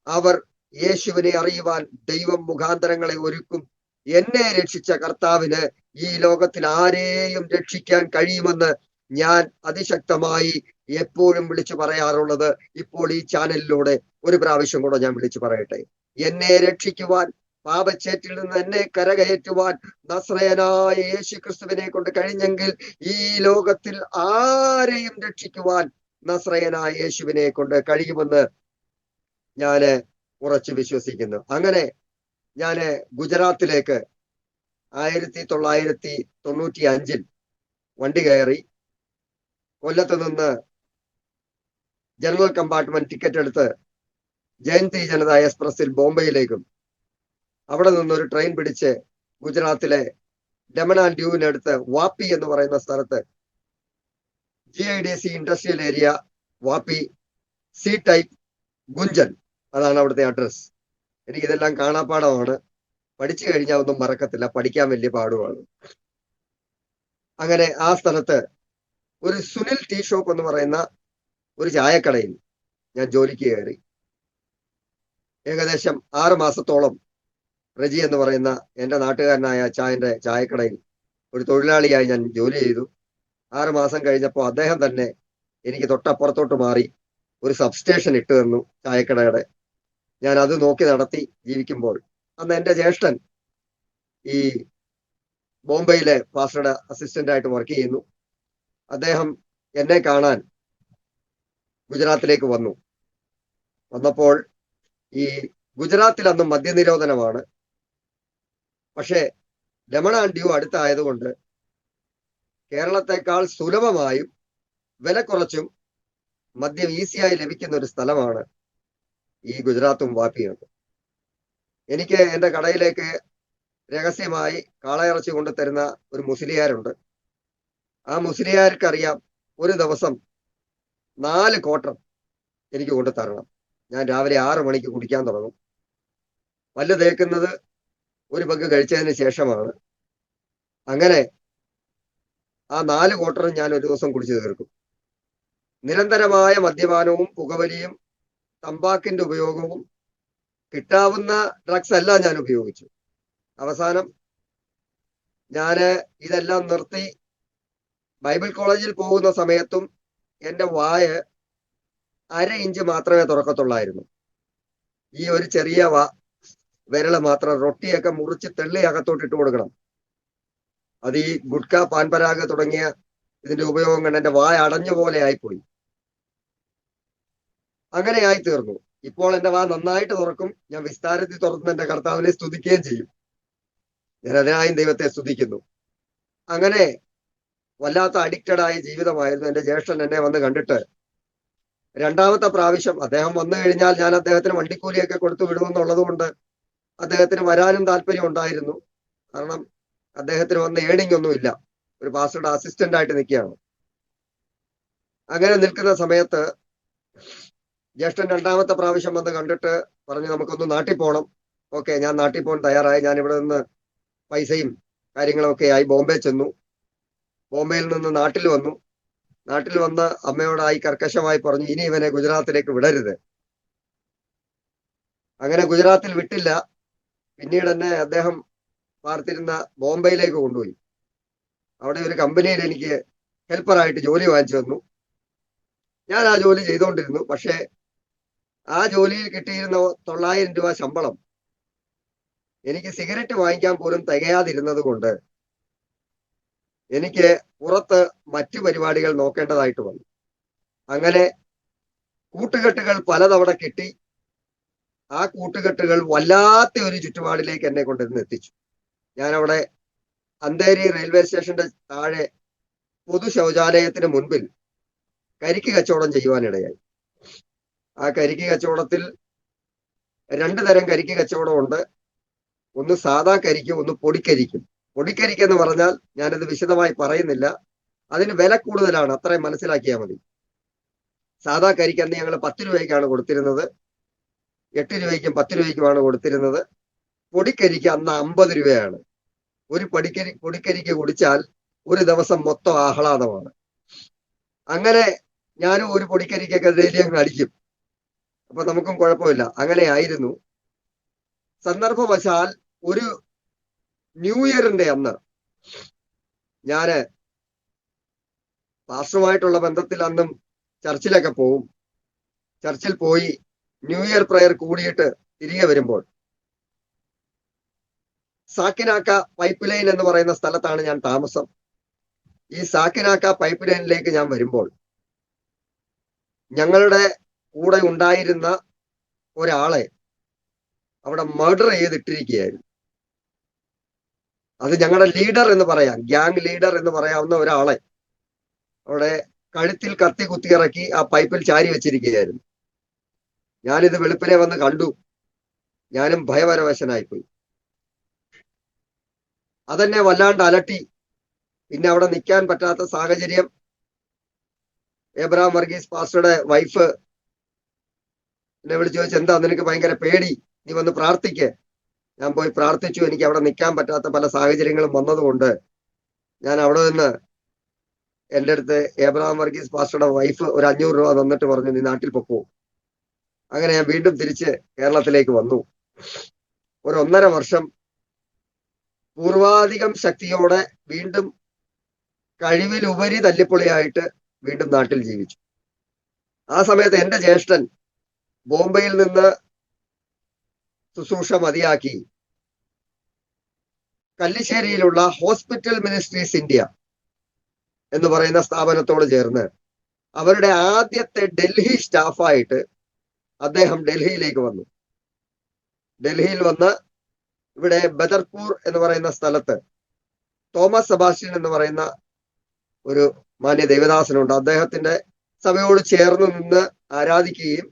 അവർ യേശുവിനെ അറിയുവാൻ ദൈവം മുഖാന്തരങ്ങളെ ഒരുക്കും. എന്നെ രക്ഷിച്ച കർത്താവിന് ഈ ലോകത്തിൽ ആരെയും രക്ഷിക്കാൻ കഴിയുമെന്ന് ഞാൻ അതിശക്തമായി എപ്പോഴും വിളിച്ചു പറയാറുള്ളത് ഇപ്പോൾ ഈ ചാനലിലൂടെ ഒരു പ്രാവശ്യം കൂടെ ഞാൻ വിളിച്ചു പറയട്ടെ. എന്നെ രക്ഷിക്കുവാൻ, പാപച്ചേറ്റിൽ നിന്ന് എന്നെ കരകയറ്റുവാൻ നസ്രയനായ യേശു ക്രിസ്തുവിനെ കൊണ്ട് കഴിഞ്ഞെങ്കിൽ ഈ ലോകത്തിൽ ആരെയും രക്ഷിക്കുവാൻ നസ്രയനായ യേശുവിനെ കൊണ്ട് കഴിയുമെന്ന് ഞാന് ഉറച്ചു വിശ്വസിക്കുന്നു. അങ്ങനെ ഞാന് ഗുജറാത്തിലേക്ക് 1995 വണ്ടി കയറി. കൊല്ലത്ത് നിന്ന് ജനറൽ കമ്പാർട്ട്മെന്റ് ടിക്കറ്റ് എടുത്ത് ജയന്തി ജനത എക്സ്പ്രസിൽ ബോംബെയിലേക്കും, അവിടെ നിന്നൊരു ട്രെയിൻ പിടിച്ച് ഗുജറാത്തിലെ ഡമൺ ആൻഡ് ഡ്യൂവിനടുത്ത് വാപ്പി എന്ന് പറയുന്ന സ്ഥലത്ത് GIDC ഇൻഡസ്ട്രിയൽ ഏരിയ, വാപ്പി, സി ടൈപ്പ്, ഗുഞ്ചൻ, അതാണ് അവിടുത്തെ അഡ്രസ്. എനിക്കിതെല്ലാം കാണാപ്പാടമാണ്. പഠിച്ചു കഴിഞ്ഞാൽ ഒന്നും മറക്കത്തില്ല, പഠിക്കാൻ വലിയ പാടുമാണ്. അങ്ങനെ ആ സ്ഥലത്ത് ഒരു സുനിൽ ടീ ഷോപ്പ് എന്ന് പറയുന്ന ഒരു ചായക്കടയിൽ ഞാൻ ജോലിക്ക് കയറി. ഏകദേശം 6 മാസത്തോളം റജി എന്ന് പറയുന്ന എൻ്റെ നാട്ടുകാരനായ അച്ചായന്റെ ചായക്കടയിൽ ഒരു തൊഴിലാളിയായി ഞാൻ ജോലി ചെയ്തു. 6 മാസം കഴിഞ്ഞപ്പോൾ അദ്ദേഹം തന്നെ എനിക്ക് തൊട്ടപ്പുറത്തോട്ട് മാറി ഒരു സബ്സ്റ്റേഷൻ ഇട്ട് തന്നു ചായക്കടയുടെ. ഞാൻ അത് നോക്കി നടത്തി ജീവിക്കുമ്പോൾ അന്ന് എൻ്റെ ജ്യേഷ്ഠൻ ഈ ബോംബെയിലെ പാസ്റ്ററുടെ അസിസ്റ്റന്റ് ആയിട്ട് വർക്ക് ചെയ്യുന്നു. അദ്ദേഹം എന്നെ കാണാൻ ഗുജറാത്തിലേക്ക് വന്നപ്പോൾ ഈ ഗുജറാത്തിൽ അന്ന് മദ്യനിരോധനമാണ്. പക്ഷേ ഡമൺ ആൻഡ് ഡ്യൂ അടുത്തായതുകൊണ്ട് കേരളത്തെക്കാൾ സുലഭമായും വില കുറച്ചും മദ്യം ഈസിയായി ലഭിക്കുന്ന ഒരു സ്ഥലമാണ് ഈ ഗുജറാത്തും വാപ്പിയും. എനിക്ക് എൻ്റെ കടയിലേക്ക് രഹസ്യമായി കാളയിറച്ചി കൊണ്ടുതരുന്ന ഒരു മുസ്ലിയാരുണ്ട്. ആ മുസ്ലിയാർക്കറിയാം ഒരു ദിവസം 4 ക്വാർട്ടർ എനിക്ക് കൊണ്ടു തരണം. ഞാൻ രാവിലെ 6 മണിക്ക് കുടിക്കാൻ തുടങ്ങും. പല്ല് തേക്കുന്നത് ഒരു പങ്ക് കഴിച്ചതിന് ശേഷമാണ്. അങ്ങനെ ആ 4 ക്വാർട്ടറും ഞാൻ ഒരു ദിവസം കുടിച്ചു തീർക്കും. നിരന്തരമായ മദ്യപാനവും പുകവലിയും തമ്പാക്കിന്റെ ഉപയോഗവും കിട്ടാവുന്ന ഡ്രഗ്സ് എല്ലാം ഞാൻ ഉപയോഗിച്ചു. അവസാനം ഞാന് ഇതെല്ലാം നിർത്തി ബൈബിൾ കോളേജിൽ പോകുന്ന സമയത്തും എൻ്റെ വായ 1/2 ഇഞ്ച് മാത്രമേ തുറക്കത്തുള്ളായിരുന്നു. ഈ ഒരു ചെറിയ വിരല് മാത്രം. റൊട്ടിയൊക്കെ മുറിച്ച് തെള്ളി അകത്തോട്ട് ഇട്ട് കൊടുക്കണം. അത് ഈ ഗുഡ്ക, പാൻപരാഗ് തുടങ്ങിയ ഇതിന്റെ ഉപയോഗം കൊണ്ട് എന്റെ വായ അടഞ്ഞ പോലെ ആയിപ്പോയി. അങ്ങനെ ആയി തീർന്നു. ഇപ്പോൾ എന്റെ വാ നന്നായിട്ട് തുറക്കും. ഞാൻ വിസ്താരത്തിൽ തുറന്ന് എന്റെ കർത്താവിനെ സ്തുതിക്കുകയും ചെയ്യും. ഞാൻ അതിനായും ദൈവത്തെ സ്തുതിക്കുന്നു. അങ്ങനെ വല്ലാത്ത അഡിക്റ്റഡ് ആയ ജീവിതമായിരുന്നു. എന്റെ ജ്യേഷ്ഠൻ എന്നെ വന്ന് കണ്ടിട്ട് രണ്ടാമത്തെ പ്രാവശ്യം അദ്ദേഹം വന്നു കഴിഞ്ഞാൽ ഞാൻ അദ്ദേഹത്തിന് വണ്ടിക്കൂലിയൊക്കെ കൊടുത്തു വിടുമെന്നുള്ളത് കൊണ്ട് അദ്ദേഹത്തിന് വരാനും താല്പര്യം ഉണ്ടായിരുന്നു. കാരണം അദ്ദേഹത്തിന് വന്ന് ഏണിംഗ് ഒന്നുമില്ല. ഒരു പാസ്റ്ററുടെ അസിസ്റ്റന്റ് ആയിട്ട് നിൽക്കുകയാണ്. അങ്ങനെ നിൽക്കുന്ന സമയത്ത് ജ്യേഷ്ഠൻ രണ്ടാമത്തെ പ്രാവശ്യം വന്ന് കണ്ടിട്ട് പറഞ്ഞു, നമുക്കൊന്ന് നാട്ടിൽ പോകണം. ഓക്കെ, ഞാൻ നാട്ടിൽ പോകാൻ തയ്യാറായി. ഞാൻ ഇവിടെ നിന്ന് പൈസയും കാര്യങ്ങളൊക്കെ ആയി ബോംബെ ചെന്നു. ബോംബെയിൽ നിന്ന് നാട്ടിൽ വന്നു. നാട്ടിൽ വന്ന് അമ്മയോടായി കർക്കശമായി പറഞ്ഞു, ഇനി ഇവനെ ഗുജറാത്തിലേക്ക് വിടരുത്. അങ്ങനെ ഗുജറാത്തിൽ വിട്ടില്ല. പിന്നീട് എന്നെ അദ്ദേഹം പാർത്തിരുന്ന ബോംബെയിലേക്ക് കൊണ്ടുപോയി. അവിടെ ഒരു കമ്പനിയിൽ എനിക്ക് ഹെൽപ്പറായിട്ട് ജോലി വാങ്ങിച്ചു തന്നു. ഞാൻ ആ ജോലി ചെയ്തുകൊണ്ടിരുന്നു. പക്ഷേ ആ ജോലിയിൽ കിട്ടിയിരുന്ന 900 രൂപ ശമ്പളം എനിക്ക് സിഗരറ്റ് വാങ്ങിക്കാൻ പോലും തികയാതിരുന്നത് കൊണ്ട് എനിക്ക് പുറത്ത് മറ്റു പരിപാടികൾ നോക്കേണ്ടതായിട്ട് വന്നു. അങ്ങനെ കൂട്ടുകെട്ടുകൾ പലതവണ കിട്ടി. ആ കൂട്ടുകെട്ടുകൾ വല്ലാത്ത ഒരു ചുറ്റുപാടിലേക്ക് എന്നെ കൊണ്ടുവന്ന് എത്തിച്ചു. ഞാനവിടെ അന്തേരി റെയിൽവേ സ്റ്റേഷന്റെ താഴെ പൊതു ശൗചാലയത്തിന് മുൻപിൽ കരിക്ക് കച്ചവടം ചെയ്യുവാനിടയായി. ആ കരിക്ക് കച്ചവടത്തിൽ 2 തരം കരിക്ക് കച്ചവടമുണ്ട്. ഒന്ന് സാധാ കരിക്കും, ഒന്ന് പൊടിക്കരിക്കും. പൊടിക്കരിക്കെന്ന് പറഞ്ഞാൽ ഞാനത് വിശദമായി പറയുന്നില്ല. അതിന് വില കൂടുതലാണ്, അത്രയും മനസ്സിലാക്കിയാൽ മതി. സാധാ കരിക്ക് അന്ന് ഞങ്ങൾ 10 രൂപയ്ക്കാണ് കൊടുത്തിരുന്നത്. 8 രൂപയ്ക്കും 10 രൂപയ്ക്കുമാണ് കൊടുത്തിരുന്നത്. പൊടിക്കരിക്ക് അന്ന് 50 രൂപയാണ്. ഒരു പൊടിക്കരിക്ക് കുടിച്ചാൽ ഒരു ദിവസം മൊത്തം ആഹ്ലാദമാണ്. അങ്ങനെ ഞാനും ഒരു പൊടിക്കരിക്കൊക്കെ ഡെയിലി അങ്ങ് അടിക്കും. അപ്പൊ നമുക്കും കുഴപ്പമില്ല. അങ്ങനെ ആയിരുന്നു. സന്ദർഭവശാൽ ഒരു ന്യൂ ഇയറിന്റെ അന്ന് ഞാന് പാസ്റ്ററുമായിട്ടുള്ള ബന്ധത്തിൽ അന്നും ചർച്ചിലൊക്കെ പോവും. ചർച്ചിൽ പോയി ന്യൂ ഇയർ പ്രയർ കൂടിയിട്ട് തിരികെ വരുമ്പോൾ സാക്കിനാക്ക പൈപ്പ് ലൈൻ എന്ന് പറയുന്ന സ്ഥലത്താണ് ഞാൻ താമസം. ഈ സാക്കിനാക്ക പൈപ്പ് ലൈനിലേക്ക് ഞാൻ വരുമ്പോൾ ഞങ്ങളുടെ കൂടെ ഉണ്ടായിരുന്ന ഒരാളെ അവിടെ മർഡർ ചെയ്തിട്ടിരിക്കുകയായിരുന്നു. അത് ഞങ്ങളുടെ ലീഡർ എന്ന് പറയാം, ഗ്യാങ് ലീഡർ എന്ന് പറയാവുന്ന ഒരാളെ അവിടെ കഴുത്തിൽ കത്തി കുത്തിയിറക്കി ആ പൈപ്പിൽ ചാരി വെച്ചിരിക്കുകയായിരുന്നു. ഞാനിത് വെളുപ്പിനെ വന്ന് കണ്ടു. ഞാനും ഭയപരവശനായിപ്പോയി. അതെന്നെ വല്ലാണ്ട് അലട്ടി. പിന്നെ അവിടെ നിൽക്കാൻ പറ്റാത്ത സാഹചര്യം. എബ്രഹാം വർഗീസ് പാസ്റ്ററുടെ വൈഫ് എന്നെ വിളിച്ചു ചോദിച്ചു, എന്താ നിനക്ക് ഭയങ്കര പേടി, നീ വന്ന് പ്രാർത്ഥിക്ക്. ഞാൻ പോയി പ്രാർത്ഥിച്ചു. എനിക്ക് അവിടെ നിൽക്കാൻ പറ്റാത്ത പല സാഹചര്യങ്ങളും വന്നതുകൊണ്ട് ഞാൻ അവിടെ നിന്ന് എൻ്റെ അടുത്ത് എബ്രഹാം വർഗീസ് പാസ്റ്ററുടെ വൈഫ് ഒരു 500 രൂപ തന്നിട്ട് പറഞ്ഞു, നീ നാട്ടിൽ പൊക്കോ. അങ്ങനെ ഞാൻ വീണ്ടും തിരിച്ച് കേരളത്തിലേക്ക് വന്നു. ഒരു 1.5 വർഷം പൂർവാധികം ശക്തിയോടെ വീണ്ടും കഴിവിലുപരി തല്ലിപ്പൊളിയായിട്ട് വീണ്ടും നാട്ടിൽ ജീവിച്ചു. ആ സമയത്ത് എൻ്റെ ജ്യേഷ്ഠൻ ബോംബെയിൽ നിന്ന് ശുശ്രൂഷ മതിയാക്കി കല്ലിശ്ശേരിയിലുള്ള ഹോസ്പിറ്റൽ മിനിസ്ട്രീസ് ഇന്ത്യ എന്ന് പറയുന്ന സ്ഥാപനത്തോട് ചേർന്ന് അവരുടെ ആദ്യത്തെ ഡൽഹി സ്റ്റാഫായിട്ട് അദ്ദേഹം ഡൽഹിയിലേക്ക് വന്നു. ഡൽഹിയിൽ വന്ന് ഇവിടെ ബദർപൂർ എന്ന് പറയുന്ന സ്ഥലത്ത് തോമസ് സെബാസ്റ്റ്യൻ എന്ന് പറയുന്ന ഒരു മാന്യ ദൈവദാസനുണ്ട്. അദ്ദേഹത്തിന്റെ സഭയോട് ചേർന്ന് നിന്ന് ആരാധിക്കുകയും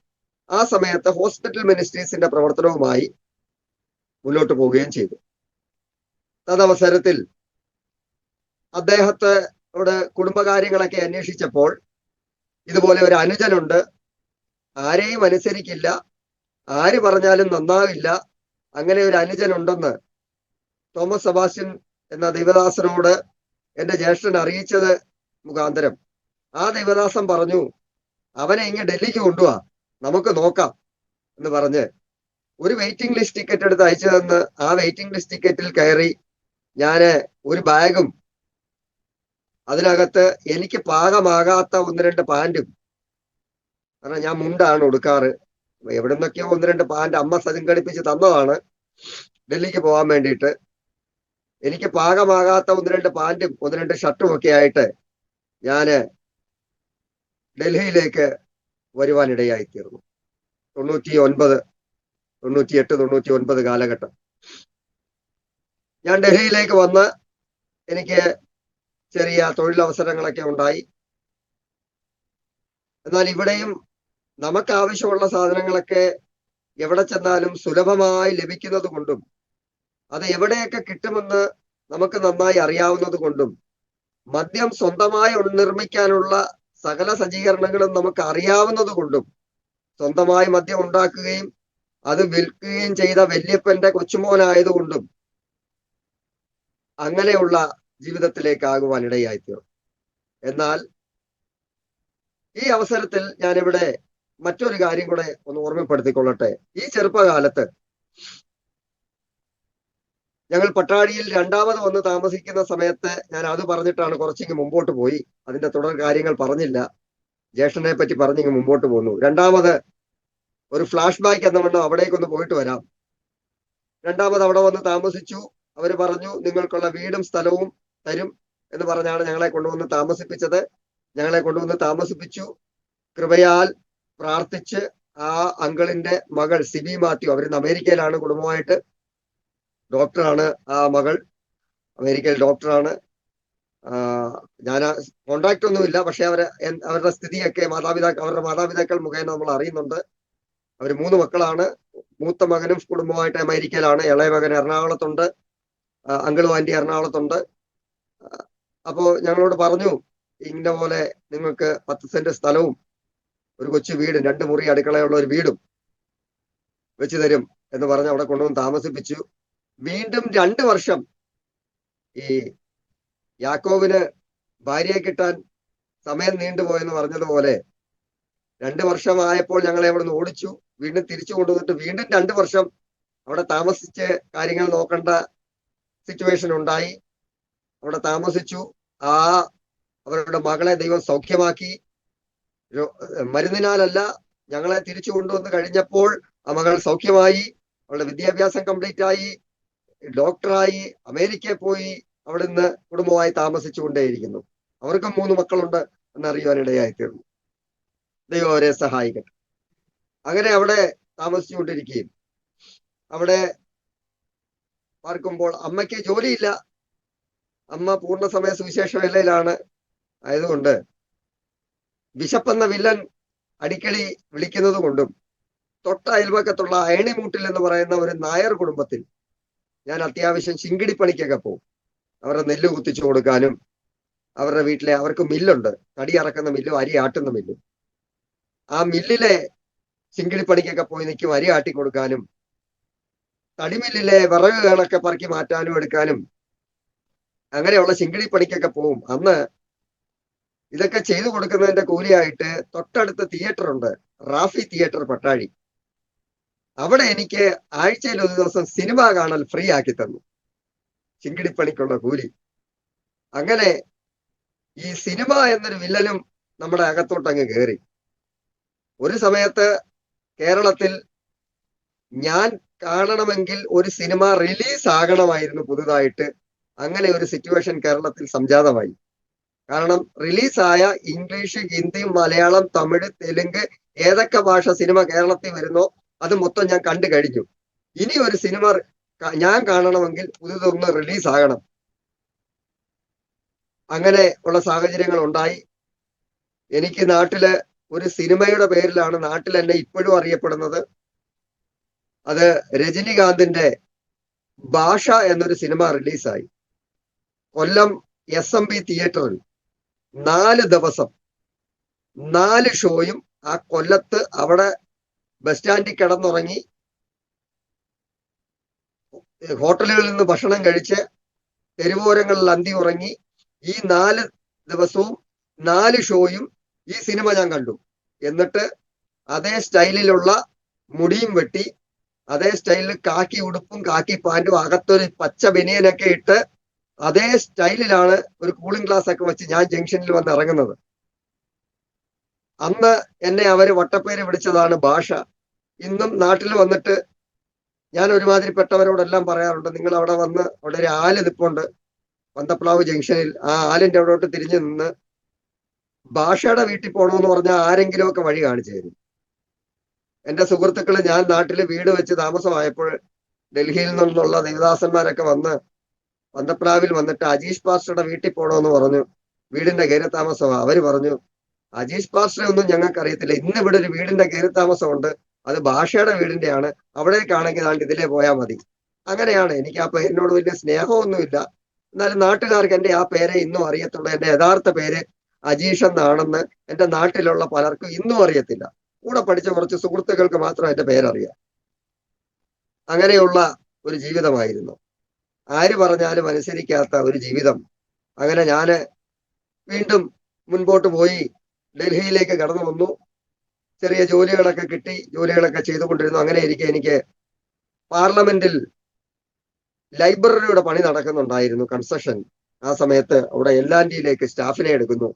ആ സമയത്ത് ഹോസ്പിറ്റൽ മിനിസ്ട്രീസിന്റെ പ്രവർത്തനവുമായി മുന്നോട്ട് പോവുകയും ചെയ്തു. തദവസരത്തിൽ അദ്ദേഹത്തോട് കുടുംബകാര്യങ്ങളൊക്കെ അന്വേഷിച്ചപ്പോൾ ഇതുപോലെ ഒരു അനുജനുണ്ട്, ആരെയും അനുസരിക്കില്ല, ആര് പറഞ്ഞാലും നന്നാവില്ല, അങ്ങനെ ഒരു അനുജനുണ്ടെന്ന് തോമസ് സെബാസ്റ്റ്യൻ എന്ന ദൈവദാസനോട് എന്റെ ജ്യേഷ്ഠൻ അറിയിച്ചത് മുഖാന്തരം ആ ദൈവദാസൻ പറഞ്ഞു, അവനെ ഇങ്ങ് ഡൽഹിക്ക് കൊണ്ടുപോവാ, നമുക്ക് നോക്കാം എന്ന് പറഞ്ഞ് ഒരു വെയിറ്റിംഗ് ലിസ്റ്റ് ടിക്കറ്റ് എടുത്ത് അയച്ചു തന്ന് ആ വെയിറ്റിംഗ് ലിസ്റ്റ് ടിക്കറ്റിൽ കയറി ഞാന് ഒരു ബാഗും അതിനകത്ത് എനിക്ക് പാകമാകാത്ത 1-2 പാൻറ്റും കാരണം ഞാൻ മുണ്ടാണ് ഉടുക്കാറ്. എവിടെ നിന്നൊക്കെയോ 1-2 പാന്റ് അമ്മ സംഘടിപ്പിച്ച് തന്നതാണ് ഡൽഹിക്ക് പോകാൻ വേണ്ടിയിട്ട്. എനിക്ക് പാകമാകാത്ത 1-2 പാന്റും 1-2 ഷർട്ടും ഒക്കെ ആയിട്ട് ഞാന് ഡൽഹിയിലേക്ക് വരുവാനിടയായി തീർന്നു. 99, 98, 99 കാലഘട്ടം. ഞാൻ ഡൽഹിയിലേക്ക് വന്ന് എനിക്ക് ചെറിയ തൊഴിലവസരങ്ങളൊക്കെ ഉണ്ടായി. എന്നാൽ ഇവിടെയും നമുക്ക് ആവശ്യമുള്ള സാധനങ്ങളൊക്കെ എവിടെ ചെന്നാലും സുലഭമായി ലഭിക്കുന്നത് കൊണ്ടും അത് എവിടെയൊക്കെ കിട്ടുമെന്ന് നമുക്ക് നന്നായി അറിയാവുന്നത് കൊണ്ടും മദ്യം സ്വന്തമായി നിർമ്മിക്കാനുള്ള സകല സജ്ജീകരണങ്ങളും നമുക്ക് അറിയാവുന്നത് കൊണ്ടും സ്വന്തമായി മദ്യം ഉണ്ടാക്കുകയും അത് വിൽക്കുകയും ചെയ്ത വല്യപ്പന്റെ കൊച്ചുമോനായതുകൊണ്ടും അങ്ങനെയുള്ള ജീവിതത്തിലേക്കാകുവാൻ ഇടയായിത്തീർന്നു. എന്നാൽ ഈ അവസരത്തിൽ ഞാനിവിടെ മറ്റൊരു കാര്യം കൂടെ ഒന്ന് ഓർമ്മപ്പെടുത്തിക്കൊള്ളട്ടെ. ഈ ചെറുപ്പകാലത്ത് ഞങ്ങൾ പട്ടാഴിയിൽ 2ാമത് വന്ന് താമസിക്കുന്ന സമയത്ത് ഞാൻ അത് പറഞ്ഞിട്ടാണ് കുറച്ചിങ്ങ് മുമ്പോട്ട് പോയി. അതിന്റെ തുടർ കാര്യങ്ങൾ പറഞ്ഞില്ല. ജ്യേഷ്ഠനെ പറ്റി പറഞ്ഞിങ്ങ് മുമ്പോട്ട് പോന്നു. 2ാമത് ഒരു ഫ്ലാഷ് ബാക്ക് എന്ന വണ്ണം അവിടേക്കൊന്ന് പോയിട്ട് വരാം. 2ാമത് അവിടെ വന്ന് താമസിച്ചു. അവര് പറഞ്ഞു നിങ്ങൾക്കുള്ള വീടും സ്ഥലവും തരും എന്ന് പറഞ്ഞാണ് ഞങ്ങളെ കൊണ്ടുവന്ന് താമസിപ്പിച്ചത്. ഞങ്ങളെ കൊണ്ടുവന്ന് താമസിപ്പിച്ചു. കൃപയാൽ പ്രാർത്ഥിച്ച് ആ അങ്കിളിന്റെ മകൾ സിബി മാത്യു, അവരിന്ന് അമേരിക്കയിലാണ് കുടുംബമായിട്ട്. ഡോക്ടറാണ് ആ മകൾ, അമേരിക്കയിൽ ഡോക്ടറാണ്. ഞാൻ കോണ്ടാക്ട് ഒന്നുമില്ല, പക്ഷെ അവരുടെ സ്ഥിതിയൊക്കെ അവരുടെ മാതാപിതാക്കൾ മുഖേന നമ്മൾ അറിയുന്നുണ്ട്. അവർ 3 മക്കളാണ്. മൂത്ത മകനും കുടുംബമായിട്ട് അമേരിക്കയിലാണ്. ഇളയ മകൻ എറണാകുളത്തുണ്ട്. അങ്കിളും ആന്റി എറണാകുളത്തുണ്ട്. അപ്പോ ഞങ്ങളോട് പറഞ്ഞു ഇന്ന പോലെ നിങ്ങൾക്ക് 10 സെന്റ് സ്ഥലവും ഒരു കൊച്ചു വീടും 2 മുറി അടുക്കളയുള്ള ഒരു വീടും വെച്ച് തരും എന്ന് പറഞ്ഞ് അവിടെ കൊണ്ടുവന്ന് താമസിപ്പിച്ചു. വീണ്ടും 2 വർഷം ഈ യാക്കോബിന് ഭാര്യയെ കിട്ടാൻ സമയം നീണ്ടുപോയെന്ന് പറഞ്ഞതുപോലെ 2 വർഷമായപ്പോൾ ഞങ്ങളെ അവിടെ നിന്ന് ഓടിച്ചു. വീണ്ടും തിരിച്ചു കൊണ്ടുവന്നിട്ട് വീണ്ടും 2 വർഷം അവിടെ താമസിച്ച് കാര്യങ്ങൾ നോക്കേണ്ട സിറ്റുവേഷൻ ഉണ്ടായി. അവിടെ താമസിച്ചു. അവരുടെ മകളെ ദൈവം സൗഖ്യമാക്കി. മരുന്നിനാലല്ല, ഞങ്ങളെ തിരിച്ചു കൊണ്ടുവന്ന് കഴിഞ്ഞപ്പോൾ ആ മകൾ സൗഖ്യമായി. അവളുടെ വിദ്യാഭ്യാസം കംപ്ലീറ്റ് ആയി, ഡോക്ടറായി, അമേരിക്കയിൽ പോയി അവിടുന്ന് കുടുംബമായി താമസിച്ചുകൊണ്ടേയിരിക്കുന്നു. അവർക്കും 3 മക്കളുണ്ട് എന്നറിയുവാനിടയായി തീർന്നു. ദൈവം അവരെ സഹായിക്കട്ടെ. അങ്ങനെ അവിടെ താമസിച്ചുകൊണ്ടിരിക്കുകയും അവിടെ പാർക്കുമ്പോൾ അമ്മയ്ക്ക് ജോലിയില്ല. അമ്മ പൂർണ്ണസമയ സുവിശേഷ വേലയിലാണ്. ആയതുകൊണ്ട് ബിഷപ്പെന്ന വില്ലൻ അടിക്കടി വിളിക്കുന്നത് കൊണ്ടും തൊട്ട അയൽവക്കത്തുള്ള അയണിമൂട്ടിൽ എന്ന് പറയുന്ന ഒരു നായർ കുടുംബത്തിൽ ഞാൻ അത്യാവശ്യം ചിങ്കിടിപ്പണിക്കൊക്കെ പോകും. അവരുടെ നെല്ല് കുത്തിച്ചു കൊടുക്കാനും, അവരുടെ വീട്ടിലെ അവർക്ക് മില്ലുണ്ട്, തടി അറക്കുന്ന മില്ലും അരി ആട്ടുന്ന മില്ലും. ആ മില്ലിലെ ചിങ്കിടിപ്പണിക്കൊക്കെ പോയി നിൽക്കും, അരി ആട്ടി കൊടുക്കാനും, തടിമില്ലിലെ വിറകുകളൊക്കെ പറക്കി മാറ്റാനും എടുക്കാനും അങ്ങനെയുള്ള ചിങ്കിടിപ്പണിക്കൊക്കെ പോവും. അന്ന് ഇതൊക്കെ ചെയ്തു കൊടുക്കുന്നതിന്റെ കൂലിയായിട്ട് തൊട്ടടുത്ത് തിയേറ്റർ ഉണ്ട്, റാഫി തിയേറ്റർ പട്ടാഴി. അവിടെ എനിക്ക് ആഴ്ചയിൽ ഒരു ദിവസം സിനിമ കാണൽ ഫ്രീ ആക്കി തന്നു, ചിങ്കിടിപ്പണിക്കുള്ള കൂലി. അങ്ങനെ ഈ സിനിമ എന്നൊരു വില്ലനും നമ്മുടെ അകത്തോട്ടങ്ങ് കയറി. ഒരു സമയത്ത് കേരളത്തിൽ ഞാൻ കാണണമെങ്കിൽ ഒരു സിനിമ റിലീസ് ആകണമായിരുന്നു പുതുതായിട്ട്. അങ്ങനെ ഒരു സിറ്റുവേഷൻ കേരളത്തിൽ സംജാതമായി. കാരണം റിലീസായ ഇംഗ്ലീഷ്, ഹിന്ദി, മലയാളം, തമിഴ്, തെലുങ്ക് ഏതൊക്കെ ഭാഷ സിനിമ കേരളത്തിൽ വരുന്നോ അത് മൊത്തം ഞാൻ കണ്ടു കഴിഞ്ഞു. ഇനി ഒരു സിനിമ ഞാൻ കാണണമെങ്കിൽ പുതുതൊന്ന് റിലീസ് ആകണം. അങ്ങനെ ഉള്ള സാഹചര്യങ്ങൾ ഉണ്ടായി. എനിക്ക് നാട്ടില് ഒരു സിനിമയുടെ പേരിലാണ് നാട്ടിൽ എന്നെ ഇപ്പോഴും അറിയപ്പെടുന്നത്. അത് രജനികാന്തിന്റെ ഭാഷ എന്നൊരു സിനിമ റിലീസായി. കൊല്ലം SMB തിയേറ്ററിൽ 4 ദിവസം 4 ഷോയും ആ കൊല്ലത്ത് അവിടെ ബസ് സ്റ്റാൻഡിൽ കിടന്നുറങ്ങി, ഹോട്ടലുകളിൽ നിന്ന് ഭക്ഷണം കഴിച്ച് തെരുവോരങ്ങളിൽ അന്തി ഉറങ്ങി. ഈ 4 ദിവസവും 4 ഷോയും ഈ സിനിമ ഞാൻ കണ്ടു. എന്നിട്ട് അതേ സ്റ്റൈലിലുള്ള മുടിയും വെട്ടി, അതേ സ്റ്റൈലിൽ കാക്കി ഉടുപ്പും കാക്കി പാൻറ്റും അകത്തൊരു പച്ച ബനിയനൊക്കെ ഇട്ട് അതേ സ്റ്റൈലിലാണ് ഒരു കൂളിംഗ് ഗ്ലാസ് ഒക്കെ വെച്ച് ഞാൻ ജംഗ്ഷനിൽ വന്ന് ഇറങ്ങുന്നത്. അന്ന് എന്നെ അവര് വട്ടപ്പേര് വിളിച്ചതാണ് ഭാഷ. ഇന്നും നാട്ടിൽ വന്നിട്ട് ഞാൻ ഒരുമാതിരിപ്പെട്ടവരോടെല്ലാം പറയാറുണ്ട്, നിങ്ങൾ അവിടെ വന്ന് അവിടെ ഒരു ആല് നിപ്പുണ്ട് വന്തപ്ലാവ് ജംഗ്ഷനിൽ, ആ ആലിന്റെ അവിടോട്ട് തിരിഞ്ഞു നിന്ന് ഭാഷയുടെ വീട്ടിൽ പോകണമെന്ന് പറഞ്ഞാൽ ആരെങ്കിലുമൊക്കെ വഴി കാണിച്ചു തരും. എന്റെ സുഹൃത്തുക്കൾ ഞാൻ നാട്ടിൽ വീട് വെച്ച് താമസമായപ്പോൾ ഡൽഹിയിൽ നിന്നുള്ള ദേവദാസന്മാരൊക്കെ വന്ന് വന്തപ്ലാവിൽ വന്നിട്ട് അജീഷ് പാസ്റ്ററുടെ വീട്ടിൽ പോകണമെന്ന് പറഞ്ഞു. വീടിന്റെ കയറി താമസമാണ്. അവര് പറഞ്ഞു, അജീഷ് പാസ്റ്ററെ ഒന്നും ഞങ്ങൾക്ക് അറിയത്തില്ല, ഇന്ന് ഇവിടെ ഒരു വീടിന്റെ കയറി താമസമുണ്ട്, അത് ഭാഷയുടെ വീടിന്റെയാണ്, അവിടേക്കാണെങ്കിൽ ദാണ്ട് ഇതിലേ പോയാൽ മതി. അങ്ങനെയാണ്. എനിക്ക് ആ പേരിനോട് വലിയ സ്നേഹമൊന്നുമില്ല, എന്നാലും നാട്ടുകാർക്ക് എന്റെ ആ പേരെ ഇന്നും അറിയത്തുള്ളൂ. എന്റെ യഥാർത്ഥ പേര് അജീഷ് എന്നാണെന്ന് എന്റെ നാട്ടിലുള്ള പലർക്കും ഇന്നും അറിയത്തില്ല. കൂടെ പഠിച്ച കുറച്ച് സുഹൃത്തുക്കൾക്ക് മാത്രം എന്റെ പേരറിയാം. അങ്ങനെയുള്ള ഒരു ജീവിതമായിരുന്നു. ആര് പറഞ്ഞാലും അനുസരിക്കാത്ത ഒരു ജീവിതം. അങ്ങനെ ഞാന് വീണ്ടും മുൻപോട്ട് പോയി ഡൽഹിയിലേക്ക് കടന്നു വന്നു. ചെറിയ ജോലികളൊക്കെ കിട്ടി, ജോലികളൊക്കെ ചെയ്തുകൊണ്ടിരുന്നു. അങ്ങനെ ഇരിക്കെ എനിക്ക് പാർലമെന്റിൽ ലൈബ്രറിയുടെ പണി നടക്കുന്നുണ്ടായിരുന്നു, കൺസ്ട്രക്ഷൻ. ആ സമയത്ത് അവിടെ LNTയിലേക്ക് സ്റ്റാഫിനെ എടുക്കുന്നു.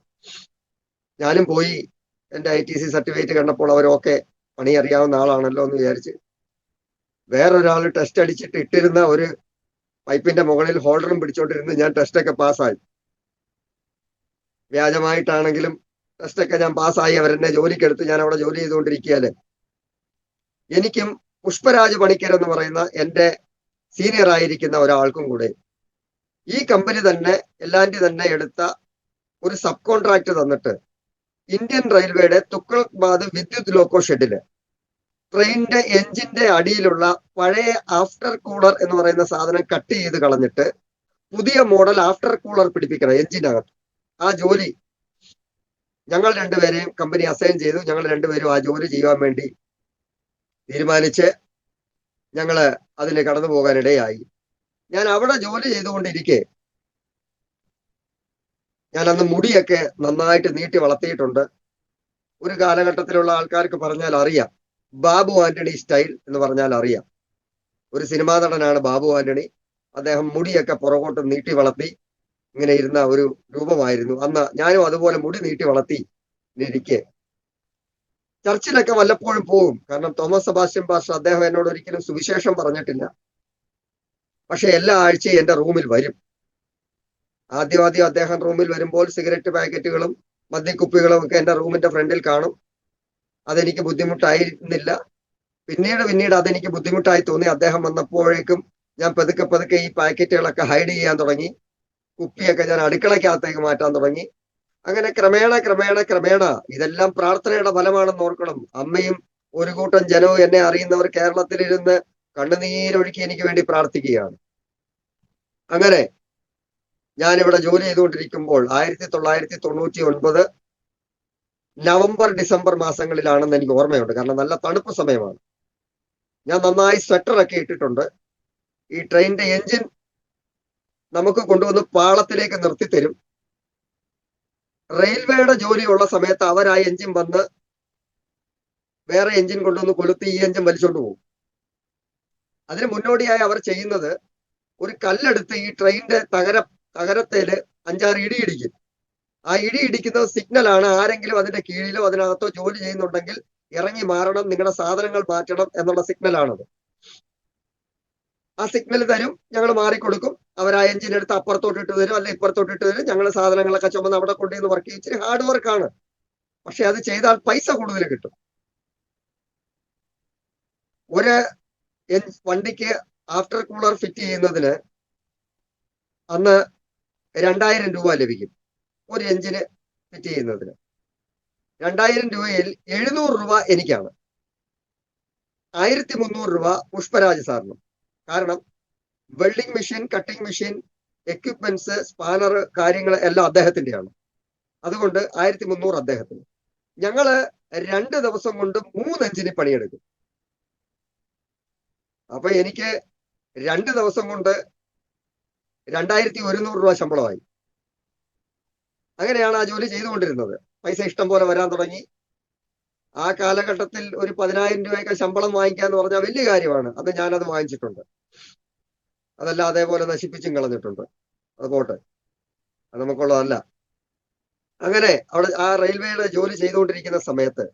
ഞാനും പോയി. എന്റെ ITC സർട്ടിഫിക്കറ്റ് കണ്ടപ്പോൾ അവരൊക്കെ പണി അറിയാവുന്ന ആളാണല്ലോ എന്ന് വിചാരിച്ച് വേറൊരാൾ ടെസ്റ്റ് അടിച്ചിട്ട് ഇട്ടിരുന്ന ഒരു പൈപ്പിന്റെ മുകളിൽ ഹോൾഡറും പിടിച്ചോണ്ടിരുന്ന് ഞാൻ ടെസ്റ്റൊക്കെ പാസ്സായി. വ്യാജമായിട്ടാണെങ്കിലും ടെസ്റ്റൊക്കെ ഞാൻ പാസ്സായി. അവരെന്നെ ജോലിക്കെടുത്ത്. ഞാൻ അവിടെ ജോലി ചെയ്തുകൊണ്ടിരിക്കുകയല്ലേ. എനിക്കും പുഷ്പരാജ് പണിക്കർ എന്ന് പറയുന്ന എന്റെ സീനിയർ ആയിരിക്കുന്ന ഒരാൾക്കും കൂടെ ഈ കമ്പനി തന്നെ LNT തന്നെ എടുത്ത ഒരു സബ് കോൺട്രാക്ട് തന്നിട്ട് ഇന്ത്യൻ റെയിൽവേയുടെ തുഗ്ലക്കാബാദ് വിദ്യുത് ലോക്കോ ഷെഡില് ട്രെയിനിന്റെ എഞ്ചിന്റെ അടിയിലുള്ള പഴയ ആഫ്റ്റർ കൂളർ എന്ന് പറയുന്ന സാധനം കട്ട് ചെയ്ത് കളഞ്ഞിട്ട് പുതിയ മോഡൽ ആഫ്റ്റർ കൂളർ പിടിപ്പിക്കണം എഞ്ചിനകത്ത്. ആ ജോലി ഞങ്ങൾ രണ്ടുപേരെയും കമ്പനി അസൈൻ ചെയ്തു. ഞങ്ങൾ രണ്ടുപേരും ആ ജോലി ചെയ്യാൻ വേണ്ടി തീരുമാനിച്ച് ഞങ്ങള് അതിന് കടന്നു പോകാനിടയായി. ഞാൻ അവിടെ ജോലി ചെയ്തുകൊണ്ടിരിക്കെ ഞാൻ അന്ന് മുടിയൊക്കെ നന്നായിട്ട് നീട്ടി വളർത്തിയിട്ടുണ്ട്. ഒരു കാലഘട്ടത്തിലുള്ള ആൾക്കാർക്ക് പറഞ്ഞാൽ അറിയാം, ബാബു ആന്റണി സ്റ്റൈൽ എന്ന് പറഞ്ഞാൽ അറിയാം. ഒരു സിനിമാ നടനാണ് ബാബു ആന്റണി. അദ്ദേഹം മുടിയൊക്കെ പുറകോട്ട് നീട്ടി വളർത്തി ഇങ്ങനെ ഇരുന്ന ഒരു രൂപമായിരുന്നു അന്ന്. ഞാനും അതുപോലെ മുടി നീട്ടി വളർത്തി ഇരിക്കെ ചർച്ചിലൊക്കെ വല്ലപ്പോഴും പോകും. കാരണം തോമസ് സെബാസ്റ്റ്യൻ പാസ്റ്റർ അദ്ദേഹം എന്നോട് ഒരിക്കലും സുവിശേഷം പറഞ്ഞിട്ടില്ല, പക്ഷെ എല്ലാ ആഴ്ചയും എന്റെ റൂമിൽ വരും. ആദ്യം അദ്ദേഹം റൂമിൽ വരുമ്പോൾ സിഗരറ്റ് പാക്കറ്റുകളും മദ്യക്കുപ്പികളും ഒക്കെ എന്റെ റൂമിന്റെ ഫ്രണ്ടിൽ കാണും. അതെനിക്ക് ബുദ്ധിമുട്ടായിരുന്നില്ല. പിന്നീട് അതെനിക്ക് ബുദ്ധിമുട്ടായി തോന്നി. അദ്ദേഹം വന്നപ്പോഴേക്കും ഞാൻ പതുക്കെ ഈ പാക്കറ്റുകളൊക്കെ ഹൈഡ് ചെയ്യാൻ തുടങ്ങി. കുപ്പിയൊക്കെ ഞാൻ അടുക്കളയ്ക്കകത്തേക്ക് മാറ്റാൻ തുടങ്ങി. അങ്ങനെ ക്രമേണ ഇതെല്ലാം പ്രാർത്ഥനയുടെ ഫലമാണെന്ന് ഓർക്കണം. അമ്മയും ഒരു കൂട്ടം ജനവും എന്നെ അറിയുന്നവർ കേരളത്തിലിരുന്ന് കണ്ണുനീരൊഴുക്കി എനിക്ക് വേണ്ടി പ്രാർത്ഥിക്കുകയാണ്. അങ്ങനെ ഞാനിവിടെ ജോലി ചെയ്തുകൊണ്ടിരിക്കുമ്പോൾ 1999 നവംബർ ഡിസംബർ മാസങ്ങളിലാണെന്ന് എനിക്ക് ഓർമ്മയുണ്ട്. കാരണം നല്ല തണുപ്പ് സമയമാണ്. ഞാൻ നന്നായി സ്വെറ്ററൊക്കെ ഇട്ടിട്ടുണ്ട്. ഈ ട്രെയിനിന്റെ എഞ്ചിൻ നമുക്ക് കൊണ്ടുവന്ന് പാളത്തിലേക്ക് നിർത്തിത്തരും. റെയിൽവേയുടെ ജോലിയുള്ള സമയത്ത് അവർ ആ എഞ്ചിൻ വന്ന് വേറെ എഞ്ചിൻ കൊണ്ടുവന്ന് കൊളുത്തി ഈ എഞ്ചിൻ വലിച്ചോണ്ട് പോകും. അതിന് മുന്നോടിയായി അവർ ചെയ്യുന്നത് ഒരു കല്ലെടുത്ത് ഈ ട്രെയിനിന്റെ തകരത്തേല് 5-6 ഇടി ഇടിക്കും. ആ ഇടി ഇടിക്കുന്നത് സിഗ്നലാണ്. ആരെങ്കിലും അതിന്റെ കീഴിലോ അതിനകത്തോ ജോലി ചെയ്യുന്നുണ്ടെങ്കിൽ ഇറങ്ങി മാറണം, നിങ്ങളുടെ സാധനങ്ങൾ മാറ്റണം എന്നുള്ള സിഗ്നലാണത്. ആ സിഗ്നൽ തരും, ഞങ്ങൾ മാറിക്കൊടുക്കും. അവർ ആ എഞ്ചിൻ എടുത്ത് അപ്പുറത്തോട്ടിട്ട് തരും, അല്ലെ ഇപ്പുറത്തോട്ടിട്ട് തരും. ഞങ്ങൾ സാധനങ്ങളൊക്കെ ചുമന്ന് അവിടെ കൊണ്ടുവന്ന് വർക്ക് ചെയ്യും. ഇച്ചിരി ഹാർഡ് വർക്കാണ്, പക്ഷെ അത് ചെയ്താൽ പൈസ കൂടുതൽ കിട്ടും. ഒരു വണ്ടിക്ക് ആഫ്റ്റർ കൂളർ ഫിറ്റ് ചെയ്യുന്നതിന് അന്ന് 2000 രൂപ ലഭിക്കും. ഒരു എഞ്ചിന് ഫിറ്റ് ചെയ്യുന്നതിന് 2000 രൂപയിൽ 700 രൂപ എനിക്കാണ്, 1300 രൂപ പുഷ്പരാജ് സാറിനും. കാരണം welding machine, cutting machine, equipments, spanner കാര്യങ്ങൾ എല്ലാം അദ്ദേഹത്തിന്റെയാണ്. അതുകൊണ്ട് 1300 അദ്ദേഹത്തിന്. ഞങ്ങള് 2 ദിവസം കൊണ്ട് 3 എഞ്ചിന് പണിയെടുക്കും. അപ്പൊ എനിക്ക് 2 ദിവസം കൊണ്ട് 2100 രൂപ ശമ്പളമായി. അങ്ങനെയാണ് ആ ജോലി ചെയ്തുകൊണ്ടിരുന്നത്. പൈസ ഇഷ്ടം പോലെ വരാൻ തുടങ്ങി. ആ കാലഘട്ടത്തിൽ ഒരു 10,000 രൂപയൊക്കെ ശമ്പളം വാങ്ങിക്കാന്ന് പറഞ്ഞാൽ വലിയ കാര്യമാണ്. അത് ഞാനത് വാങ്ങിച്ചിട്ടുണ്ട്. അതെല്ലാം അതേപോലെ നശിപ്പിച്ചും കളഞ്ഞിട്ടുണ്ട്. അത് പോട്ടെ, അത് നമുക്കുള്ളതല്ല. അങ്ങനെ അവിടെ ആ റെയിൽവേയുടെ ജോലി ചെയ്തുകൊണ്ടിരിക്കുന്ന സമയത്ത്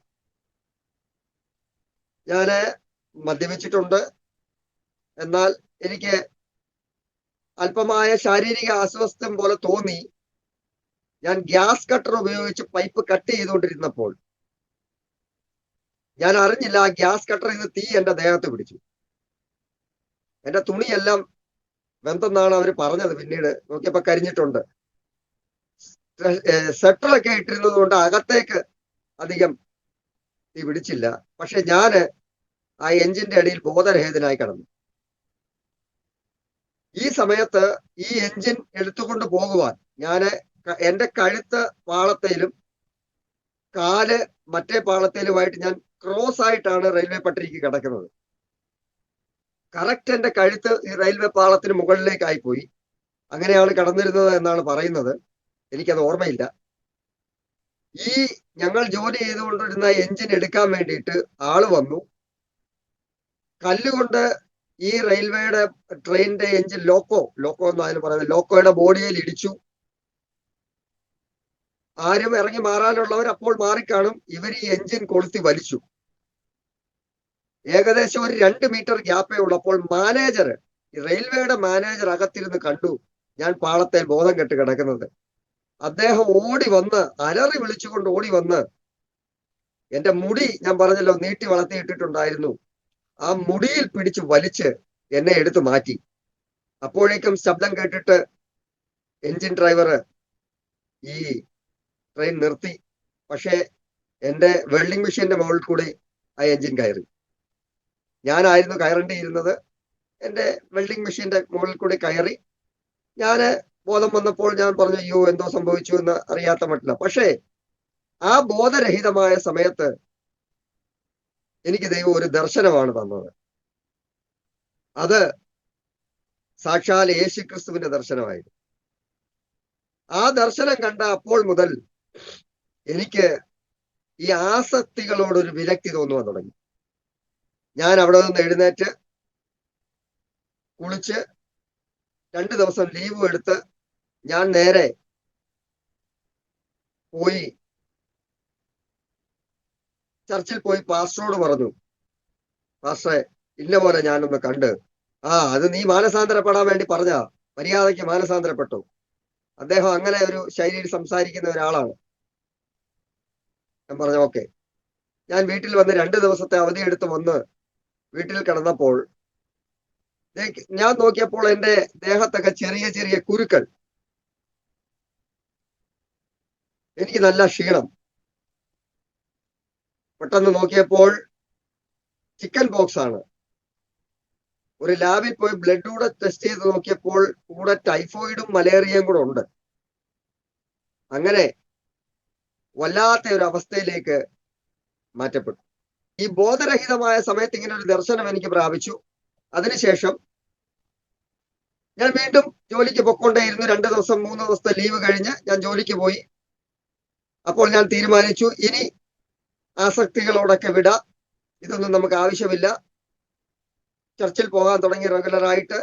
ഞാന് മദ്യപിച്ചിട്ടുണ്ട്. എന്നാൽ എനിക്ക് അല്പമായ ശാരീരിക അസ്വസ്ഥം പോലെ തോന്നി. ഞാൻ ഗ്യാസ് കട്ടർ ഉപയോഗിച്ച് പൈപ്പ് കട്ട് ചെയ്തുകൊണ്ടിരുന്നപ്പോൾ ഞാൻ അറിഞ്ഞില്ല, ആ ഗ്യാസ് കട്ടർ ഇത് തീ എന്റെ ദേഹത്ത് പിടിച്ചു. എന്റെ തുണിയെല്ലാം വെന്തെന്നാണ് അവർ പറഞ്ഞത്. പിന്നീട് നോക്കിയപ്പോ കരിഞ്ഞിട്ടുണ്ട്. സെറ്ററൊക്കെ ഇട്ടിരുന്നത് കൊണ്ട് അകത്തേക്ക് അധികം തീ പിടിച്ചില്ല. പക്ഷെ ഞാന് ആ എഞ്ചിന്റെ അടിയിൽ ബോധരഹിതനായി കിടന്നു. ഈ സമയത്ത് ഈ എഞ്ചിൻ എടുത്തുകൊണ്ട് പോകുവാൻ ഞാന് എന്റെ കഴുത്ത് പാളത്തേലും കാല് മറ്റേ പാളത്തേലുമായിട്ട് ഞാൻ ക്രോസ് ആയിട്ടാണ് റെയിൽവേ പട്ടികയ്ക്ക് കിടക്കുന്നത്. കറക്റ്റ് എന്റെ കഴുത്ത് ഈ റെയിൽവേ പാളത്തിന് മുകളിലേക്കായി പോയി. അങ്ങനെയാണ് കടന്നിരുന്നത് എന്നാണ് പറയുന്നത്. എനിക്കത് ഓർമ്മയില്ല. ഈ ഞങ്ങൾ ജോലി ചെയ്തുകൊണ്ടിരുന്ന എഞ്ചിൻ എടുക്കാൻ വേണ്ടിയിട്ട് ആള് വന്നു. കല്ലുകൊണ്ട് ഈ റെയിൽവേയുടെ ട്രെയിനിന്റെ എഞ്ചിൻ ലോക്കോ എന്ന് അതിന് പറയുന്നത്, ലോക്കോയുടെ ബോഡിയിൽ ഇടിച്ചു. ആരും ഇറങ്ങി മാറാനുള്ളവർ അപ്പോൾ മാറിക്കാണും. ഇവർ ഈ എഞ്ചിൻ കൊളുത്തി വലിച്ചു. ഏകദേശം ഒരു 2 മീറ്റർ ഗ്യാപ്പേ ഉള്ളപ്പോൾ മാനേജർ, ഈ റെയിൽവേയുടെ മാനേജർ അകത്തിരുന്ന് കണ്ടു ഞാൻ പാളത്തിൽ ബോധം കെട്ട് കിടക്കുന്നത്. അദ്ദേഹം ഓടി വന്ന് അലറി വിളിച്ചുകൊണ്ട് ഓടി വന്ന് എന്റെ മുടി, ഞാൻ പറഞ്ഞല്ലോ നീട്ടി വളർത്തിയിട്ടിട്ടുണ്ടായിരുന്നു, ആ മുടിയിൽ പിടിച്ച് വലിച്ച് എന്നെ എടുത്തു മാറ്റി. അപ്പോഴേക്കും ശബ്ദം കേട്ടിട്ട് എഞ്ചിൻ ഡ്രൈവർ ഈ ട്രെയിൻ നിർത്തി. പക്ഷേ എന്റെ വെൽഡിംഗ് മെഷീന്റെ മുകളിൽ കൂടി ആ എഞ്ചിൻ കയറി. ഞാനായിരുന്നു കയറേണ്ടിയിരുന്നത്. എന്റെ വെൽഡിംഗ് മെഷീന്റെ മുകളിൽ കൂടി കയറി. ഞാന് ബോധം വന്നപ്പോൾ ഞാൻ പറഞ്ഞു, അയ്യോ എന്തോ സംഭവിച്ചു എന്ന് അറിയാത്ത മട്ടില്ല. പക്ഷേ ആ ബോധരഹിതമായ സമയത്ത് എനിക്ക് ദൈവം ഒരു ദർശനമാണ് തന്നത്. അത് സാക്ഷാൽ യേശുക്രിസ്തുവിന്റെ ദർശനമായിരുന്നു. ആ ദർശനം കണ്ട അപ്പോൾ മുതൽ എനിക്ക് ഈ ആസക്തികളോടൊരു വിരക്തി തോന്നുവാൻ തുടങ്ങി. ഞാൻ അവിടെ നിന്ന് എഴുന്നേറ്റ് കുളിച്ച് 2 ദിവസം ലീവ് എടുത്ത് ഞാൻ നേരെ പോയി ചർച്ചിൽ പോയി പാസ്റ്ററോട് പറഞ്ഞു, പാസ്റ്ററെ ഇന്ന പോലെ ഞാനൊന്ന് കണ്ട്. അത് നീ മാനസാന്തരപ്പെടാൻ വേണ്ടി പറഞ്ഞ, മര്യാദയ്ക്ക് മാനസാന്തരപ്പെട്ടു. അദ്ദേഹം അങ്ങനെ ഒരു ശൈലിയിൽ സംസാരിക്കുന്ന ഒരാളാണ്. ഞാൻ പറഞ്ഞു ഓക്കെ. ഞാൻ വീട്ടിൽ വന്ന് 2 ദിവസത്തെ അവധിയെടുത്ത് വന്ന് വീട്ടിൽ കിടന്നപ്പോൾ ഞാൻ നോക്കിയപ്പോൾ എന്റെ ദേഹത്തൊക്കെ ചെറിയ ചെറിയ കുരുക്കൾ. എനിക്ക് നല്ല ക്ഷീണം. പെട്ടെന്ന് നോക്കിയപ്പോൾ ചിക്കൻ പോക്സ് ആണ്. ഒരു ലാബിൽ പോയി ബ്ലഡ് കൂടെ ടെസ്റ്റ് ചെയ്ത് നോക്കിയപ്പോൾ കൂടെ ടൈഫോയിഡും മലേറിയയും കൂടെ ഉണ്ട്. അങ്ങനെ വല്ലാത്ത ഒരു അവസ്ഥയിലേക്ക് മാറ്റപ്പെട്ടു. ഈ ബോധരഹിതമായ സമയത്ത് ഇങ്ങനെ ഒരു ദർശനം എനിക്ക് പ്രാപിച്ചു. അതിനുശേഷം ഞാൻ വീണ്ടും ജോലിക്ക് പൊക്കൊണ്ടേയിരുന്നു. 2 ദിവസം 3 ദിവസത്തെ ലീവ് കഴിഞ്ഞ് ഞാൻ ജോലിക്ക് പോയി. അപ്പോൾ ഞാൻ തീരുമാനിച്ചു, ഇനി ആസക്തികളോടൊക്കെ വിട, ഇതൊന്നും നമുക്ക് ആവശ്യമില്ല. ചർച്ചിൽ പോകാൻ തുടങ്ങി റെഗുലറായിട്ട്.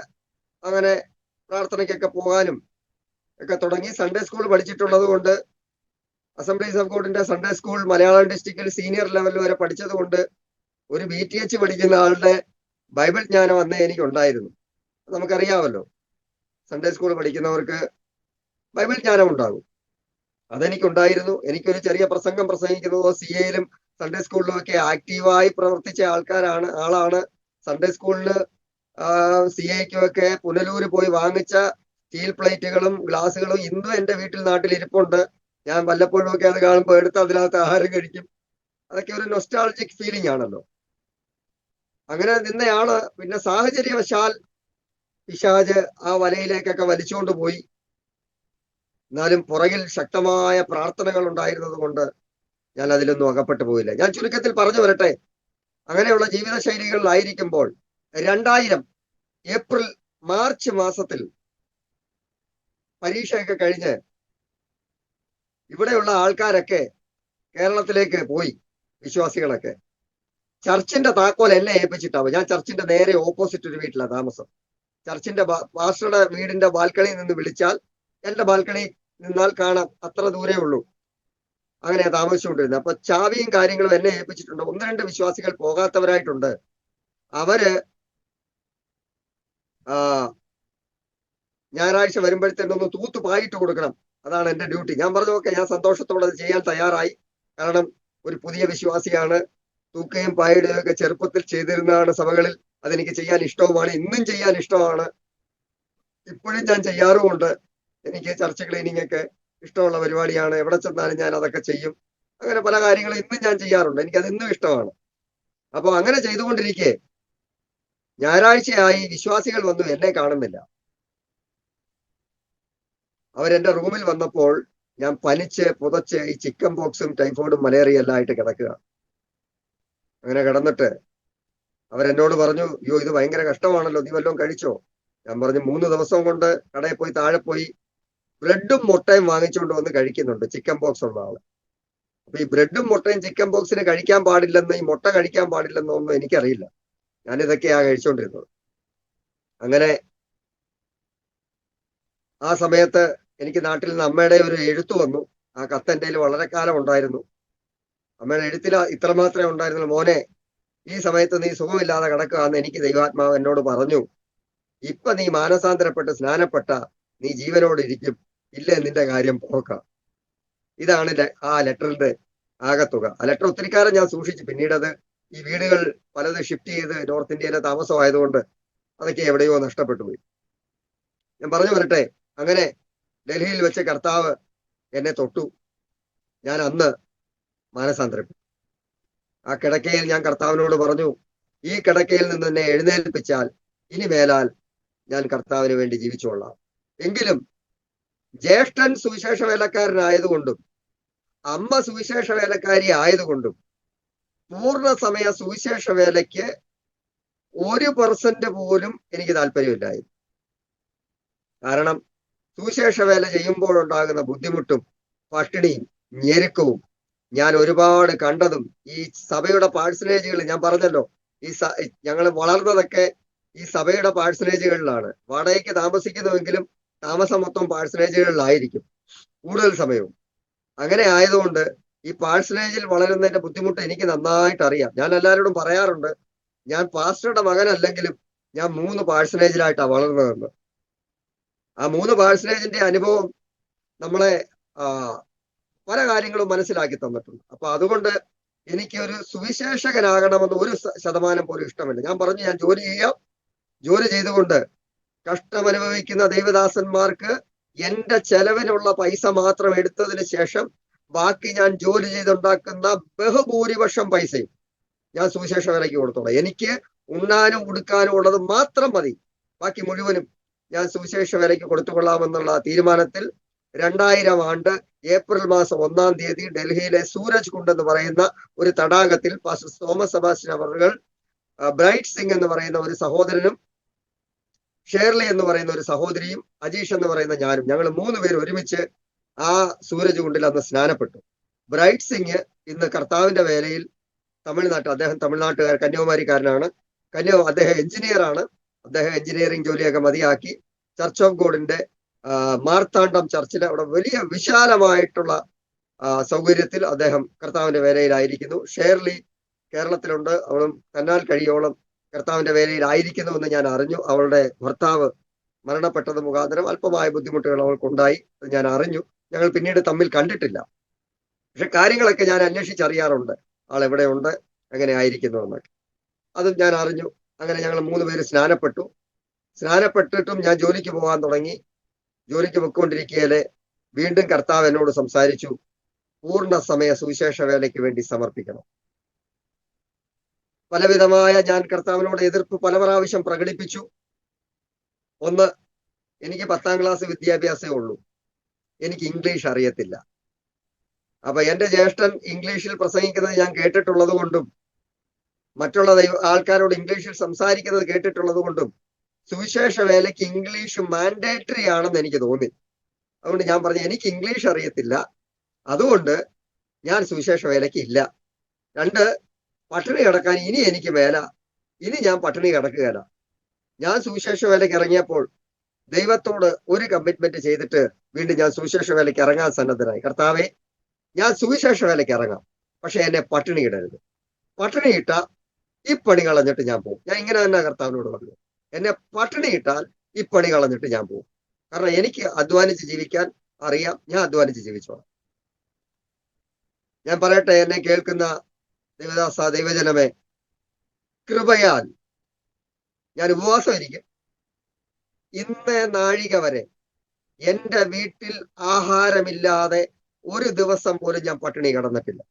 അങ്ങനെ പ്രാർത്ഥനയ്ക്കൊക്കെ പോകാനും ഒക്കെ തുടങ്ങി. സൺഡേ സ്കൂൾ പഠിച്ചിട്ടുള്ളത് കൊണ്ട്, അസംബ്ലീസ് ഓഫ് ഗോഡിന്റെ സൺഡേ സ്കൂൾ മലയാളം ഡിസ്ട്രിക്റ്റിൽ സീനിയർ ലെവൽ വരെ പഠിച്ചത് കൊണ്ട് ഒരു BTH പഠിക്കുന്ന ആളുടെ ബൈബിൾ ജ്ഞാനം അന്നേ എനിക്കുണ്ടായിരുന്നു. നമുക്കറിയാമല്ലോ, സൺഡേ സ്കൂൾ പഠിക്കുന്നവർക്ക് ബൈബിൾ ജ്ഞാനം ഉണ്ടാകും. അതെനിക്കുണ്ടായിരുന്നു. എനിക്കൊരു ചെറിയ പ്രസംഗം പ്രസംഗിക്കുന്നതോ CAയിലും സൺഡേ സ്കൂളിലും ഒക്കെ ആക്റ്റീവായി പ്രവർത്തിച്ച ആളാണ്. സൺഡേ സ്കൂളില് CAയ്ക്കും ഒക്കെ പുനലൂര് പോയി വാങ്ങിച്ച സ്റ്റീൽ പ്ലേറ്റുകളും ഗ്ലാസുകളും ഇന്നും എന്റെ നാട്ടിൽ ഇരിപ്പുണ്ട്. ഞാൻ വല്ലപ്പോഴും ഒക്കെ അത് കാണുമ്പോൾ എടുത്ത് അതിനകത്ത് ആഹാരം കഴിക്കും. അതൊക്കെ ഒരു നൊസ്റ്റാൾജിക് ഫീലിംഗ് ആണല്ലോ. അങ്ങനെ നിന്നയാള് പിന്നെ സാഹചര്യവശാൽ പിശാച് ആ വലയിലേക്കൊക്കെ വലിച്ചുകൊണ്ട് പോയി. എന്നാലും പുറകിൽ ശക്തമായ പ്രാർത്ഥനകൾ ഉണ്ടായിരുന്നത് കൊണ്ട് ഞാൻ അതിലൊന്നും അകപ്പെട്ടു പോയില്ല. ഞാൻ ചുരുക്കത്തിൽ പറഞ്ഞു വരട്ടെ, അങ്ങനെയുള്ള ജീവിത ശൈലികളിലായിരിക്കുമ്പോൾ 2000 ഏപ്രിൽ മാർച്ച് മാസത്തിൽ പരീക്ഷയൊക്കെ കഴിഞ്ഞ് ഇവിടെയുള്ള ആൾക്കാരൊക്കെ കേരളത്തിലേക്ക് പോയി. വിശ്വാസികളൊക്കെ ചർച്ചിന്റെ താക്കോൽ എന്നെ ഏൽപ്പിച്ചിട്ടാവും. ഞാൻ ചർച്ചിന്റെ നേരെ ഓപ്പോസിറ്റ് ഒരു വീട്ടിലാണ് താമസം. ചർച്ചിന്റെ പാസ്റ്ററുടെ വീടിന്റെ ബാൽക്കണിയിൽ നിന്ന് വിളിച്ചാൽ എന്റെ ബാൽക്കണി നിന്നാൽ കാണാം, അത്ര ദൂരേ ഉള്ളൂ. അങ്ങനെ താമസിച്ചുകൊണ്ടിരുന്നത്. അപ്പൊ ചാവിയും കാര്യങ്ങളും എന്നെ ഏൽപ്പിച്ചിട്ടുണ്ട്. ഒന്ന് രണ്ട് വിശ്വാസികൾ പോകാത്തവരായിട്ടുണ്ട്. അവര് ആ ഞായറാഴ്ച വരുമ്പോഴത്തേനൊന്ന് തൂത്ത് പായിട്ട് കൊടുക്കണം. അതാണ് എന്റെ ഡ്യൂട്ടി. ഞാൻ പറഞ്ഞു ഓക്കെ, ഞാൻ സന്തോഷത്തോടെ അത് ചെയ്യാൻ തയ്യാറായി. കാരണം ഒരു പുതിയ വിശ്വാസിയാണ്. തൂക്കുകയും പായിടുകയും ഒക്കെ ചെറുപ്പത്തിൽ ചെയ്തിരുന്നതാണ് സഭകളിൽ. അതെനിക്ക് ചെയ്യാൻ ഇഷ്ടവുമാണ്, ഇന്നും ചെയ്യാൻ ഇഷ്ടമാണ്, ഇപ്പോഴും ഞാൻ ചെയ്യാറുമുണ്ട്. എനിക്ക് ചർച്ച് ക്ലീനിങ് ഒക്കെ ഇഷ്ടമുള്ള പരിപാടിയാണ്. എവിടെ ചെന്നാലും ഞാൻ അതൊക്കെ ചെയ്യും. അങ്ങനെ പല കാര്യങ്ങളും ഇന്നും ഞാൻ ചെയ്യാറുണ്ട്. എനിക്കത് ഇന്നും ഇഷ്ടമാണ്. അപ്പൊ അങ്ങനെ ചെയ്തുകൊണ്ടിരിക്കെ ഞായറാഴ്ചയായി വിശ്വാസികൾ വന്നു, എന്നെ കാണുന്നില്ല. അവരെന്റെ റൂമിൽ വന്നപ്പോൾ ഞാൻ പനിച്ച് പുതച്ച് ഈ ചിക്കൻ പോക്സും ടൈഫോയിഡും മലേറിയ എല്ലാം ആയിട്ട് കിടക്കുക. അങ്ങനെ കിടന്നിട്ട് അവരെന്നോട് പറഞ്ഞു, അയ്യോ ഇത് ഭയങ്കര കഷ്ടമാണല്ലോ, നീ വല്ലതും കഴിച്ചോ? ഞാൻ പറഞ്ഞു 3 ദിവസം കൊണ്ട് കടയിൽ പോയി താഴെ പോയി ബ്രെഡും മുട്ടയും വാങ്ങിച്ചുകൊണ്ട് വന്ന് കഴിക്കുന്നുണ്ട് ചിക്കൻ പോക്സ് ഉള്ള ആള്. അപ്പൊ ഈ ബ്രെഡും മുട്ടയും ചിക്കൻ പോക്സിന് കഴിക്കാൻ പാടില്ലെന്ന്, ഈ മുട്ട കഴിക്കാൻ പാടില്ലെന്നൊന്നും എനിക്കറിയില്ല. ഞാനിതൊക്കെയാ കഴിച്ചുകൊണ്ടിരുന്നത്. അങ്ങനെ ആ സമയത്ത് എനിക്ക് നാട്ടിൽ നിന്ന് അമ്മയുടെ ഒരു എഴുത്ത് വന്നു. ആ കത്ത് എൻ്റെ കയ്യിൽ വളരെ കാലം ഉണ്ടായിരുന്നു. അമ്മയുടെ എഴുത്തിൽ ഇത്ര മാത്രമേ ഉണ്ടായിരുന്നുള്ളൂ: മോനെ, ഈ സമയത്ത് നീ സുഖമില്ലാതെ കിടക്കുകയെന്ന് എനിക്ക് ദൈവാത്മാവ് എന്നോട് പറഞ്ഞു. ഇപ്പൊ നീ മാനസാന്തരപ്പെട്ട് സ്നാനപ്പെട്ട നീ ജീവനോട് ഇരിക്കും, ഇല്ലേ നിന്റെ കാര്യം പോക്കാം. ഇതാണ് ആ ലെറ്ററിന്റെ ആകത്തുക. ആ ലെറ്റർ ഒത്തിരി കാലം ഞാൻ സൂക്ഷിച്ചു. പിന്നീട് അത് ഈ വീടുകൾ പലത് ഷിഫ്റ്റ് ചെയ്ത് നോർത്ത് ഇന്ത്യയിലെ താമസമായതുകൊണ്ട് അതൊക്കെ എവിടെയോ നഷ്ടപ്പെട്ടു പോയി. ഞാൻ പറഞ്ഞു വരട്ടെ, അങ്ങനെ ഡൽഹിയിൽ വെച്ച് കർത്താവ് എന്നെ തൊട്ടു. ഞാൻ അന്ന് മാനസാന്തരപ്പെട്ടു. ആ കിടക്കയിൽ ഞാൻ കർത്താവിനോട് പറഞ്ഞു, ഈ കിടക്കയിൽ നിന്ന് എന്നെ എഴുന്നേൽപ്പിച്ചാൽ ഇനി മേലാൽ ഞാൻ കർത്താവിന് വേണ്ടി ജീവിച്ചോളാം. എങ്കിലും ജ്യേഷ്ഠൻ സുവിശേഷ വേലക്കാരനായതുകൊണ്ടും അമ്മ സുവിശേഷ വേലക്കാരി ആയതുകൊണ്ടും പൂർണ്ണ സമയ സുവിശേഷ വേലയ്ക്ക് 1% പോലും എനിക്ക് താല്പര്യമില്ലായിരുന്നു. കാരണം സുവിശേഷ വേല ചെയ്യുമ്പോഴുണ്ടാകുന്ന ബുദ്ധിമുട്ടും പട്ടിണിയും ഞെരുക്കവും ഞാൻ ഒരുപാട് കണ്ടതും, ഈ സഭയുടെ പാഴ്സനേജുകൾ ഞാൻ പറഞ്ഞല്ലോ, ഞങ്ങൾ വളർന്നതൊക്കെ ഈ സഭയുടെ പാഴ്സനേജുകളിലാണ്. വാടകയ്ക്ക് താമസിക്കുന്നുവെങ്കിലും താമസം മൊത്തം പാഴ്സനേജുകളിലായിരിക്കും കൂടുതൽ സമയവും. അങ്ങനെ ആയതുകൊണ്ട് ഈ പാഴ്സനേജിൽ വളരുന്നതിന്റെ ബുദ്ധിമുട്ട് എനിക്ക് നന്നായിട്ട് അറിയാം. ഞാൻ എല്ലാവരോടും പറയാറുണ്ട്, ഞാൻ പാസ്റ്ററുടെ മകനല്ലെങ്കിലും ഞാൻ 3 പാഴ്സനേജിലായിട്ടാണ് വളർന്നതെന്ന്. ആ 3 പാഴ്സനേജിന്റെ അനുഭവം നമ്മളെ പല കാര്യങ്ങളും മനസ്സിലാക്കി തന്നിട്ടുണ്ട്. അപ്പൊ അതുകൊണ്ട് എനിക്ക് ഒരു സുവിശേഷകനാകണമെന്ന് 1% പോലും ഇഷ്ടമില്ല. ഞാൻ പറഞ്ഞു, ഞാൻ ജോലി ചെയ്യാം, ജോലി ചെയ്തുകൊണ്ട് കഷ്ടമനുഭവിക്കുന്ന ദൈവദാസന്മാർക്ക് എന്റെ ചെലവിനുള്ള പൈസ മാത്രം എടുത്തതിന് ശേഷം ബാക്കി ഞാൻ ജോലി ചെയ്തുണ്ടാക്കുന്ന ബഹുഭൂരിപക്ഷം പൈസയും ഞാൻ സുവിശേഷ വേലയ്ക്ക് കൊടുത്തോളാം. എനിക്ക് ഉണ്ണാനും ഉടുക്കാനും ഉള്ളത് മാത്രം മതി, ബാക്കി മുഴുവനും ഞാൻ സുവിശേഷ വേലയ്ക്ക് കൊടുത്തുകൊള്ളാമെന്നുള്ള തീരുമാനത്തിൽ 2000 ആണ്ട് ഏപ്രിൽ മാസം 1-ാം തീയതി ഡൽഹിയിലെ സൂരജ് കുണ്ട് എന്ന് പറയുന്ന ഒരു തടാകത്തിൽ പാസ്റ്റർ തോമസ് സെബാസ്റ്റ്യൻ അവറുകൾ, ബ്രൈറ്റ് സിംഗ് എന്ന് പറയുന്ന ഒരു സഹോദരനും ഷേർലി എന്ന് പറയുന്ന ഒരു സഹോദരിയും അജീഷ് എന്ന് പറയുന്ന ഞാനും, ഞങ്ങൾ 3 പേര് ഒരുമിച്ച് ആ സൂരജ് കുണ്ടിൽ അന്ന് സ്നാനപ്പെട്ടു. ബ്രൈറ്റ് സിംഗ് ഇന്ന് കർത്താവിന്റെ വേലയിൽ അദ്ദേഹം തമിഴ്നാട്ടുകാർ, കന്യാകുമാരിക്കാരനാണ്. അദ്ദേഹം എഞ്ചിനീയറാണ്. അദ്ദേഹം എഞ്ചിനീയറിംഗ് ജോലിയൊക്കെ മതിയാക്കി ചർച്ച് ഓഫ് ഗോഡിന്റെ മാർത്താണ്ഡം ചർച്ചിൽ അവിടെ വലിയ വിശാലമായിട്ടുള്ള സൗകര്യത്തിൽ അദ്ദേഹം കർത്താവിന്റെ വേലയിലായിരിക്കുന്നു. ഷേർലി കേരളത്തിലുണ്ട്. അവളും തന്നാൽ കഴിയോളം കർത്താവിന്റെ വേലയിലായിരിക്കുന്നു എന്ന് ഞാൻ അറിഞ്ഞു. അവളുടെ ഭർത്താവ് മരണപ്പെട്ടത് മുഖാന്തരം അല്പമായ ബുദ്ധിമുട്ടുകൾ അവൾക്കുണ്ടായി, ഞാൻ അറിഞ്ഞു. ഞങ്ങൾ പിന്നീട് തമ്മിൽ കണ്ടിട്ടില്ല, പക്ഷെ കാര്യങ്ങളൊക്കെ ഞാൻ അന്വേഷിച്ചറിയാറുണ്ട്, ആൾ എവിടെയുണ്ട്, എങ്ങനെ ആയിരിക്കുന്നു എന്നൊക്കെ. അതും ഞാൻ അറിഞ്ഞു. അങ്ങനെ ഞങ്ങൾ 3 പേര് സ്നാനപ്പെട്ടു. സ്നാനപ്പെട്ടിട്ടും ഞാൻ ജോലിക്ക് പോകാൻ തുടങ്ങി. ജോലിക്ക് പൊയ്ക്കൊണ്ടിരിക്കുകയിലെ വീണ്ടും കർത്താവ് എന്നോട് സംസാരിച്ചു, പൂർണ്ണ സമയ സുവിശേഷ വേലയ്ക്ക് വേണ്ടി സമർപ്പിക്കണം. പലവിധമായ ഞാൻ കർത്താവിനോട് എതിർപ്പ് പല പ്രാവശ്യം പ്രകടിപ്പിച്ചു. ഒന്ന്, എനിക്ക് 10-ാം ക്ലാസ് വിദ്യാഭ്യാസമേ ഉള്ളൂ, എനിക്ക് ഇംഗ്ലീഷ് അറിയത്തില്ല. അപ്പൊ എന്റെ ജ്യേഷ്ഠൻ ഇംഗ്ലീഷിൽ പ്രസംഗിക്കുന്നത് ഞാൻ കേട്ടിട്ടുള്ളത് കൊണ്ടും മറ്റുള്ള ആൾക്കാരോട് ഇംഗ്ലീഷിൽ സംസാരിക്കുന്നത് കേട്ടിട്ടുള്ളത് കൊണ്ടും സുവിശേഷ വേലയ്ക്ക് ഇംഗ്ലീഷ് മാൻഡേറ്ററി ആണെന്ന് എനിക്ക് തോന്നി. അതുകൊണ്ട് ഞാൻ പറഞ്ഞു, എനിക്ക് ഇംഗ്ലീഷ് അറിയത്തില്ല, അതുകൊണ്ട് ഞാൻ സുവിശേഷ വേലയ്ക്ക് ഇല്ല. 2, പട്ടിണി കിടക്കാൻ ഇനി എനിക്ക് മേല, ഇനി ഞാൻ പട്ടിണി കിടക്കുകയില്ല. ഞാൻ സുവിശേഷ വേലയ്ക്ക് ഇറങ്ങിയപ്പോൾ ദൈവത്തോട് ഒരു കമ്മിറ്റ്മെന്റ് ചെയ്തിട്ട് വീണ്ടും ഞാൻ സുവിശേഷ വേലയ്ക്ക് ഇറങ്ങാൻ സന്നദ്ധനായി. കർത്താവെ, ഞാൻ സുവിശേഷ വേലയ്ക്ക് ഇറങ്ങാം, പക്ഷെ എന്നെ പട്ടിണി ഇടരുത്. പട്ടിണി ഇട്ടാൽ ഈ പണി കളഞ്ഞിട്ട് ഞാൻ പോകും. ഞാൻ ഇങ്ങനെ തന്നെ കർത്താവിനോട് പറഞ്ഞു, എന്നെ പട്ടിണി ഇട്ടാൽ ഈ പണി കളഞ്ഞിട്ട് ഞാൻ പോകും. കാരണം എനിക്ക് അധ്വാനിച്ച് ജീവിക്കാൻ അറിയാം, ഞാൻ അധ്വാനിച്ച് ജീവിച്ചോളാം. ഞാൻ പറയട്ടെ, എന്നെ കേൾക്കുന്ന ദൈവദാസ, ദൈവജനമേ, കൃപയാൽ ഞാൻ ഉപവാസം ഇരിക്കും. ഇന്ന് നാഴിക വരെ എന്റെ വീട്ടിൽ ആഹാരമില്ലാതെ ഒരു ദിവസം പോലും ഞാൻ പട്ടിണി കിടന്നിട്ടില്ല.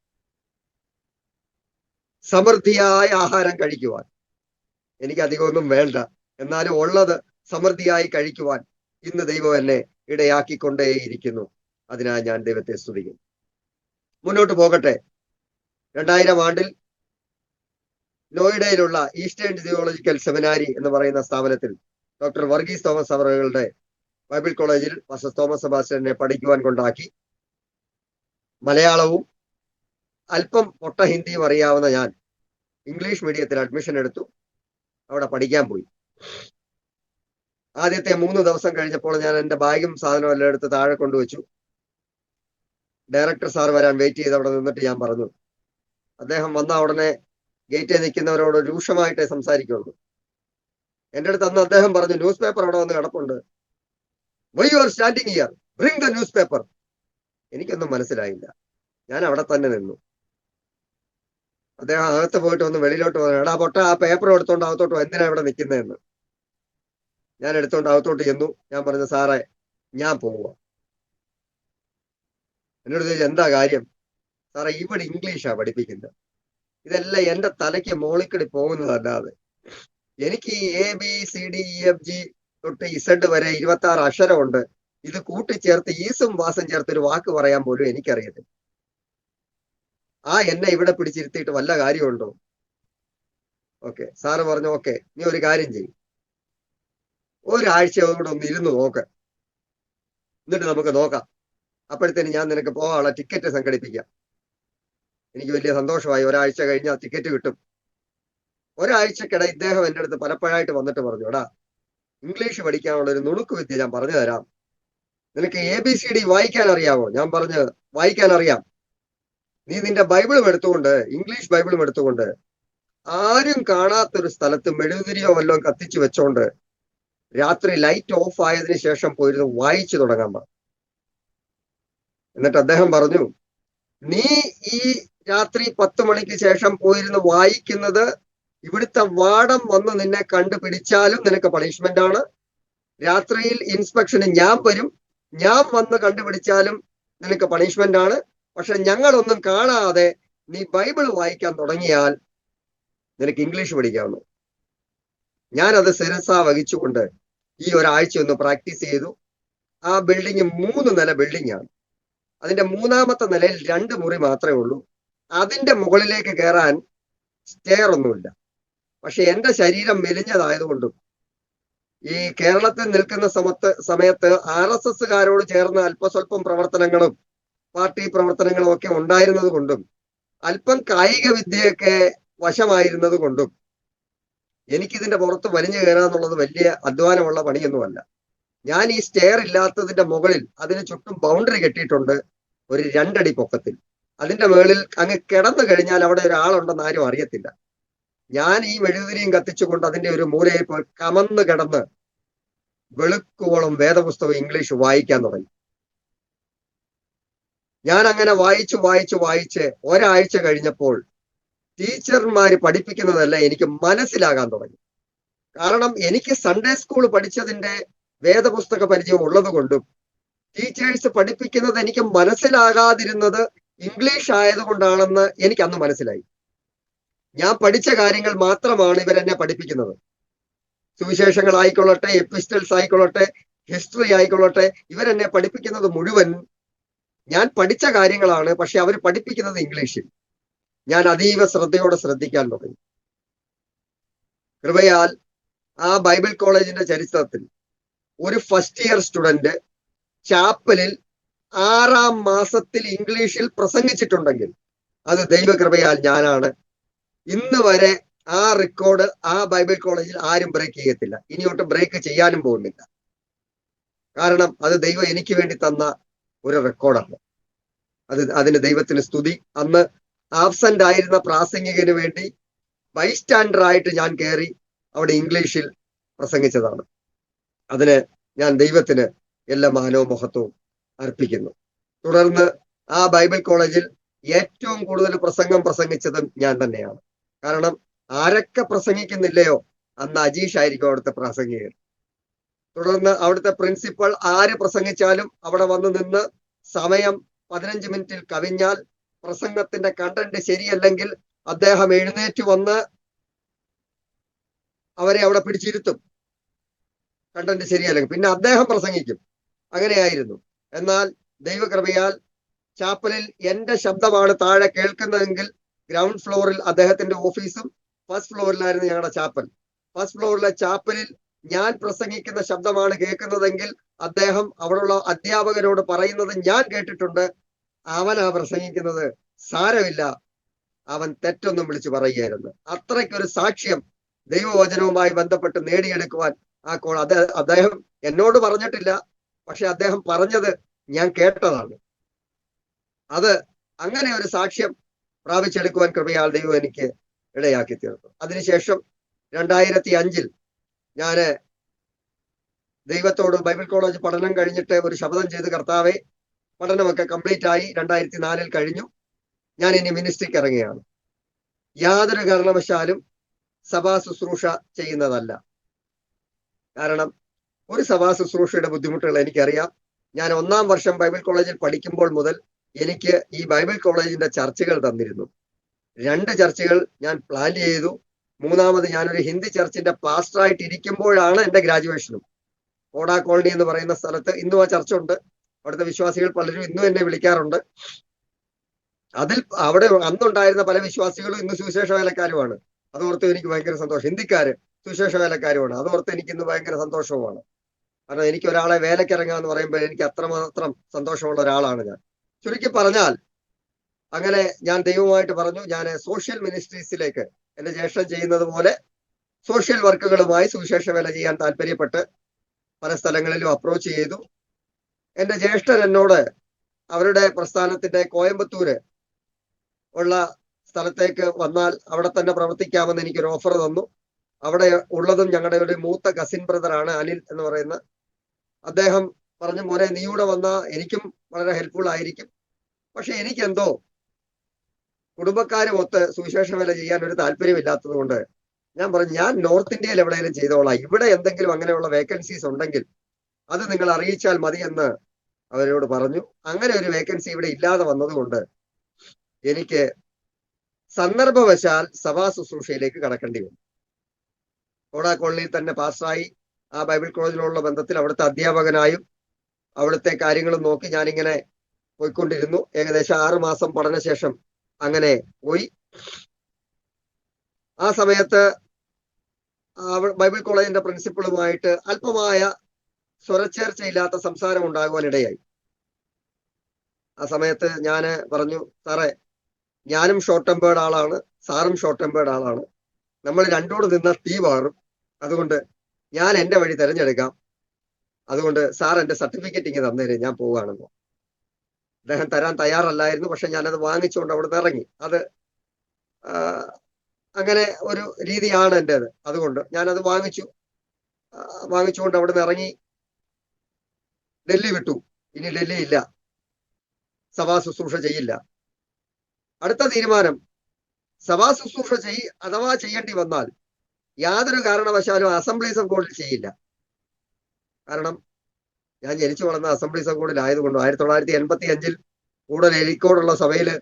സമൃദ്ധിയായ ആഹാരം കഴിക്കുവാൻ എനിക്ക് അധികമൊന്നും വേണ്ട, എന്നാലും ഉള്ളത് സമൃദ്ധിയായി കഴിക്കുവാൻ ഇന്ന് ദൈവം എന്നെ ഇടയാക്കിക്കൊണ്ടേയിരിക്കുന്നു. അതിനാൽ ഞാൻ ദൈവത്തെ സ്തുതിക്കുന്നു. മുന്നോട്ട് പോകട്ടെ. 2000 ആണ്ടിൽ നോയിഡയിലുള്ള ഈസ്റ്റേൺ തിയോളജിക്കൽ സെമിനാരി എന്ന് പറയുന്ന സ്ഥാപനത്തിൽ ഡോക്ടർ വർഗീസ് തോമസ് അവറുകളുടെ ബൈബിൾ കോളേജിൽ പാസ്റ്റർ തോമസ് സെബാസ്റ്റ്യനെ പഠിക്കുവാൻ കൊണ്ടാക്കി. മലയാളവും അല്പം പൊട്ട ഹിന്ദിയും അറിയാവുന്ന ഞാൻ ഇംഗ്ലീഷ് മീഡിയത്തിൽ അഡ്മിഷൻ എടുത്തു. അവിടെ പഠിക്കാൻ പോയി. ആദ്യത്തെ 3 ദിവസം കഴിഞ്ഞപ്പോൾ ഞാൻ എൻ്റെ ബാഗും സാധനവും എല്ലാം എടുത്ത് താഴെ കൊണ്ടുവച്ചു. ഡയറക്ടർ സാർ വരാൻ വെയിറ്റ് ചെയ്ത് അവിടെ നിന്നിട്ട് ഞാൻ പറഞ്ഞു, അദ്ദേഹം വന്ന ഉടനെ ഗേറ്റിൽ നിൽക്കുന്നവരോട് രൂക്ഷമായിട്ടേ സംസാരിക്കുള്ളൂ. എൻ്റെ അടുത്ത് അന്ന് അദ്ദേഹം പറഞ്ഞു, ന്യൂസ് പേപ്പർ അവിടെ വന്ന് കിടപ്പുണ്ട്, why you are standing here, bring the newspaper. എനിക്കൊന്നും മനസ്സിലായില്ല. ഞാൻ അവിടെ തന്നെ നിന്നു. അദ്ദേഹം അകത്ത് പോയിട്ട് ഒന്ന് വെളിയിലോട്ട് പറഞ്ഞു, എടാ പൊട്ട, ആ പേപ്പർ എടുത്തോണ്ട് അകത്തോട്ട് എന്തിനാ ഇവിടെ നിൽക്കുന്നതെന്ന്. ഞാൻ എടുത്തോണ്ട് അകത്തോട്ട് ചെന്നു. ഞാൻ പറഞ്ഞു, സാറേ ഞാൻ പോവുക. എന്നോട് ചോദിച്ചു, എന്താ കാര്യം? സാറേ, ഇവിടെ ഇംഗ്ലീഷാ പഠിപ്പിക്കുന്നത്. ഇതെല്ലാം എന്റെ തലയ്ക്ക് മോളിക്കടി പോകുന്നതല്ലാതെ എനിക്ക് ഈ ABCDEFG തൊട്ട് Z വരെ 26 അക്ഷരമുണ്ട്. ഇത് കൂട്ടിച്ചേർത്ത് ഈസും വാസും ചേർത്ത് ഒരു വാക്ക് പറയാൻ പോലും എനിക്കറിയത്തില്ല. എന്നെ ഇവിടെ പിടിച്ചിരുത്തിയിട്ട് വല്ല കാര്യമുണ്ടോ? ഓക്കെ, സാറ് പറഞ്ഞു, ഓക്കെ, നീ ഒരു കാര്യം ചെയ്യും, ഒരാഴ്ച കൂടെ ഒന്ന് ഇരുന്ന് നോക്ക്, എന്നിട്ട് നമുക്ക് നോക്കാം. അപ്പോഴത്തേന് ഞാൻ നിനക്ക് പോകാനുള്ള ടിക്കറ്റ് സംഘടിപ്പിക്കാം. എനിക്ക് വലിയ സന്തോഷമായി. ഒരാഴ്ച കഴിഞ്ഞാൽ ടിക്കറ്റ് കിട്ടും. ഒരാഴ്ചക്കിടെ ഇദ്ദേഹം എൻ്റെ അടുത്ത് പലപ്പോഴായിട്ട് വന്നിട്ട് പറഞ്ഞു, എടാ, ഇംഗ്ലീഷ് പഠിക്കാനുള്ള ഒരു നുണുക്ക് വിദ്യ ഞാൻ പറഞ്ഞു തരാം. നിനക്ക് ABCD വായിക്കാൻ അറിയാമോ? ഞാൻ പറഞ്ഞ്, വായിക്കാൻ അറിയാം. നീ നിന്റെ ബൈബിളും എടുത്തുകൊണ്ട്, ഇംഗ്ലീഷ് ബൈബിളും എടുത്തുകൊണ്ട്, ആരും കാണാത്തൊരു സ്ഥലത്ത് മെഴുകുതിരിയോ വല്ലതും കത്തിച്ചു വെച്ചോണ്ട് രാത്രി ലൈറ്റ് ഓഫ് ആയതിനു ശേഷം പോയിരുന്നു വായിച്ചു തുടങ്ങാൻ പറഞ്ഞു. എന്നിട്ട് അദ്ദേഹം പറഞ്ഞു, നീ ഈ രാത്രി 10 മണിക്ക് ശേഷം പോയിരുന്ന് വായിക്കുന്നത് ഇവിടുത്തെ വാർഡൻ വന്ന് നിന്നെ കണ്ടുപിടിച്ചാലും നിനക്ക് പണിഷ്മെന്റ് ആണ്. രാത്രിയിൽ ഇൻസ്പെക്ഷന് ഞാൻ വരും, ഞാൻ വന്ന് കണ്ടുപിടിച്ചാലും നിനക്ക് പണിഷ്മെന്റ് ആണ്. പക്ഷെ ഞങ്ങളൊന്നും കാണാതെ നീ ബൈബിൾ വായിക്കാൻ തുടങ്ങിയാൽ നിനക്ക് ഇംഗ്ലീഷ് പഠിക്കാവുന്നു. ഞാനത് ശിരസാ വഹിച്ചുകൊണ്ട് ഈ ഒരാഴ്ച ഒന്ന് പ്രാക്ടീസ് ചെയ്തു. ആ ബിൽഡിംഗ് 3 നില ബിൽഡിംഗ് ആണ്. അതിന്റെ 3ാമത്തെ നിലയിൽ 2 മുറി മാത്രമേ ഉള്ളൂ. അതിന്റെ മുകളിലേക്ക് കയറാൻ സ്റ്റെയർ ഒന്നുമില്ല. പക്ഷെ എന്റെ ശരീരം മെലിഞ്ഞതായതുകൊണ്ടും ഈ കേരളത്തിൽ നിൽക്കുന്ന സമയത്ത് RSSകാരോട് ചേർന്ന് അല്പസ്വല്പം പ്രവർത്തനങ്ങളും പാർട്ടി പ്രവർത്തനങ്ങളും ഒക്കെ ഉണ്ടായിരുന്നത് കൊണ്ടും അല്പം കായിക വിദ്യയൊക്കെ വശമായിരുന്നത് കൊണ്ടും എനിക്കിതിന്റെ പുറത്ത് വലിഞ്ഞു കയറാന്നുള്ളത് വലിയ അധ്വാനമുള്ള പണിയൊന്നുമല്ല. ഞാൻ ഈ സ്റ്റെയർ ഇല്ലാത്തതിന്റെ മുകളിൽ അതിന് ചുറ്റും ബൗണ്ടറി കെട്ടിയിട്ടുണ്ട്, ഒരു 2 അടി പൊക്കത്തിൽ. അതിന്റെ മുകളിൽ അങ്ങ് കിടന്നു കഴിഞ്ഞാൽ അവിടെ ഒരാളുണ്ടെന്ന് ആരും അറിയത്തില്ല. ഞാൻ ഈ മെഴുകുതിരിയും കത്തിച്ചുകൊണ്ട് അതിന്റെ ഒരു മൂലയിൽ പോയി കമന്ന് കിടന്ന് വെളുക്കുവോളം വേദപുസ്തകം ഇംഗ്ലീഷ് വായിക്കാൻ തുടങ്ങി. ഞാൻ അങ്ങനെ വായിച്ച് ഒരാഴ്ച കഴിഞ്ഞപ്പോൾ ടീച്ചർമാര് പഠിപ്പിക്കുന്നതല്ല എനിക്ക് മനസ്സിലാകാൻ തുടങ്ങി. കാരണം എനിക്ക് സൺഡേ സ്കൂൾ പഠിച്ചതിന്റെ വേദപുസ്തക പരിചയം ഉള്ളത് കൊണ്ടും ടീച്ചേഴ്സ് പഠിപ്പിക്കുന്നത് എനിക്ക് മനസ്സിലാകാതിരുന്നത് ഇംഗ്ലീഷ് ആയതുകൊണ്ടാണെന്ന് എനിക്ക് അന്ന് മനസ്സിലായി. ഞാൻ പഠിച്ച കാര്യങ്ങൾ മാത്രമാണ് ഇവരെന്നെ പഠിപ്പിക്കുന്നത്. സുവിശേഷങ്ങൾ ആയിക്കൊള്ളട്ടെ, എപ്പിസ്റ്റൽസ് ആയിക്കൊള്ളട്ടെ, ഹിസ്റ്ററി ആയിക്കൊള്ളട്ടെ, ഇവരെന്നെ പഠിപ്പിക്കുന്നത് മുഴുവൻ ഞാൻ പഠിച്ച കാര്യങ്ങളാണ്. പക്ഷെ അവർ പഠിപ്പിക്കുന്നത് ഇംഗ്ലീഷിൽ. ഞാൻ അതീവ ശ്രദ്ധയോടെ ശ്രദ്ധിക്കാൻ തുടങ്ങി. കൃപയാൽ ആ ബൈബിൾ കോളേജിന്റെ ചരിത്രത്തിൽ ഒരു ഫസ്റ്റ് ഇയർ സ്റ്റുഡന്റ് ചാപ്പലിൽ 6ാം മാസത്തിൽ ഇംഗ്ലീഷിൽ പ്രസംഗിച്ചിട്ടുണ്ടെങ്കിൽ അത് ദൈവകൃപയാൽ ഞാനാണ്. ഇന്ന് വരെ ആ റെക്കോർഡ് ആ ബൈബിൾ കോളേജിൽ ആരും ബ്രേക്ക് ചെയ്യത്തില്ല, ഇനിയോട്ട് ബ്രേക്ക് ചെയ്യാനും പോകുന്നില്ല. കാരണം അത് ദൈവം എനിക്ക് വേണ്ടി തന്ന ഒരു റെക്കോർഡാണ്. അതിന് ദൈവത്തിന് സ്തുതി. അന്ന് ആബ്സെന്റ് ആയിരുന്ന പ്രാസംഗികന് വേണ്ടി ബൈസ്റ്റാൻഡർ ആയിട്ട് ഞാൻ കയറി അവിടെ ഇംഗ്ലീഷിൽ പ്രസംഗിച്ചതാണ്. അതിന് ഞാൻ ദൈവത്തിന് എല്ലാ മാനവും മഹത്വവും അർപ്പിക്കുന്നു. തുടർന്ന് ആ ബൈബിൾ കോളേജിൽ ഏറ്റവും കൂടുതൽ പ്രസംഗം പ്രസംഗിച്ചതും ഞാൻ തന്നെയാണ്. കാരണം ആരൊക്കെ പ്രസംഗിക്കുന്നില്ലയോ അന്ന് അജീഷ് ആയിരിക്കും അവിടുത്തെ പ്രാസംഗികൻ. തുടർന്ന് അവിടുത്തെ പ്രിൻസിപ്പൽ ആര് പ്രസംഗിച്ചാലും അവിടെ വന്ന് നിന്ന് സമയം 15 മിനിറ്റിൽ കവിഞ്ഞാൽ പ്രസംഗത്തിന്റെ കണ്ടന്റ് ശരിയല്ലെങ്കിൽ അദ്ദേഹം എഴുന്നേറ്റ് വന്ന് അവരെ അവിടെ പിടിച്ചിരുത്തും. കണ്ടന്റ് ശരിയല്ലെങ്കിൽ പിന്നെ അദ്ദേഹം പ്രസംഗിക്കും. അങ്ങനെയായിരുന്നു. എന്നാൽ ദൈവകൃപയാൽ ചാപ്പലിൽ എന്റെ ശബ്ദമാണ് താഴെ കേൾക്കുന്നതെങ്കിൽ ഗ്രൗണ്ട് ഫ്ലോറിൽ അദ്ദേഹത്തിന്റെ ഓഫീസും ഫസ്റ്റ് ഫ്ലോറിലായിരുന്നു ഞങ്ങളുടെ ചാപ്പൽ. ഫസ്റ്റ് ഫ്ലോറിലെ ചാപ്പലിൽ ഞാൻ പ്രസംഗിക്കുന്ന ശബ്ദമാണ് കേൾക്കുന്നതെങ്കിൽ അദ്ദേഹം അവിടെയുള്ള അധ്യാപകരോട് പറയുന്നത് ഞാൻ കേട്ടിട്ടുണ്ട്, അവനാ പ്രസംഗിക്കുന്നത്, സാരമില്ല, അവൻ തെറ്റൊന്നും വിളിച്ചു പറയുകയായിരുന്നു. അത്രയ്ക്കൊരു സാക്ഷ്യം ദൈവവചനവുമായി ബന്ധപ്പെട്ട് നേടിയെടുക്കുവാൻ ആ കോൾ അദ്ദേഹം എന്നോട് പറഞ്ഞിട്ടില്ല, പക്ഷെ അദ്ദേഹം പറഞ്ഞത് ഞാൻ കേട്ടതാണ്. അത് അങ്ങനെ ഒരു സാക്ഷ്യം പ്രാപിച്ചെടുക്കുവാൻ കൃപയാൽ ദൈവം എനിക്ക് ഇടയാക്കി തീർത്തു. അതിനുശേഷം 2005 ഞാന് ദൈവത്തോട് ബൈബിൾ കോളേജ് പഠനം കഴിഞ്ഞിട്ട് ഒരു ശപഥം ചെയ്ത്, കർത്താവെ, പഠനമൊക്കെ കംപ്ലീറ്റ് ആയി 2004 കഴിഞ്ഞു, ഞാൻ ഇനി മിനിസ്ട്രിക്ക് ഇറങ്ങുകയാണ്. യാതൊരു കാരണവശാലും സഭാ ശുശ്രൂഷ ചെയ്യുന്നതല്ല. കാരണം ഒരു സഭാ ശുശ്രൂഷയുടെ ബുദ്ധിമുട്ടുകൾ എനിക്കറിയാം. ഞാൻ 1ാം വർഷം ബൈബിൾ കോളേജിൽ പഠിക്കുമ്പോൾ മുതൽ എനിക്ക് ഈ ബൈബിൾ കോളേജിന്റെ ചർച്ചുകൾ തന്നിരുന്നു. 2 ചർച്ചുകൾ ഞാൻ പ്ലാൻ ചെയ്തു. 3ാമത് ഞാനൊരു ഹിന്ദി ചർച്ചിന്റെ പാസ്റ്ററായിട്ട് ഇരിക്കുമ്പോഴാണ് എന്റെ ഗ്രാജുവേഷനും. ഓടാ കോളനി എന്ന് പറയുന്ന സ്ഥലത്ത് ഇന്നും ആ ചർച്ചുണ്ട്. അവിടുത്തെ വിശ്വാസികൾ പലരും ഇന്നും എന്നെ വിളിക്കാറുണ്ട്. അവിടെ അന്നുണ്ടായിരുന്ന പല വിശ്വാസികളും ഇന്ന് സുവിശേഷ വേലക്കാരുമാണ്. അതോർത്ത് എനിക്ക് ഭയങ്കര സന്തോഷം. ഹിന്ദിക്കാര് സുവിശേഷ വേലക്കാരുമാണ്. അതോർത്ത് എനിക്ക് ഇന്ന് ഭയങ്കര സന്തോഷവുമാണ്. കാരണം എനിക്ക് ഒരാളെ വേലക്കിറങ്ങുക എന്ന് പറയുമ്പോൾ എനിക്ക് അത്രമാത്രം സന്തോഷമുള്ള ഒരാളാണ് ഞാൻ. ചുരുക്കി പറഞ്ഞാൽ അങ്ങനെ ഞാൻ ദൈവമായിട്ട് പറഞ്ഞു, ഞാൻ സോഷ്യൽ മിനിസ്ട്രീസിലേക്ക് എന്റെ ജ്യേഷ്ഠൻ ചെയ്യുന്നത് പോലെ സോഷ്യൽ വർക്കുകളുമായി സുവിശേഷ വേല ചെയ്യാൻ താല്പര്യപ്പെട്ട് പല സ്ഥലങ്ങളിലും അപ്രോച്ച് ചെയ്തു. എന്റെ ജ്യേഷ്ഠൻ എന്നോട് അവരുടെ പ്രസ്ഥാനത്തിന്റെ കോയമ്പത്തൂര് ഉള്ള സ്ഥലത്തേക്ക് വന്നാൽ അവിടെ തന്നെ പ്രവർത്തിക്കാമെന്ന് എനിക്കൊരു ഓഫർ തന്നു. അവിടെ ഉള്ളതും ഞങ്ങളുടെ ഒരു മൂത്ത കസിൻ ബ്രദറാണ് അനിൽ എന്ന് പറയുന്ന അദ്ദേഹം. പറഞ്ഞു, മോനെ, നീ കൂടെ വന്നാൽ എനിക്കും വളരെ ഹെൽപ്ഫുൾ ആയിരിക്കും. പക്ഷെ എനിക്കെന്തോ കുടുംബക്കാരുമൊത്ത് സുവിശേഷ വേല ചെയ്യാൻ ഒരു താല്പര്യമില്ലാത്തത് കൊണ്ട് ഞാൻ പറഞ്ഞു, ഞാൻ നോർത്ത് ഇന്ത്യയിൽ എവിടെയെങ്കിലും ചെയ്തോളാം, ഇവിടെ എന്തെങ്കിലും അങ്ങനെയുള്ള വേക്കൻസീസ് ഉണ്ടെങ്കിൽ അത് നിങ്ങൾ അറിയിച്ചാൽ മതി എന്ന് അവരോട് പറഞ്ഞു. അങ്ങനെ ഒരു വേക്കൻസി ഇവിടെ ഇല്ലാതെ വന്നതുകൊണ്ട് എനിക്ക് സന്ദർഭവശാൽ സഭാ ശുശ്രൂഷയിലേക്ക് കടക്കേണ്ടി വന്നു. ഓടാ കോളനിയിൽ തന്നെ പാസ്സായി ആ ബൈബിൾ കോളേജിലുള്ള ബന്ധത്തിൽ അവിടുത്തെ അധ്യാപകനായും അവിടുത്തെ കാര്യങ്ങളും നോക്കി ഞാനിങ്ങനെ പോയിക്കൊണ്ടിരുന്നു. ഏകദേശം 6 മാസം പഠനശേഷം അങ്ങനെ പോയി. ആ സമയത്ത് ബൈബിൾ കോളേജിന്റെ പ്രിൻസിപ്പളുമായിട്ട് അല്പമായ സ്വരച്ചേർച്ചയില്ലാത്ത സംസാരം ഉണ്ടാകുവാനിടയായി. ആ സമയത്ത് ഞാൻ പറഞ്ഞു, സാറേ, ഞാനും ഷോർട്ട് ടെമ്പേർഡ് ആളാണ്, സാറും ഷോർട്ട് ടെമ്പേർഡ് ആളാണ്, നമ്മൾ രണ്ടോട് നിന്നാൽ തീ മാറും, അതുകൊണ്ട് ഞാൻ എന്റെ വഴി തിരഞ്ഞെടുക്കാം, അതുകൊണ്ട് സാർ എന്റെ സർട്ടിഫിക്കറ്റ് ഇങ്ങനെ തന്നേരെ, ഞാൻ പോവുകയാണെന്നോ. അദ്ദേഹം തരാൻ തയ്യാറല്ലായിരുന്നു. പക്ഷെ ഞാനത് വാങ്ങിച്ചുകൊണ്ട് അവിടെ നിന്ന് ഇറങ്ങി. അത് അങ്ങനെ ഒരു രീതിയാണ് എൻ്റെത്. അതുകൊണ്ട് ഞാനത് വാങ്ങിച്ചുകൊണ്ട് അവിടെ നിന്ന് ഇറങ്ങി ഡൽഹി വിട്ടു. ഇനി ഡൽഹി ഇല്ല, സഭാ ശുശ്രൂഷ ചെയ്യില്ല. അടുത്ത തീരുമാനം, സഭാ ശുശ്രൂഷ അഥവാ ചെയ്യേണ്ടി വന്നാൽ യാതൊരു കാരണവശാലും അസംബ്ലീസ് ഓഫ് ഗോഡിൽ ചെയ്യില്ല. കാരണം ഞാൻ ജനിച്ചു വളർന്ന അസംബ്ലീസ് ഓഫ് ഗോഡിലായതുകൊണ്ട് 1985 കൂടുതൽ എലിക്കോടുള്ള സഭയില്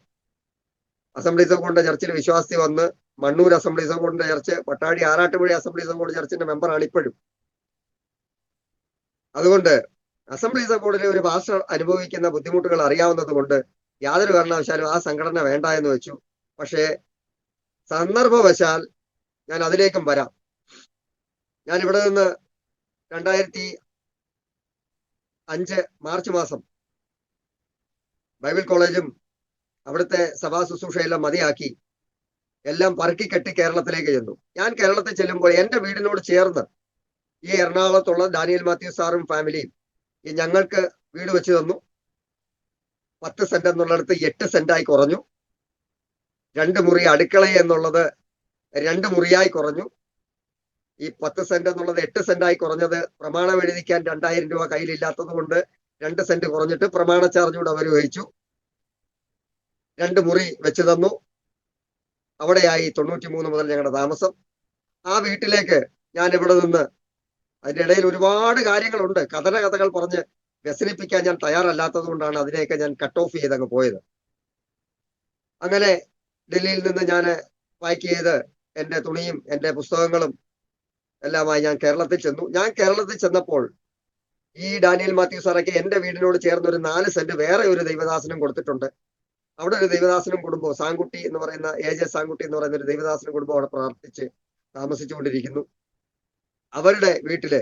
അസംബ്ലീസ് ഓഫ് ഗോഡിന്റെ ചർച്ചിൽ വിശ്വാസി വന്ന് മണ്ണൂർ അസംബ്ലീസ് ഓഫ് ഗോഡിന്റെ church, Pattadi Arattupuzha assemblies of God ചർച്ചിന്റെ മെമ്പറാണ് ഇപ്പോഴും. അതുകൊണ്ട് അസംബ്ലീസ് ഓഫ് ഗോഡിലെ ഒരു പാസ്റ്റർ അനുഭവിക്കുന്ന ബുദ്ധിമുട്ടുകൾ അറിയാവുന്നത് കൊണ്ട് യാതൊരു കാരണവശാലും ആ സംഘടന വേണ്ട എന്ന് വെച്ചു. പക്ഷേ സന്ദർഭവശാൽ ഞാൻ അതിലേക്കും വരാം. ഞാൻ ഇവിടെ നിന്ന് 2005 മാർച്ച് മാസം ബൈബിൾ കോളേജും അവിടുത്തെ സഭാ ശുശ്രൂഷയെല്ലാം മതിയാക്കി എല്ലാം പറക്കി കെട്ടി കേരളത്തിലേക്ക് ചെന്നു. ഞാൻ കേരളത്തിൽ ചെല്ലുമ്പോൾ എന്റെ വീടിനോട് ചേർന്ന് ഈ എറണാകുളത്തുള്ള ഡാനിയൽ മാത്യു സാറും ഫാമിലിയും ഞങ്ങൾക്ക് വീട് വെച്ച് തന്നു. 10 സെന്റ് എന്നുള്ളിടത്ത് 8 സെന്റായി കുറഞ്ഞു. 2 മുറി അടുക്കള എന്നുള്ളത് 2 മുറിയായി കുറഞ്ഞു. ഈ 10 സെന്റ് എന്നുള്ളത് 8 സെന്റായി കുറഞ്ഞത് പ്രമാണം എഴുതിക്കാൻ 2000 രൂപ കയ്യിലില്ലാത്തത് കൊണ്ട് 2 സെന്റ് കുറഞ്ഞിട്ട് പ്രമാണ ചാർജ് കൂടെ അവർ വഹിച്ചു. 2 മുറി വെച്ച് തന്നു. അവിടെയായി 93 മുതൽ ഞങ്ങളുടെ താമസം. ആ വീട്ടിലേക്ക് ഞാൻ ഇവിടെ നിന്ന്, അതിന്റെ ഇടയിൽ ഒരുപാട് കാര്യങ്ങളുണ്ട്, കഥകൾ പറഞ്ഞ് വ്യസനിപ്പിക്കാൻ ഞാൻ തയ്യാറല്ലാത്തത് കൊണ്ടാണ് അതിനെയൊക്കെ ഞാൻ കട്ട് ഓഫ് ചെയ്തങ്ങ് പോയത്. അങ്ങനെ ഡൽഹിയിൽ നിന്ന് ഞാൻ പാക്ക് ചെയ്ത് എന്റെ തുണിയും എന്റെ പുസ്തകങ്ങളും എല്ലാമായി ഞാൻ കേരളത്തിൽ ചെന്നു. ഞാൻ കേരളത്തിൽ ചെന്നപ്പോൾ ഈ ഡാനിയൽ മാത്യു സാറൊക്കെ എന്റെ വീടിനോട് ചേർന്ന് ഒരു 4 സെന്റ് വേറെ ഒരു ദൈവദാസനും കൊടുത്തിട്ടുണ്ട്. അവിടെ ഒരു ദൈവദാസനും കുടുംബം, സാങ്കുട്ടി എന്ന് പറയുന്ന AJ സാങ്കുട്ടി എന്ന് പറയുന്ന ഒരു ദൈവദാസനും കുടുംബം അവിടെ പ്രാർത്ഥിച്ച് താമസിച്ചുകൊണ്ടിരിക്കുന്നു. അവരുടെ വീട്ടില്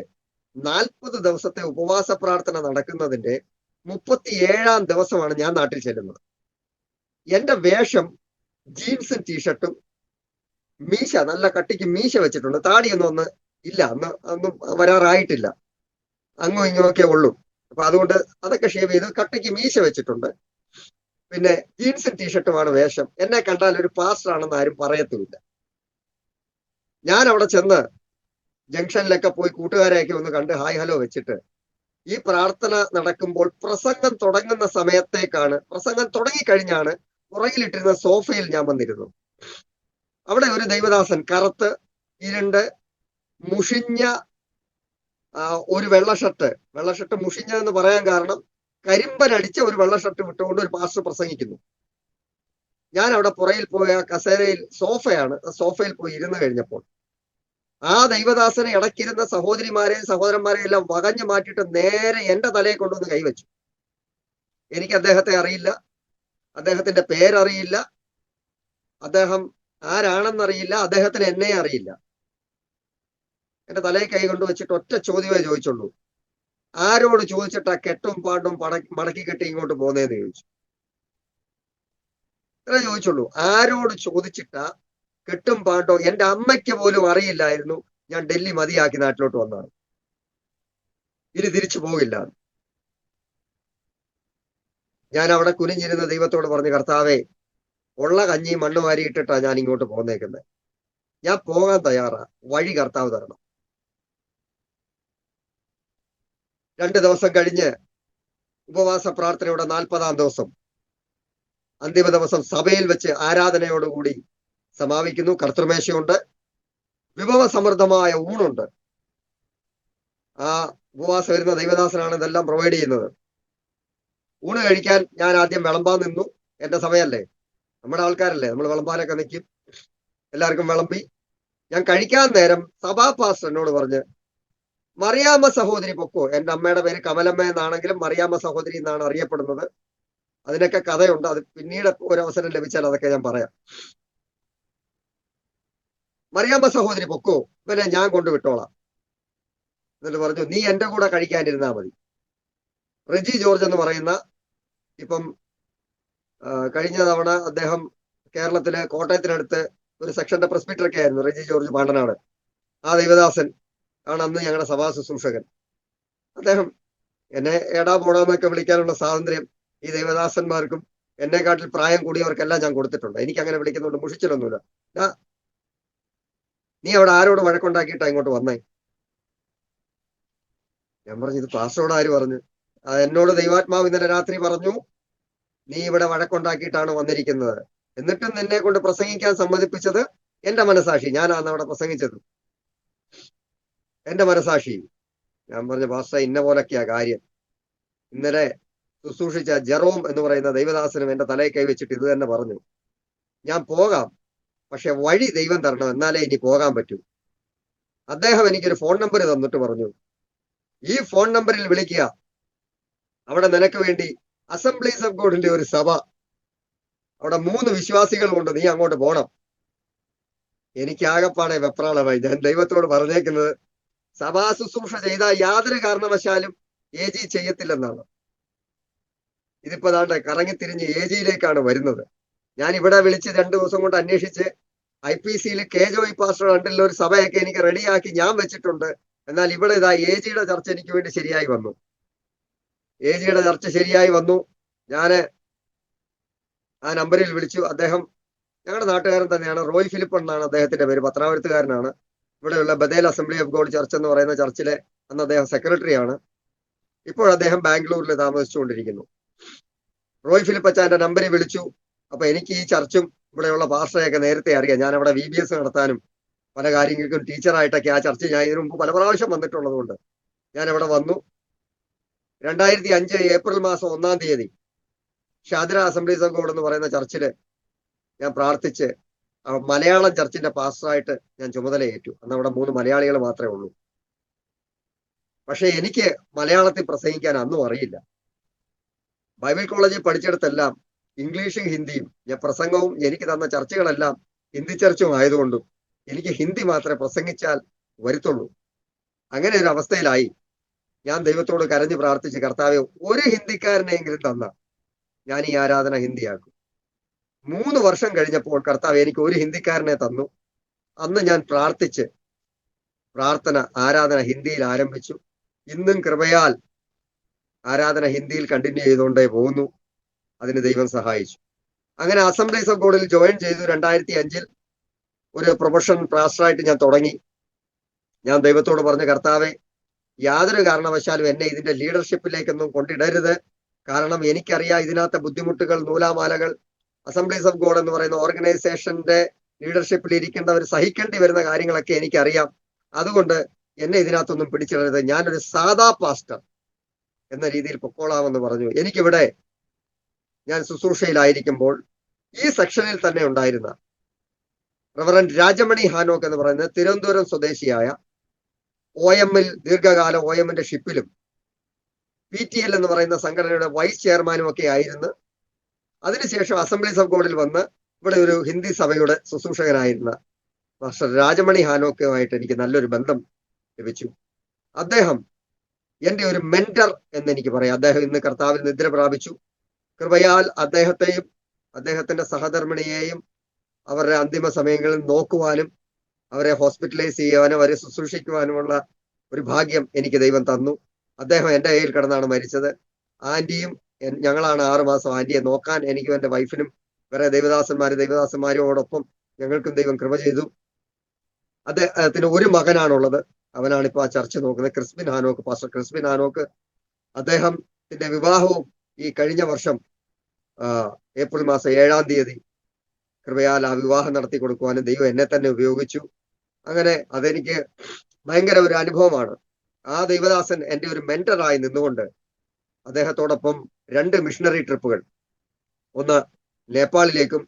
40 ദിവസത്തെ ഉപവാസ പ്രാർത്ഥന നടക്കുന്നതിന്റെ 37ാം ദിവസമാണ് ഞാൻ നാട്ടിൽ ചെല്ലുന്നത്. എന്റെ വേഷം ജീൻസും ടീഷർട്ടും, മീശ നല്ല കട്ടിക്ക് മീശ വെച്ചിട്ടുണ്ട്, താടിയൊന്നും ഇല്ല, ഒന്നും വരാറായിട്ടില്ല, അങ്ങോ ഇങ്ങോക്കെ ഉള്ളൂ. അപ്പൊ അതുകൊണ്ട് അതൊക്കെ ഷേവ് ചെയ്ത് കട്ടിക്ക് മീശ വെച്ചിട്ടുണ്ട്. പിന്നെ ജീൻസും ടീഷർട്ടുമാണ് വേഷം. എന്നെ കണ്ടാൽ ഒരു പാസ്റ്റർ ആണെന്ന് ആരും പറയത്തുമില്ല. ഞാൻ അവിടെ ചെന്ന് ജംഗ്ഷനിലൊക്കെ പോയി കൂട്ടുകാരെയൊക്കെ ഒന്ന് കണ്ട് ഹായ് ഹലോ വെച്ചിട്ട് ഈ പ്രാർത്ഥന നടക്കുമ്പോൾ പ്രസംഗം തുടങ്ങുന്ന സമയത്തേക്കാണ്, പ്രസംഗം തുടങ്ങിക്കഴിഞ്ഞാണ് പുറകിലിട്ടിരുന്ന സോഫയിൽ ഞാൻ വന്നിരുന്നു. അവിടെ ഒരു ദൈവദാസൻ കറുത്ത് ഇരുണ്ട് മുഷിഞ്ഞ ഒരു വെള്ള ഷർട്ട് മുഷിഞ്ഞതെന്ന് പറയാൻ കാരണം കരിമ്പനടിച്ച ഒരു വെള്ള ഷർട്ട് വിട്ടുകൊണ്ട് ഒരു പാസ്റ്റർ പ്രസംഗിക്കുന്നു. ഞാൻ അവിടെ പുറയിൽ പോയ കസേരയിൽ സോഫയാണ്, സോഫയിൽ പോയി ഇരുന്ന് കഴിഞ്ഞപ്പോൾ ആ ദൈവദാസനെ ഇടയ്ക്കിരുന്ന സഹോദരിമാരെയും സഹോദരന്മാരെയും എല്ലാം വകഞ്ഞു മാറ്റിയിട്ട് നേരെ എന്റെ തലയെ കൊണ്ടുവന്ന് കൈവച്ചു. എനിക്ക് അദ്ദേഹത്തെ അറിയില്ല, അദ്ദേഹത്തിന്റെ പേരറിയില്ല, അദ്ദേഹം ആരാണെന്നറിയില്ല, അദ്ദേഹത്തിന് എന്നെ അറിയില്ല. എന്റെ തലയെ കൈ കൊണ്ട് വെച്ചിട്ട് ഒറ്റ ചോദ്യമേ ചോദിച്ചുള്ളൂ, ആരോട് ചോദിച്ചിട്ടാ കെട്ടും പാണ്ടും മടക്കി കെട്ടി ഇങ്ങോട്ട് പോന്നേന്ന് ചോദിച്ചു. ഇത്രേ ചോദിച്ചുള്ളൂ. ആരോട് ചോദിച്ചിട്ടാ കെട്ടും പാണ്ടോ? എന്റെ അമ്മയ്ക്ക് പോലും അറിയില്ലായിരുന്നു ഞാൻ ഡൽഹി മതിയാക്കി നാട്ടിലോട്ട് വന്നതാണ്, ഇനി തിരിച്ചു പോകില്ല. ഞാൻ അവിടെ കുനിഞ്ഞിരുന്ന ദൈവത്തോട് പറഞ്ഞു, കർത്താവേ, ഉള്ള കഞ്ഞി മണ്ണ് വാരി ഇട്ടിട്ടാ ഞാൻ ഇങ്ങോട്ട് പോന്നേക്കുന്നത്, ഞാൻ പോകാൻ തയ്യാറാ, വഴി കർത്താവ് തരണം. 2 ദിവസം കഴിഞ്ഞ് ഉപവാസ പ്രാർത്ഥനയുടെ 40ാം ദിവസം, അന്തിമ ദിവസം സഭയിൽ വെച്ച് ആരാധനയോടുകൂടി സമാപിക്കുന്നു. കർത്തൃമേശയുണ്ട്, വിഭവ സമൃദ്ധമായ ഊണുണ്ട്. ആ ഉപവാസം വരുന്ന ദൈവദാസനാണ് ഇതെല്ലാം പ്രൊവൈഡ് ചെയ്യുന്നത്. ഊണ് കഴിക്കാൻ ഞാൻ ആദ്യം വിളമ്പാൻ നിന്നു. എന്റെ സമയല്ലേ, നമ്മുടെ ആൾക്കാരല്ലേ, നമ്മൾ വിളമ്പാനൊക്കെ നിൽക്കും. എല്ലാവർക്കും വിളമ്പി ഞാൻ കഴിക്കാൻ നേരം സഭാ പാസ്റ്റർ എന്നോട് പറഞ്ഞ്, മറിയാമ്മ സഹോദരി പൊക്കോ. എന്റെ അമ്മയുടെ പേര് കമലമ്മ എന്നാണെങ്കിലും മറിയാമ്മ സഹോദരി എന്നാണ് അറിയപ്പെടുന്നത്. അതിനൊക്കെ കഥയുണ്ട്, അത് പിന്നീട് ഒരവസരം ലഭിച്ചാൽ അതൊക്കെ ഞാൻ പറയാം. മറിയാമ്മ സഹോദരി പൊക്കോ, ഇവനെ ഞാൻ കൊണ്ടുവിട്ടോളാം. എന്നിട്ട് പറഞ്ഞു, നീ എന്റെ കൂടെ കഴിക്കാനിരുന്നാ മതി. റെജി ജോർജ് എന്ന് പറയുന്ന, ഇപ്പം കഴിഞ്ഞ തവണ അദ്ദേഹം കേരളത്തിലെ കോട്ടയത്തിനടുത്ത് ഒരു സെക്ഷന്റെ പ്രസ്ബിറ്ററൊക്കെ ആയിരുന്നു, റെജി ജോർജ് പാണ്ടനാട്. ആ ദൈവദാസൻ ആണ് അന്ന് ഞങ്ങളുടെ സഭാ ശുശ്രൂഷകൻ. അദ്ദേഹം എന്നെ എടാ പോടാന്നൊക്കെ വിളിക്കാനുള്ള സ്വാതന്ത്ര്യം ഈ ദൈവദാസന്മാർക്കും എന്നെക്കാട്ടിൽ പ്രായം കൂടിയവർക്കെല്ലാം ഞാൻ കൊടുത്തിട്ടുണ്ട്. എനിക്ക് അങ്ങനെ വിളിക്കുന്നതുകൊണ്ട് മുഷിച്ചിലൊന്നുമില്ല. നീ അവിടെ ആരോട് വഴക്കുണ്ടാക്കിയിട്ടാ ഇങ്ങോട്ട് വന്നേ? ഞാൻ പറഞ്ഞു, ഇത് പാസ്റ്ററോട് ആര് പറഞ്ഞു? എന്നോട് ദൈവാത്മാവ് ഇന്നലെ രാത്രി പറഞ്ഞു, നീ ഇവിടെ വഴക്കുണ്ടാക്കിയിട്ടാണ് വന്നിരിക്കുന്നത്. എന്നിട്ടും നിന്നെ കൊണ്ട് പ്രസംഗിക്കാൻ സമ്മതിപ്പിച്ചത് എന്റെ മനസാക്ഷി. ഞാനാണ് അവിടെ പ്രസംഗിച്ചത്, എന്റെ മനസാക്ഷി. ഞാൻ പറഞ്ഞു, പാസ്റ്റർ ഇന്ന പോലൊക്കെയാ കാര്യം. ഇന്നലെ ശുശ്രൂഷിച്ച ജെറോം എന്ന് പറയുന്ന ദൈവദാസനും എന്റെ തലയിൽ കൈവച്ചിട്ട് ഇത് തന്നെ പറഞ്ഞു, ഞാൻ പോകാം, പക്ഷെ വഴി ദൈവം തരണം, എന്നാലേ ഇനി പോകാൻ പറ്റൂ. അദ്ദേഹം എനിക്കൊരു ഫോൺ നമ്പർ തന്നിട്ട് പറഞ്ഞു, ഈ ഫോൺ നമ്പറിൽ വിളിക്കുക, അവിടെ നിനക്ക് വേണ്ടി അസംബ്ലീസ് ഓഫ് ഗോഡിന്റെ ഒരു സഭ, അവിടെ 3 വിശ്വാസികളുണ്ട്, നീ അങ്ങോട്ട് പോണം. എനിക്ക് ആകപ്പാടെ വെപ്രാളമായി. ഞാൻ ദൈവത്തോട് പറഞ്ഞേക്കുന്നത്, സഭാ ശുശ്രൂഷ ചെയ്ത യാതൊരു കാരണവശാലും AG ചെയ്യത്തില്ലെന്നാണ്. ഇതിപ്പോ ദാണ്ടെ കറങ്ങിത്തിരിഞ്ഞ് AGയിലേക്കാണ് വരുന്നത്. ഞാൻ ഇവിടെ വിളിച്ച് 2 ദിവസം കൊണ്ട് അന്വേഷിച്ച് IPCയിൽ കെ ജോയ് പാസ്റ്റർ കണ്ടില്ല ഒരു സഭയൊക്കെ എനിക്ക് റെഡിയാക്കി ഞാൻ വെച്ചിട്ടുണ്ട്. എന്നാൽ ഇവിടെ ഇതാ AGയുടെ ചർച്ച എനിക്ക് വേണ്ടി ശരിയായി വന്നു. AGയുടെ ചർച്ച ശരിയായി വന്നു. ഞാന് ആ നമ്പറിൽ വിളിച്ചു. അദ്ദേഹം ഞങ്ങളുടെ നാട്ടുകാരൻ തന്നെയാണ്. റോയ് ഫിലിപ്പ് എന്നാണ് അദ്ദേഹത്തിന്റെ പേര്. പത്രാവരുത്തുകാരനാണ്. ഇവിടെയുള്ള ബദേൽ അസംബ്ലി ഓഫ് ഗോഡ് ചർച്ച് എന്ന് പറയുന്ന ചർച്ചിലെ അന്ന് അദ്ദേഹം സെക്രട്ടറിയാണ്. ഇപ്പോൾ അദ്ദേഹം ബാംഗ്ലൂരിൽ താമസിച്ചുകൊണ്ടിരിക്കുന്നു. റോയ് ഫിലിപ്പ് അച്ചാന്റെ നമ്പറിൽ വിളിച്ചു. അപ്പൊ എനിക്ക് ഈ ചർച്ചും ഇവിടെയുള്ള പാസ്റ്ററെയൊക്കെ നേരത്തെ അറിയാം. ഞാൻ അവിടെ VBS നടത്താനും പല കാര്യങ്ങൾക്കും ടീച്ചറായിട്ടൊക്കെ ആ ചർച്ച ഞാൻ ഇതിനു മുമ്പ് പല പ്രാവശ്യം വന്നിട്ടുള്ളത് കൊണ്ട് ഞാൻ അവിടെ വന്നു. 2005 ഏപ്രിൽ മാസം 1-ാം തീയതി ഷാദിര അസംബ്ലീസ് ഓഫ് ഗോഡ് എന്ന് പറയുന്ന ചർച്ചില് ഞാൻ പ്രാർത്ഥിച്ച് മലയാളം ചർച്ചിന്റെ പാസ്റ്ററായിട്ട് ഞാൻ ചുമതലയേറ്റു. അന്ന് അവിടെ 3 മലയാളികൾ മാത്രമേ ഉള്ളൂ. പക്ഷെ എനിക്ക് മലയാളത്തിൽ പ്രസംഗിക്കാൻ അന്നും അറിയില്ല. ബൈബിൾ കോളേജിൽ പഠിച്ചിടത്തെല്ലാം ഇംഗ്ലീഷും ഹിന്ദിയും പ്രസംഗവും എനിക്ക് തന്ന ചർച്ചകളെല്ലാം ഹിന്ദി ചർച്ചും ആയതുകൊണ്ടും എനിക്ക് ഹിന്ദി മാത്രമേ പ്രസംഗിച്ചാൽ വരുത്തുള്ളൂ. അങ്ങനെ ഒരു അവസ്ഥയിലായി. ഞാൻ ദൈവത്തോട് കരഞ്ഞു പ്രാർത്ഥിച്ച്, കർത്താവേ, ഒരു ഹിന്ദിക്കാരനെങ്കിലും തന്ന ഞാൻ ഈ ആരാധന ഹിന്ദിയാക്കും. 3 വർഷം കഴിഞ്ഞപ്പോൾ കർത്താവ് എനിക്ക് ഒരു ഹിന്ദിക്കാരനെ തന്നു. അന്ന് ഞാൻ പ്രാർത്ഥിച്ച് ആരാധന ഹിന്ദിയിൽ ആരംഭിച്ചു. ഇന്നും കൃപയാൽ ആരാധന ഹിന്ദിയിൽ കണ്ടിന്യൂ ചെയ്തുകൊണ്ടേ പോകുന്നു. അതിന് ദൈവം സഹായിച്ചു. അങ്ങനെ അസംബ്ലീസ് ഓഫ് ഗോഡിൽ ജോയിൻ ചെയ്തു. 2005 ഒരു പ്രൊഫഷൻ പാസ്റ്ററായിട്ട് ഞാൻ തുടങ്ങി. ഞാൻ ദൈവത്തോട് പറഞ്ഞ, കർത്താവെ, യാതൊരു കാരണവശാലും എന്നെ ഇതിന്റെ ലീഡർഷിപ്പിലേക്കൊന്നും കൊണ്ടിടരുത്. കാരണം എനിക്കറിയാം ഇതിനകത്തെ ബുദ്ധിമുട്ടുകൾ, നൂലാമാലകൾ. അസംബ്ലീസ് ഓഫ് ഗോഡ് എന്ന് പറയുന്ന ഓർഗനൈസേഷന്റെ ലീഡർഷിപ്പിൽ ഇരിക്കേണ്ടവർ സഹിക്കേണ്ടി വരുന്ന കാര്യങ്ങളൊക്കെ എനിക്കറിയാം. അതുകൊണ്ട് എന്നെ ഇതിനകത്തൊന്നും പിടിച്ചിടരുത്. ഞാനൊരു സാധാ പാസ്റ്റർ എന്ന രീതിയിൽ പൊക്കോളാമെന്ന് പറഞ്ഞു. എനിക്കിവിടെ ഞാൻ ശുശ്രൂഷയിലായിരിക്കുമ്പോൾ ഈ സെക്ഷനിൽ തന്നെ ഉണ്ടായിരുന്ന റവറന്റ് രാജമണി ഹാനോക്ക് എന്ന് പറയുന്നത് തിരുവനന്തപുരം സ്വദേശിയായ OM ദീർഘകാലം OMന്റെ ഷിപ്പിലും PTL എന്ന് പറയുന്ന സംഘടനയുടെ വൈസ് ചെയർമാനും ഒക്കെ ആയിരുന്നു. അതിനുശേഷം അസംബ്ലീസ് ഓഫ് ഗോഡിൽ വന്ന് ഇവിടെ ഒരു ഹിന്ദി സഭയുടെ ശുശ്രൂഷകനായിരുന്ന മാസ്റ്റർ രാജമണി ഹാനോക്കുമായിട്ട് എനിക്ക് നല്ലൊരു ബന്ധം ലഭിച്ചു. അദ്ദേഹം എന്റെ ഒരു മെന്റർ എന്ന് എനിക്ക് പറയാം. അദ്ദേഹം ഇന്ന് കർത്താവിൽ നിദ്ര പ്രാപിച്ചു. കൃപയാൽ അദ്ദേഹത്തെയും അദ്ദേഹത്തിന്റെ സഹധർമ്മിണിയെയും അവരുടെ അന്തിമ സമയങ്ങളിൽ നോക്കുവാനും അവരെ ഹോസ്പിറ്റലൈസ് ചെയ്യുവാനും അവരെ ശുശ്രൂഷിക്കുവാനുമുള്ള ഒരു ഭാഗ്യം എനിക്ക് ദൈവം തന്നു. അദ്ദേഹം എൻ്റെ കയ്യിൽ കിടന്നാണ് മരിച്ചത്. ആന്റിയും ഞങ്ങളാണ് 6 മാസം ആന്റിയെ നോക്കാൻ എനിക്കും എൻ്റെ വൈഫിനും വേറെ ദൈവദാസന്മാരോടൊപ്പം ഞങ്ങൾക്കും ദൈവം കൃപ ചെയ്തു. അദ്ദേഹത്തിന് ഒരു മകനാണുള്ളത്. അവനാണ് ഇപ്പോൾ ആ ചർച്ച നോക്കുന്നത്, ക്രിസ്പിൻ ഹാനോക്ക്, പാസ്റ്റർ ക്രിസ്പിൻ ഹാനോക്ക്. അദ്ദേഹത്തിന്റെ വിവാഹവും ഈ കഴിഞ്ഞ വർഷം ഏപ്രിൽ മാസം 7-ാം തീയതി കൃപയാൽ ആ വിവാഹം നടത്തി കൊടുക്കുവാനും ദൈവം എന്നെ തന്നെ ഉപയോഗിച്ചു. അങ്ങനെ അതെനിക്ക് ഭയങ്കര ഒരു അനുഭവമാണ്. ആ ദൈവദാസൻ എൻ്റെ ഒരു മെന്ററായി നിന്നുകൊണ്ട് അദ്ദേഹത്തോടൊപ്പം 2 മിഷണറി ട്രിപ്പുകൾ, ഒന്ന് നേപ്പാളിലേക്കും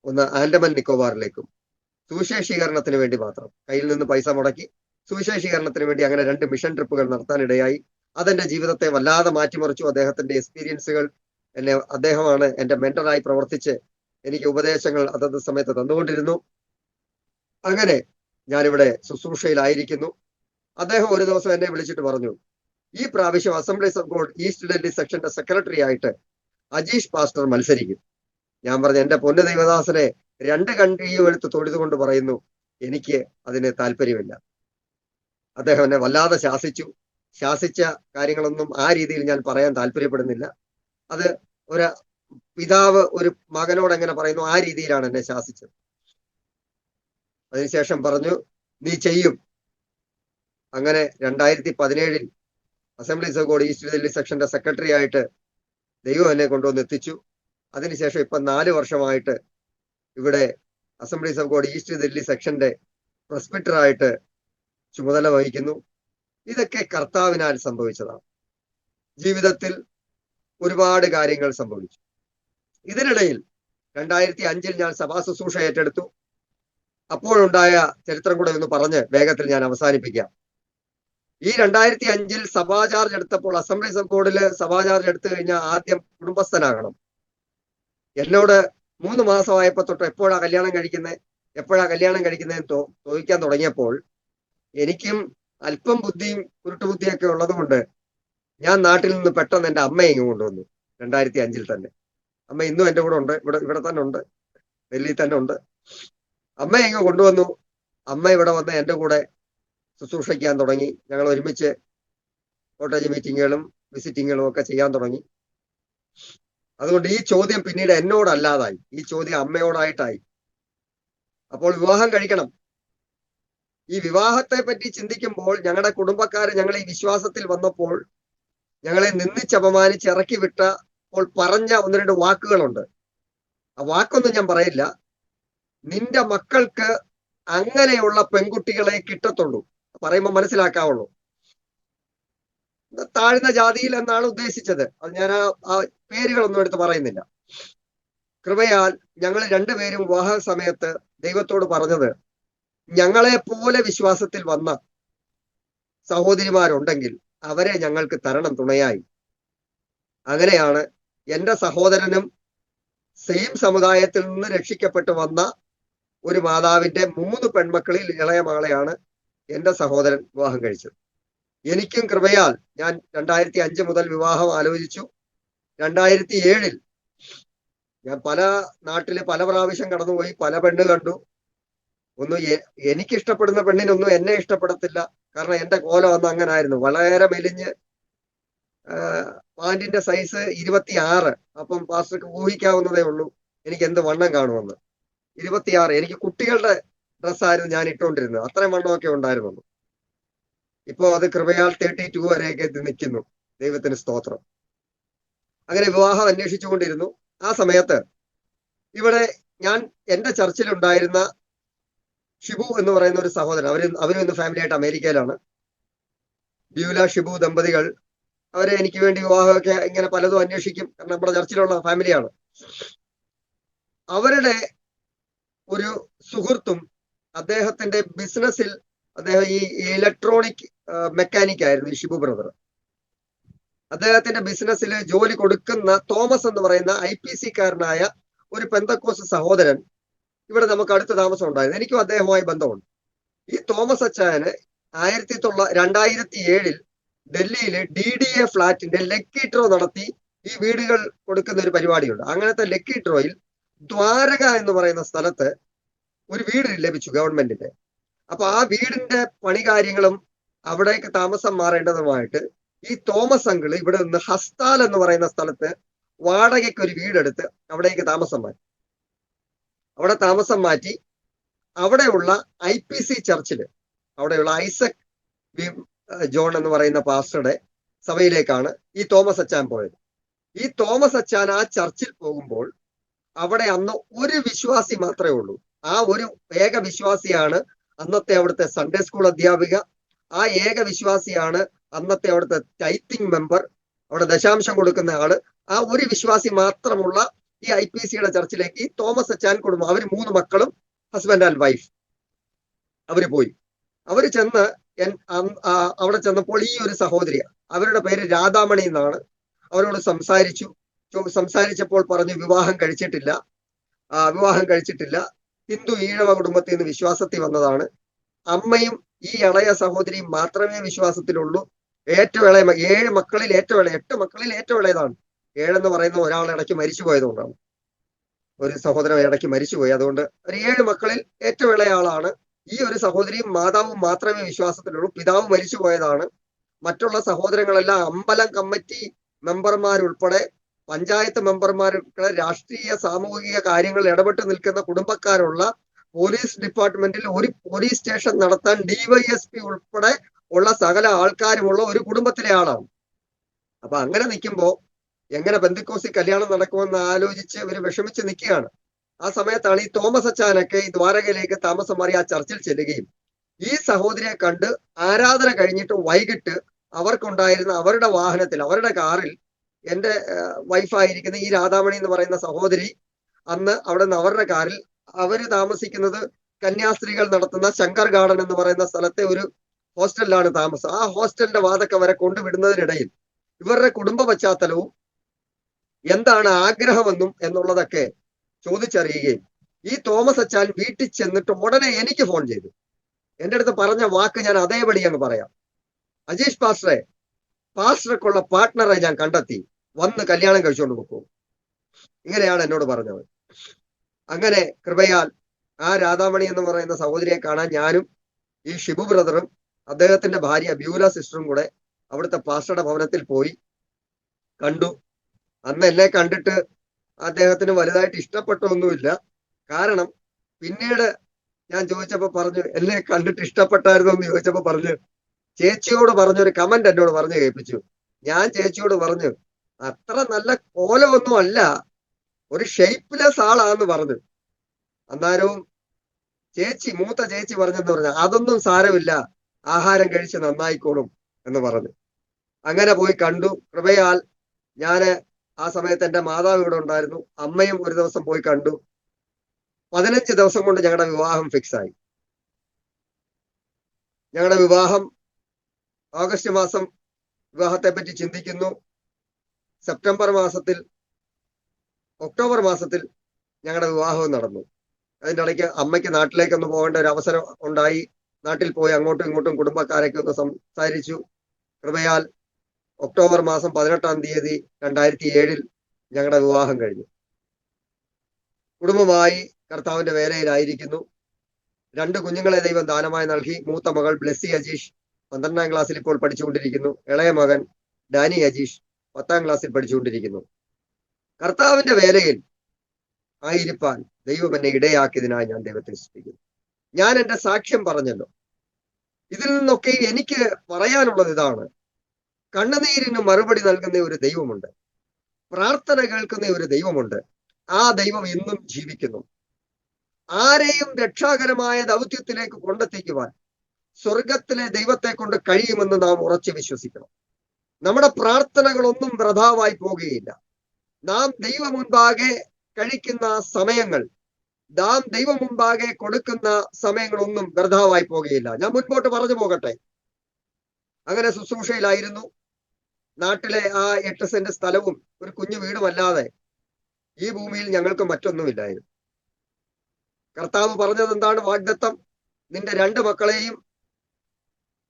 ഒന്ന് ആൻഡമാൻ നിക്കോബാറിലേക്കും സുവിശേഷീകരണത്തിന് വേണ്ടി മാത്രം കയ്യിൽ നിന്ന് പൈസ മുടക്കി സുവിശേഷീകരണത്തിന് വേണ്ടി അങ്ങനെ 2 മിഷൻ ട്രിപ്പുകൾ നടത്താനിടയായി. അതെന്റെ ജീവിതത്തെ വല്ലാതെ മാറ്റിമറിച്ചു. അദ്ദേഹത്തിന്റെ എക്സ്പീരിയൻസുകൾ അദ്ദേഹമാണ് എൻ്റെ മെന്ററായി പ്രവർത്തിച്ച് എനിക്ക് ഉപദേശങ്ങൾ അതത് സമയത്ത് തന്നുകൊണ്ടിരുന്നു. അങ്ങനെ ഞാനിവിടെ ശുശ്രൂഷയിലായിരിക്കുന്നു. അദ്ദേഹം ഒരു ദിവസം എന്നെ വിളിച്ചിട്ട് പറഞ്ഞു, ഈ പ്രാവശ്യം assemblies of God east Delhi സെക്ഷന്റെ സെക്രട്ടറി ആയിട്ട് അജീഷ് പാസ്റ്റർ മത്സരിക്കും. ഞാൻ പറഞ്ഞു, എന്റെ പൊന്നു ദൈവദാസനെ 2 കൺട്രിയും എടുത്ത് തൊഴുതുകൊണ്ട് പറയുന്നു, എനിക്ക് അതിന് താല്പര്യമില്ല. അദ്ദേഹം എന്നെ വല്ലാതെ ശാസിച്ച കാര്യങ്ങളൊന്നും ആ രീതിയിൽ ഞാൻ പറയാൻ താല്പര്യപ്പെടുന്നില്ല. അത് ഒരു പിതാവ് ഒരു മകനോട് എങ്ങനെ പറയുന്നു ആ രീതിയിലാണ് എന്നെ ശാസിച്ചത്. അതിനുശേഷം പറഞ്ഞു, നീ ചെയ്യും. അങ്ങനെ 2017 assemblies of God east Delhi സെക്ഷന്റെ സെക്രട്ടറി ആയിട്ട് ദൈവം എന്നെ കൊണ്ടുവന്ന് എത്തിച്ചു. അതിനുശേഷം ഇപ്പൊ 4 വർഷമായിട്ട് ഇവിടെ assemblies of God east Delhi സെക്ഷന്റെ പ്രസ്പിറ്ററായിട്ട് ചുമതല വഹിക്കുന്നു. ഇതൊക്കെ കർത്താവിനാൽ സംഭവിച്ചതാണ്. ജീവിതത്തിൽ ഒരുപാട് കാര്യങ്ങൾ സംഭവിച്ചു. ഇതിനിടയിൽ 2005 ഞാൻ സഭാ ശുശ്രൂഷ ഏറ്റെടുത്തു. അപ്പോഴുണ്ടായ ചരിത്രം കൂടെ ഒന്ന് പറഞ്ഞ് വേഗത്തിൽ ഞാൻ അവസാനിപ്പിക്കാം. ഈ 2005 സഭാ ചാർജ് എടുത്തപ്പോൾ അസംബ്ലീസ് ഓഫ് ഗോഡില് സഭാ ചാർജ് എടുത്തു കഴിഞ്ഞാൽ ആദ്യം കുടുംബസ്ഥനാകണം. എന്നോട് 3 മാസമായപ്പോ തൊട്ട് എപ്പോഴാ കല്യാണം കഴിക്കുന്നതെന്ന് ചോദിക്കാൻ തുടങ്ങിയപ്പോൾ എനിക്കും അല്പം ബുദ്ധിയും കുരുട്ടുബുദ്ധിയൊക്കെ ഉള്ളത് കൊണ്ട് ഞാൻ നാട്ടിൽ നിന്ന് പെട്ടെന്ന് എൻ്റെ അമ്മയെ ഇങ്ങ് കൊണ്ടുവന്നു. 2005 തന്നെ. അമ്മ ഇന്നും എൻ്റെ കൂടെ ഉണ്ട്, ഇവിടെ തന്നെ ഉണ്ട്, ഡൽഹിയിൽ തന്നെ ഉണ്ട്. അമ്മയെ ഇങ്ങ് കൊണ്ടുവന്നു. അമ്മ ഇവിടെ വന്ന് എൻ്റെ കൂടെ ശുശ്രൂഷിക്കാൻ തുടങ്ങി. ഞങ്ങൾ ഒരുമിച്ച് കോട്ടേജ് മീറ്റിങ്ങുകളും വിസിറ്റിങ്ങുകളും ഒക്കെ ചെയ്യാൻ തുടങ്ങി. അതുകൊണ്ട് ഈ ചോദ്യം പിന്നീട് എന്നോടല്ലാതായി, ഈ ചോദ്യം അമ്മയോടായിട്ടായി. അപ്പോൾ വിവാഹം കഴിക്കണം. ഈ വിവാഹത്തെ പറ്റി ചിന്തിക്കുമ്പോൾ ഞങ്ങളുടെ കുടുംബക്കാർ ഞങ്ങൾ ഈ വിശ്വാസത്തിൽ വന്നപ്പോൾ ഞങ്ങളെ നിന്ദിച്ചപമാനിച്ച് ഇറക്കി വിട്ടപ്പോൾ പറഞ്ഞ ഒന്ന് രണ്ട് വാക്കുകളുണ്ട്. ആ വാക്കൊന്നും ഞാൻ പറയില്ല. നിന്റെ മക്കൾക്ക് അങ്ങനെയുള്ള പെൺകുട്ടികളെ കിട്ടത്തുള്ളൂ, പറയുമ്പോൾ മനസ്സിലാക്കാവുള്ളൂ. താഴ്ന്ന ജാതിയിൽ എന്നാണ് ഉദ്ദേശിച്ചത്. അത് ഞാൻ ആ പേരുകളൊന്നും എടുത്ത് പറയുന്നില്ല. കൃപയാൽ ഞങ്ങൾ രണ്ടുപേരും വിവാഹ സമയത്ത് ദൈവത്തോട് പറഞ്ഞത്, ഞങ്ങളെ പോലെ വിശ്വാസത്തിൽ വന്ന സഹോദരിമാരുണ്ടെങ്കിൽ അവരെ ഞങ്ങൾക്ക് തരണം തുണയായി. അങ്ങനെയാണ് എൻ്റെ സഹോദരനും സെയിം സമുദായത്തിൽ നിന്ന് രക്ഷിക്കപ്പെട്ടു വന്ന ഒരു മാതാവിന്റെ 3 പെൺമക്കളിൽ ഇളയ മകളെയാണ് എൻ്റെ സഹോദരൻ വിവാഹം കഴിച്ചത്. എനിക്കും കൃപയാൽ ഞാൻ 2005 മുതൽ വിവാഹം ആലോചിച്ചു. 2007 ഞാൻ പല നാട്ടില് പല പ്രാവശ്യം കടന്നുപോയി, പല പെണ്ണ് കണ്ടു. ഒന്നും എനിക്ക് ഇഷ്ടപ്പെടുന്ന പെണ്ണിനൊന്നും എന്നെ ഇഷ്ടപ്പെടത്തില്ല. കാരണം എന്റെ കോലം അന്ന് അങ്ങനെ ആയിരുന്നു, വളരെ മെലിഞ്ഞ്, പാന്റിന്റെ സൈസ് 26. അപ്പം പാസ്റ്റർക്ക് ഊഹിക്കാവുന്നതേ ഉള്ളൂ എനിക്ക് എന്ത് വണ്ണം കാണുമെന്ന്. 26. എനിക്ക് കുട്ടികളുടെ ഡ്രസ്സായിരുന്നു ഞാൻ ഇട്ടുകൊണ്ടിരുന്നത്, അത്രയും വണ്ണമൊക്കെ ഉണ്ടായിരുന്നുള്ളൂ. ഇപ്പോ അത് കൃപയാൽ 32 വരെയൊക്കെ നിൽക്കുന്നു. ദൈവത്തിന് സ്തോത്രം. അങ്ങനെ വിവാഹം അന്വേഷിച്ചുകൊണ്ടിരുന്നു. ആ സമയത്ത് ഇവിടെ ഞാൻ എൻ്റെ ചർച്ചിലുണ്ടായിരുന്ന ഷിബു എന്ന് പറയുന്ന ഒരു സഹോദരൻ, അവരും ഇന്ന് ഫാമിലി ആയിട്ട് അമേരിക്കയിലാണ്. ബ്യൂല ഷിബു ദമ്പതികൾ, അവരെ എനിക്ക് വേണ്ടി വിവാഹമൊക്കെ ഇങ്ങനെ പലതും അന്വേഷിക്കും, കാരണം നമ്മുടെ ചർച്ചിലുള്ള ഫാമിലിയാണ്. അവരുടെ ഒരു സുഹൃത്തും അദ്ദേഹത്തിന്റെ ബിസിനസ്സിൽ, അദ്ദേഹം ഈ ഇലക്ട്രോണിക് മെക്കാനിക് ആയിരുന്നു, ഈ ഷിബു ബ്രദർ. അദ്ദേഹത്തിന്റെ ബിസിനസ്സിൽ ജോലി കൊടുക്കുന്ന തോമസ് എന്ന് പറയുന്ന IPC കാരനായ ഒരു പെന്തക്കോസ് സഹോദരൻ ഇവിടെ നമുക്ക് അടുത്ത താമസം ഉണ്ടായിരുന്നു. എനിക്കും അദ്ദേഹവുമായി ബന്ധമുണ്ട്. ഈ തോമസ് അച്ചായന് 2007 ഡൽഹിയില് DDA ഫ്ലാറ്റിന്റെ ലക്കി ഡ്രോ നടത്തി ഈ വീടുകൾ കൊടുക്കുന്ന ഒരു പരിപാടിയുണ്ട്. അങ്ങനത്തെ ലക്കി ഡ്രോയിൽ ദ്വാരക എന്ന് പറയുന്ന സ്ഥലത്ത് ഒരു വീട് ലഭിച്ചു ഗവൺമെന്റിന്റെ. അപ്പൊ ആ വീടിന്റെ പണി കാര്യങ്ങളും അവിടേക്ക് താമസം മാറേണ്ടതുമായിട്ട് ഈ തോമസ് അങ്കിള് ഇവിടെ നിന്ന് ഹസ്താൽ എന്ന് പറയുന്ന സ്ഥലത്ത് വാടകയ്ക്ക് ഒരു വീടെടുത്ത് അവിടേക്ക് താമസം മാറ്റി. അവിടെ താമസം മാറ്റി അവിടെയുള്ള IPC ചർച്ചില്, അവിടെയുള്ള ഐസക് ജോൺ എന്ന് പറയുന്ന പാസ്റ്ററുടെ സഭയിലേക്കാണ് ഈ തോമസ് അച്ചാൻ പോയത്. ഈ തോമസ് അച്ചാൻ ആ ചർച്ചിൽ പോകുമ്പോൾ അവിടെ അന്ന് ഒരു വിശ്വാസി മാത്രമേ ഉള്ളൂ. ആ ഒരു ഏക വിശ്വാസിയാണ് അന്നത്തെ അവിടുത്തെ സൺഡേ സ്കൂൾ അധ്യാപിക. ആ ഏക വിശ്വാസിയാണ് അന്നത്തെ അവിടുത്തെ ടൈത്തിങ് മെമ്പർ, അവിടെ ദശാംശം കൊടുക്കുന്ന ആള്. ആ ഒരു വിശ്വാസി മാത്രമുള്ള ഈ IPCയുടെ ചർച്ചിലേക്ക് ഈ തോമസ് അച്ചാൻ കുടുംബം, അവര് 3 മക്കളും ഹസ്ബൻഡ് ആൻഡ് വൈഫ്, അവര് പോയി. അവര് ചെന്ന് അവിടെ ചെന്നപ്പോൾ ഈ ഒരു സഹോദരി, അവരുടെ പേര് രാധാമണി എന്നാണ്, അവരോട് സംസാരിച്ചപ്പോൾ പറഞ്ഞു വിവാഹം കഴിച്ചിട്ടില്ല. ഹിന്ദു ഈഴവ കുടുംബത്തിൽ നിന്ന് വിശ്വാസത്തിൽ വന്നതാണ്. അമ്മയും ഈ ഇളയ സഹോദരിയും മാത്രമേ വിശ്വാസത്തിലുള്ളൂ. ഏറ്റവും ഇളയ 7 മക്കളിൽ ഏറ്റവും ഇളയ, 8 മക്കളിൽ ഏറ്റവും ഇളയതാണ്. 7 എന്ന് പറയുന്ന ഒരാൾ ഇടയ്ക്ക് മരിച്ചു പോയതുകൊണ്ടാണ്, ഒരു സഹോദരൻ ഇടയ്ക്ക് മരിച്ചുപോയി. അതുകൊണ്ട് ഒരു 7 മക്കളിൽ ഏറ്റവും ഇളയ ആളാണ്. ഈ ഒരു സഹോദരിയും മാതാവും മാത്രമേ വിശ്വാസത്തിലുള്ളൂ. പിതാവ് മരിച്ചു പോയതാണ്. മറ്റുള്ള സഹോദരങ്ങളെല്ലാം അമ്പലം കമ്മിറ്റി മെമ്പർമാരുൾപ്പെടെ, പഞ്ചായത്ത് മെമ്പർമാരുൾപ്പെടെ, രാഷ്ട്രീയ സാമൂഹിക കാര്യങ്ങളിൽ ഇടപെട്ട് നിൽക്കുന്ന കുടുംബക്കാരുള്ള, പോലീസ് ഡിപ്പാർട്ട്മെന്റിൽ ഒരു പോലീസ് സ്റ്റേഷൻ നടത്താൻ DYSP ഉൾപ്പെടെ ഉള്ള സകല ആൾക്കാരുമുള്ള ഒരു കുടുംബത്തിലെ ആളാണ്. അപ്പൊ അങ്ങനെ നിൽക്കുമ്പോ എങ്ങനെ പെന്തക്കോസ്തി കല്യാണം നടക്കുമെന്ന് ആലോചിച്ച് ഇവര് വിഷമിച്ച് നിൽക്കുകയാണ്. ആ സമയത്താണ് ഈ തോമസ് അച്ചാനൊക്കെ ഈ ദ്വാരകയിലേക്ക് താമസം മാറി ആ ചർച്ചിൽ ചെല്ലുകയും ഈ സഹോദരിയെ കണ്ട് ആരാധന കഴിഞ്ഞിട്ട് വൈകിട്ട് അവർക്കുണ്ടായിരുന്ന അവരുടെ വാഹനത്തിൽ, അവരുടെ കാറിൽ എൻ്റെ വൈഫായിരിക്കുന്ന ഈ രാധാമണി എന്ന് പറയുന്ന സഹോദരി അന്ന് അവിടെ നിന്ന് അവരുടെ കാറിൽ, അവര് താമസിക്കുന്നത് കന്യാസ്ത്രീകൾ നടത്തുന്ന ശങ്കർ ഗാർഡൻ എന്ന് പറയുന്ന സ്ഥലത്തെ ഒരു ഹോസ്റ്റലിലാണ് താമസം. ആ ഹോസ്റ്റലിന്റെ വാതൊക്കെ വരെ കൊണ്ടുവിടുന്നതിനിടയിൽ ഇവരുടെ കുടുംബ പശ്ചാത്തലവും എന്താണ് ആഗ്രഹമെന്നും എന്നുള്ളതൊക്കെ ചോദിച്ചറിയുകയും ഈ തോമസ് അച്ചാൻ വീട്ടിൽ ചെന്നിട്ട് ഉടനെ എനിക്ക് ഫോൺ ചെയ്തു. എൻ്റെ അടുത്ത് പറഞ്ഞ വാക്ക് ഞാൻ അതേപടി അങ്ങ് പറയാം. അജീഷ് പാസ്റ്റർക്കുള്ള പാർട്ട്ണറെ ഞാൻ കണ്ടെത്തി, വന്ന് കല്യാണം കഴിച്ചുകൊണ്ട് പോകും. ഇങ്ങനെയാണ് എന്നോട് പറഞ്ഞത്. അങ്ങനെ കൃപയാൽ ആ രാധാമണി എന്ന് പറയുന്ന സഹോദരിയെ കാണാൻ ഞാനും ഈ ഷിബു ബ്രദറും അദ്ദേഹത്തിന്റെ ഭാര്യ ബ്യൂല സിസ്റ്ററും കൂടെ അവിടുത്തെ പാസ്റ്ററുടെ ഭവനത്തിൽ പോയി കണ്ടു. അന്ന് എന്നെ കണ്ടിട്ട് അദ്ദേഹത്തിന് വലുതായിട്ട് ഇഷ്ടപ്പെട്ടൊന്നുമില്ല. കാരണം പിന്നീട് ഞാൻ ചോദിച്ചപ്പോ പറഞ്ഞു, എന്നെ കണ്ടിട്ട് ഇഷ്ടപ്പെട്ടായിരുന്നു എന്ന് ചോദിച്ചപ്പോ പറഞ്ഞു, ചേച്ചിയോട് പറഞ്ഞൊരു കമന്റ് എന്നോട് പറഞ്ഞു കേൾപ്പിച്ചു. ഞാൻ ചേച്ചിയോട് പറഞ്ഞു, അത്ര നല്ല കോലമൊന്നും അല്ല, ഒരു ഷേപ്പ്ലെസ് ആളാന്ന് പറഞ്ഞു. അന്നേരവും മൂത്ത ചേച്ചി പറഞ്ഞെന്ന് പറഞ്ഞു, അതൊന്നും സാരമില്ല, ആഹാരം കഴിച്ച് നന്നായിക്കോളും എന്ന് പറഞ്ഞു. അങ്ങനെ പോയി കണ്ടു. കൃപയാൽ ഞാന് ആ സമയത്ത് എന്റെ മാതാവ് ഇവിടെ ഉണ്ടായിരുന്നു, അമ്മയും ഒരു ദിവസം പോയി കണ്ടു. 15 ദിവസം കൊണ്ട് ഞങ്ങളുടെ വിവാഹം ഫിക്സ് ആയി. ഞങ്ങളുടെ വിവാഹം ഓഗസ്റ്റ് മാസം വിവാഹത്തെ പറ്റി ചിന്തിക്കുന്നു. ഒക്ടോബർ മാസത്തിൽ ഞങ്ങളുടെ വിവാഹവും നടന്നു. അതിൻ്റെ ഇടയ്ക്ക് അമ്മയ്ക്ക് നാട്ടിലേക്കൊന്ന് പോകേണ്ട ഒരു അവസരം ഉണ്ടായി. നാട്ടിൽ പോയി അങ്ങോട്ടും ഇങ്ങോട്ടും കുടുംബക്കാരൊക്കെ ഒന്ന് സംസാരിച്ചു. കൃപയാൽ ഒക്ടോബർ മാസം 18-ാം തീയതി 2007 ഞങ്ങളുടെ വിവാഹം കഴിഞ്ഞു. കുടുംബമായി കർത്താവിന്റെ വേലയിലായിരിക്കുന്നു. 2 കുഞ്ഞുങ്ങളെ ദൈവം ദാനമായി നൽകി. മൂത്ത മകൾ ബ്ലെസ്സി അജീഷ് 12-ാം ക്ലാസ്സിൽ ഇപ്പോൾ പഠിച്ചുകൊണ്ടിരിക്കുന്നു. ഇളയ മകൻ ഡാനി അജീഷ് 10-ാം ക്ലാസ്സിൽ പഠിച്ചുകൊണ്ടിരിക്കുന്നു. കർത്താവിന്റെ വേലയിൽ ആയിരിക്കാൻ ദൈവം എന്നെ ഇടയാക്കിയതിനായി ഞാൻ ദൈവത്തെ സ്തുതിക്കുന്നു. ഞാൻ എന്റെ സാക്ഷ്യം പറഞ്ഞല്ലോ. ഇതിൽ നിന്നൊക്കെ എനിക്ക് പറയാനുള്ളത് ഇതാണ്: കണ്ണുനീരിന് മറുപടി നൽകുന്ന ഒരു ദൈവമുണ്ട്, പ്രാർത്ഥന കേൾക്കുന്ന ഒരു ദൈവമുണ്ട്. ആ ദൈവം ഇന്നും ജീവിക്കുന്നു. ആരെയും രക്ഷാകരമായ ദൗത്യത്തിലേക്ക് കൊണ്ടെത്തിക്കുവാൻ സ്വർഗത്തിലെ ദൈവത്തെ കൊണ്ട് കഴിയുമെന്ന് നാം ഉറച്ചു വിശ്വസിക്കണം. നമ്മുടെ പ്രാർത്ഥനകളൊന്നും വൃഥാവായി പോകുകയില്ല. നാം ദൈവം മുൻപാകെ കഴിക്കുന്ന സമയങ്ങൾ, നാം ദൈവം മുൻപാകെ കൊടുക്കുന്ന സമയങ്ങളൊന്നും വൃഥാവായി പോകുകയില്ല. ഞാൻ മുൻപോട്ട് പറഞ്ഞു പോകട്ടെ. അങ്ങനെ ശുശ്രൂഷയിലായിരുന്നു. നാട്ടിലെ ആ 8 സെന്റ് സ്ഥലവും ഒരു കുഞ്ഞു വീടുമല്ലാതെ ഈ ഭൂമിയിൽ ഞങ്ങൾക്ക് മറ്റൊന്നുമില്ലായിരുന്നു. കർത്താവ് പറഞ്ഞത് എന്താണ്? വാഗ്ദത്തം: നിന്റെ 2 മക്കളെയും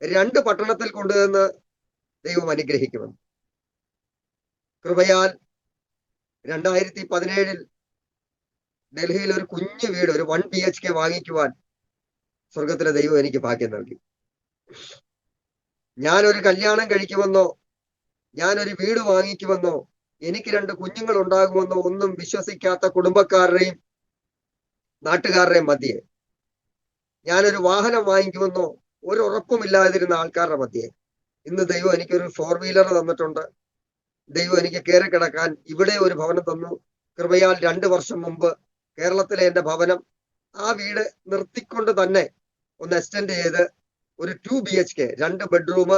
2 പട്ടണത്തിൽ കൊണ്ടുവന്ന് ദൈവം അനുഗ്രഹിക്കുമെന്ന്. കൃപയാൽ 2017 ഡൽഹിയിൽ ഒരു കുഞ്ഞു വീട്, ഒരു 1 BHK വാങ്ങിക്കുവാൻ സ്വർഗത്തിലെ ദൈവം എനിക്ക് ഭാഗ്യം നൽകി. ഞാനൊരു കല്യാണം കഴിക്കുമെന്നോ ഞാനൊരു വീട് വാങ്ങിക്കുമെന്നോ എനിക്ക് 2 കുഞ്ഞുങ്ങൾ ഉണ്ടാകുമെന്നോ ഒന്നും വിശ്വസിക്കാത്ത കുടുംബക്കാരുടെയും നാട്ടുകാരുടെയും മധ്യേ, ഞാനൊരു വാഹനം വാങ്ങിക്കുമെന്നോ ഒരു ഉറപ്പുമില്ലാതിരുന്ന ആൾക്കാരുടെ മധ്യേ, ഇന്ന് ദൈവം എനിക്കൊരു 4 വീലർ തന്നിട്ടുണ്ട്. ദൈവം എനിക്ക് കയറി കിടക്കാൻ ഇവിടെ ഒരു ഭവനം തന്നു. കൃപയാൽ 2 വർഷം മുമ്പ് കേരളത്തിലെ എന്റെ ഭവനം, ആ വീട് നിർത്തിക്കൊണ്ട് തന്നെ ഒന്ന് എക്സ്റ്റെൻഡ് ചെയ്ത് ഒരു 2 BHK 2 ബെഡ്റൂം,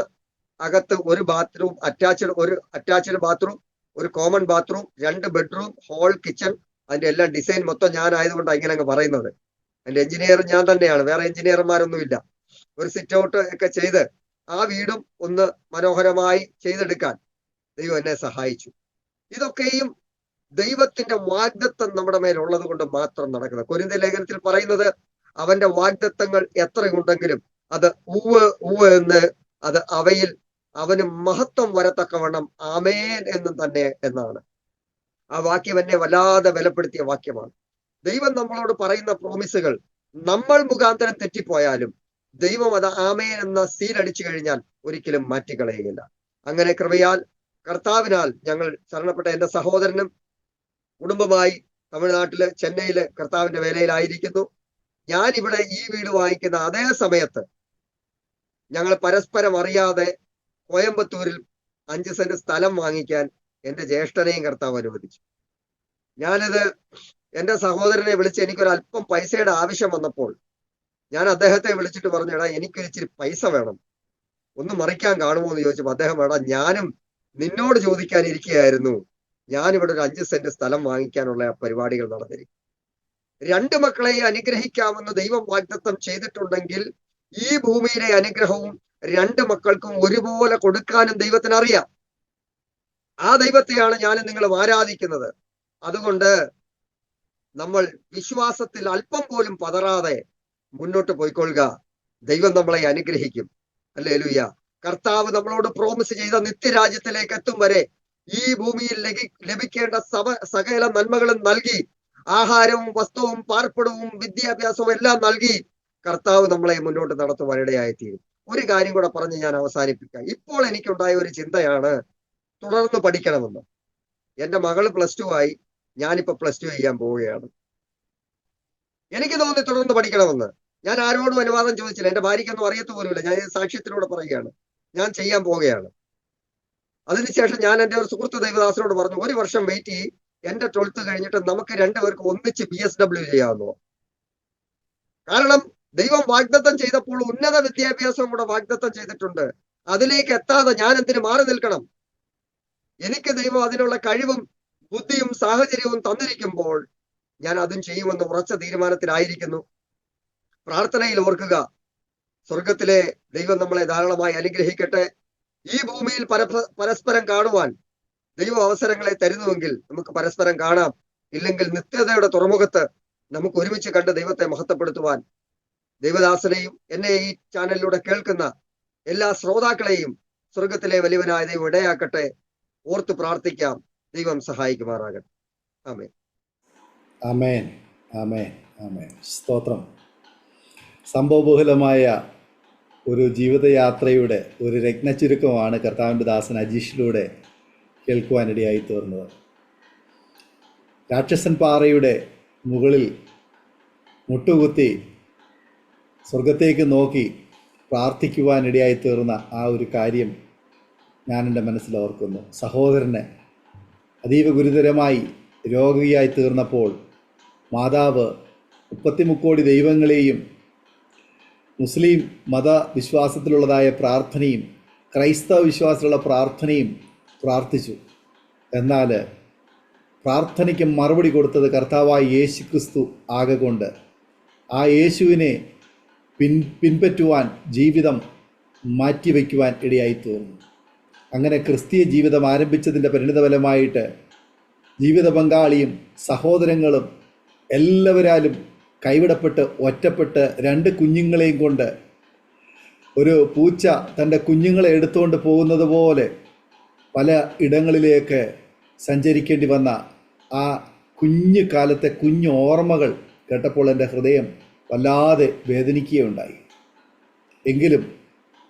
അകത്ത് ഒരു ബാത്റൂം, അറ്റാച്ച്ഡ് ബാത്റൂം, ഒരു common bathroom, 2 bedroom, hall, kitchen, അതിന്റെ എല്ലാം ഡിസൈൻ മൊത്തം ഞാൻ ആയതുകൊണ്ടാണ് ഇങ്ങനെ അങ്ങ് പറയുന്നത്. അതിന്റെ എഞ്ചിനീയർ ഞാൻ തന്നെയാണ്, വേറെ എഞ്ചിനീയർമാരൊന്നുമില്ല. ഒരു സിറ്റ് ഔട്ട് ഒക്കെ ചെയ്ത് ആ വീടും ഒന്ന് മനോഹരമായി ചെയ്തെടുക്കാൻ ദൈവം എന്നെ സഹായിച്ചു. ഇതൊക്കെയും ദൈവത്തിന്റെ വാഗ്ദത്തം നമ്മുടെ മേലുള്ളത് കൊണ്ട് മാത്രം നടക്കുന്നത്. കൊരിന്ത്യ ലേഖനത്തിൽ പറയുന്നത്, അവന്റെ വാഗ്ദത്തങ്ങൾ എത്രയുണ്ടെങ്കിലും അത് ഉവ്വ് എന്ന്, അത് അവയിൽ അവന് മഹത്വം വരത്തക്കവണ്ണം ആമേൻ എന്നും തന്നെ എന്നാണ്. ആ വാക്യം എന്നെ വല്ലാതെ ബലപ്പെടുത്തിയ വാക്യമാണ്. ദൈവം നമ്മളോട് പറയുന്ന പ്രോമിസുകൾ നമ്മൾ മുഖാന്തരം തെറ്റിപ്പോയാലും ദൈവം അത് ആമേൻ എന്ന സീൽ അടിച്ചു കഴിഞ്ഞാൽ ഒരിക്കലും മാറ്റിക്കളയുകയില്ല. അങ്ങനെ കൃപയാൽ കർത്താവിനാൽ ഞങ്ങൾ ശരണപ്പെട്ട എന്റെ സഹോദരനും കുടുംബമായി തമിഴ്നാട്ടില് ചെന്നൈയില് കർത്താവിന്റെ വേലയിലായിരിക്കുന്നു. ഞാൻ ഇവിടെ ഈ വീട് വാങ്ങിക്കുന്ന അതേ സമയത്ത് ഞങ്ങൾ പരസ്പരം അറിയാതെ കോയമ്പത്തൂരിൽ 5 സെന്റ് സ്ഥലം വാങ്ങിക്കാൻ എന്റെ ജ്യേഷ്ഠനെയും കർത്താവ് അനുവദിച്ചു. ഞാനിത് എന്റെ സഹോദരനെ വിളിച്ച് എനിക്കൊരല്പം പൈസയുടെ ആവശ്യം വന്നപ്പോൾ ഞാൻ അദ്ദേഹത്തെ വിളിച്ചിട്ട് പറഞ്ഞു, എടാ എനിക്കൊരു ഇച്ചിരി പൈസ വേണം, ഒന്ന് മറിക്കാൻ കാണുമോ എന്ന് ചോദിച്ചപ്പോൾ അദ്ദേഹം, എടാ ഞാനും നിന്നോട് ചോദിക്കാൻ ഇരിക്കുകയായിരുന്നു, ഞാനിവിടെ ഒരു 5 സെന്റ് സ്ഥലം വാങ്ങിക്കാനുള്ള പരിപാടികൾ നടന്നിരിക്കും. 2 മക്കളെ അനുഗ്രഹിക്കാമെന്ന് ദൈവം വാഗ്ദത്തം ചെയ്തിട്ടുണ്ടെങ്കിൽ ഈ ഭൂമിയിലെ അനുഗ്രഹവും 2 മക്കൾക്കും ഒരുപോലെ കൊടുക്കാനും ദൈവത്തിന് അറിയാം. ആ ദൈവത്തെയാണ് ഞാനും നിങ്ങളും ആരാധിക്കുന്നത്. അതുകൊണ്ട് നമ്മൾ വിശ്വാസത്തിൽ അല്പം പോലും പതറാതെ മുന്നോട്ട് പോയിക്കൊള്ളുക. ദൈവം നമ്മളെ അനുഗ്രഹിക്കും. ഹല്ലേലൂയ. കർത്താവ് നമ്മളോട് പ്രോമിസ് ചെയ്ത നിത്യരാജ്യത്തിലേക്ക് എത്തും വരെ ഈ ഭൂമിയിൽ ലഭിക്കേണ്ട സകല നന്മകളും നൽകി, ആഹാരവും വസ്ത്രവും പാർപ്പിടവും വിദ്യാഭ്യാസവും എല്ലാം നൽകി കർത്താവ് നമ്മളെ മുന്നോട്ട് നടത്തുവാനിടയായിത്തീരും. ഒരു കാര്യം കൂടെ പറഞ്ഞ് ഞാൻ അവസാനിപ്പിക്കാം. ഇപ്പോൾ എനിക്കുണ്ടായ ഒരു ചിന്തയാണ് തുടർന്ന് പഠിക്കണമെന്ന്. എന്റെ മകള് +2 ആയി, ഞാനിപ്പോ +2 ചെയ്യാൻ പോവുകയാണ്. എനിക്ക് തോന്നി തുടർന്ന് പഠിക്കണമെന്ന്. ഞാൻ ആരോടും അനുവാദം ചോദിച്ചില്ല. എന്റെ ഭാര്യയ്ക്കൊന്നും അറിയത്ത് പോലുമില്ല. ഞാൻ ഈ സാക്ഷ്യത്തിലൂടെ പറയുകയാണ്, ഞാൻ ചെയ്യാൻ പോവുകയാണ്. അതിനുശേഷം ഞാൻ എന്റെ ഒരു സുഹൃത്ത് ദൈവദാസനോട് പറഞ്ഞു, 1 വർഷം വെയിറ്റ് ചെയ്യും, എന്റെ 12th കഴിഞ്ഞിട്ട് നമുക്ക് രണ്ടുപേർക്ക് ഒന്നിച്ച് BSW ചെയ്യാമെന്നോ. കാരണം ദൈവം വാഗ്ദത്തം ചെയ്തപ്പോൾ ഉന്നത വിദ്യാഭ്യാസം കൂടെ വാഗ്ദത്തം ചെയ്തിട്ടുണ്ട്. അതിലേക്ക് എത്താതെ ഞാൻ എന്തിനു മാറി നിൽക്കണം? എനിക്ക് ദൈവം അതിനുള്ള കഴിവും ബുദ്ധിയും സാഹചര്യവും തന്നിരിക്കുമ്പോൾ ഞാൻ അതും ചെയ്യുമെന്ന് ഉറച്ച തീരുമാനത്തിലായിരിക്കുന്നു. പ്രാർത്ഥനയിൽ ഓർക്കുക, സ്വർഗത്തിലെ ദൈവം നമ്മളെ ധാരാളമായി അനുഗ്രഹിക്കട്ടെ. ഈ ഭൂമിയിൽ പരസ്പരം കാണുവാൻ ദൈവം അവസരങ്ങളെ തരുന്നുവെങ്കിൽ നമുക്ക് പരസ്പരം കാണാം. ഇല്ലെങ്കിൽ നിത്യതയുടെ തുറമുഖത്ത് നമുക്ക് ഒരുമിച്ച് കണ്ട് ദൈവത്തെ മഹത്വപ്പെടുത്തുവാൻ ദൈവദാസനെയും എന്നെ ഈ ചാനലിലൂടെ കേൾക്കുന്ന എല്ലാ ശ്രോതാക്കളെയും സ്വർഗത്തിലെ വലിയവനായ ദൈവം ഇടയാക്കട്ടെ. ഓർത്ത് പ്രാർത്ഥിക്കാം. ദൈവം സഹായിക്കുമാറാകട്ടെ. ആമേൻ. ആമേൻ, ആമേൻ, ആമേൻ. സ്തോത്രം. സംഭവബഹുലമായ ഒരു ജീവിതയാത്രയുടെ ഒരു രത്നച്ചുരുക്കമാണ് കർത്താവിൻ്റെ ദാസൻ അജീഷിലൂടെ കേൾക്കുവാനിടയായി തീർന്നത്. രാക്ഷസൻ പാറയുടെ മുകളിൽ മുട്ടുകുത്തി സ്വർഗത്തേക്ക് നോക്കി പ്രാർത്ഥിക്കുവാനിടയായി തീർന്ന ആ ഒരു കാര്യം ഞാൻ എൻ്റെ മനസ്സിൽ ഓർക്കുന്നു. സഹോദരന് അതീവ ഗുരുതരമായി രോഗിയായി തീർന്നപ്പോൾ മാതാവ് 33 കോടി ദൈവങ്ങളെയും മുസ്ലിം മതവിശ്വാസത്തിലുള്ളതായ പ്രാർത്ഥനയും ക്രൈസ്തവ വിശ്വാസത്തിലുള്ള പ്രാർത്ഥനയും പ്രാർത്ഥിച്ചു. എന്നാൽ പ്രാർത്ഥനയ്ക്ക് മറുപടി കൊടുത്തത് കർത്താവായ യേശു ക്രിസ്തു ആകൊണ്ട് ആ യേശുവിനെ പിൻപറ്റുവാൻ ജീവിതം മാറ്റിവെക്കുവാൻ ഇടയായി തീർന്നു. അങ്ങനെ ക്രിസ്തീയ ജീവിതം ആരംഭിച്ചതിൻ്റെ പരിണിതഫലമായിട്ട് ജീവിത പങ്കാളിയും സഹോദരങ്ങളും എല്ലാവരാലും കൈവിടപ്പെട്ട് ഒറ്റപ്പെട്ട് 2 കുഞ്ഞുങ്ങളെയും കൊണ്ട് ഒരു പൂച്ച തൻ്റെ കുഞ്ഞുങ്ങളെ എടുത്തുകൊണ്ട് പോകുന്നത് പോലെ പല ഇടങ്ങളിലേക്ക് സഞ്ചരിക്കേണ്ടി വന്ന ആ കുഞ്ഞു കാലത്തെ കുഞ്ഞു ഓർമ്മകൾ കേട്ടപ്പോൾ എൻ്റെ ഹൃദയം വല്ലാതെ വേദനിക്കുകയുണ്ടായി. എങ്കിലും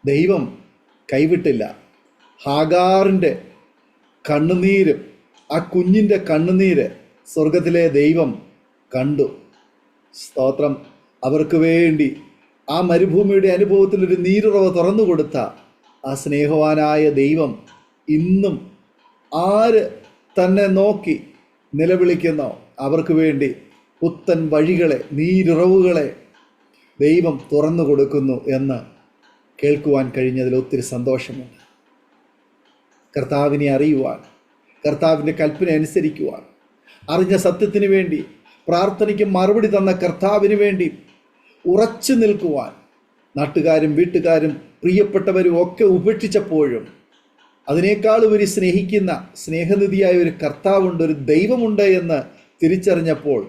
ദൈവം കൈവിട്ടില്ല. ഹാഗാറിൻ്റെ കണ്ണുനീര്, ആ കുഞ്ഞിൻ്റെ കണ്ണുനീര് സ്വർഗത്തിലെ ദൈവം കണ്ടു. സ്തോത്രം. അവർക്ക് വേണ്ടി ആ മരുഭൂമിയുടെ അനുഭവത്തിൽ ഒരു നീരുറവ് തുറന്നു കൊടുത്ത ആ സ്നേഹവാനായ ദൈവം ഇന്നും ആര് തന്നെ നോക്കി നിലവിളിക്കുന്നോ അവർക്ക് വേണ്ടി പുത്തൻ വഴികളെ, നീരുറവുകളെ ദൈവം തുറന്നു കൊടുക്കുന്നു എന്ന് കേൾക്കുവാൻ കഴിഞ്ഞതിൽ ഒത്തിരി സന്തോഷമുണ്ട്. കർത്താവിനെ അറിയുവാൻ, കർത്താവിൻ്റെ കൽപ്പന അനുസരിക്കുവാൻ, അറിഞ്ഞ സത്യത്തിന് വേണ്ടി, പ്രാർത്ഥനയ്ക്ക് മറുപടി തന്ന കർത്താവിന് വേണ്ടി ഉറച്ചു നിൽക്കുവാൻ നാട്ടുകാരും വീട്ടുകാരും പ്രിയപ്പെട്ടവരും ഒക്കെ ഉപേക്ഷിച്ചപ്പോഴും അതിനേക്കാളുപരി സ്നേഹിക്കുന്ന സ്നേഹനിധിയായ ഒരു കർത്താവുണ്ട്, ഒരു ദൈവമുണ്ട് എന്ന് തിരിച്ചറിഞ്ഞപ്പോൾ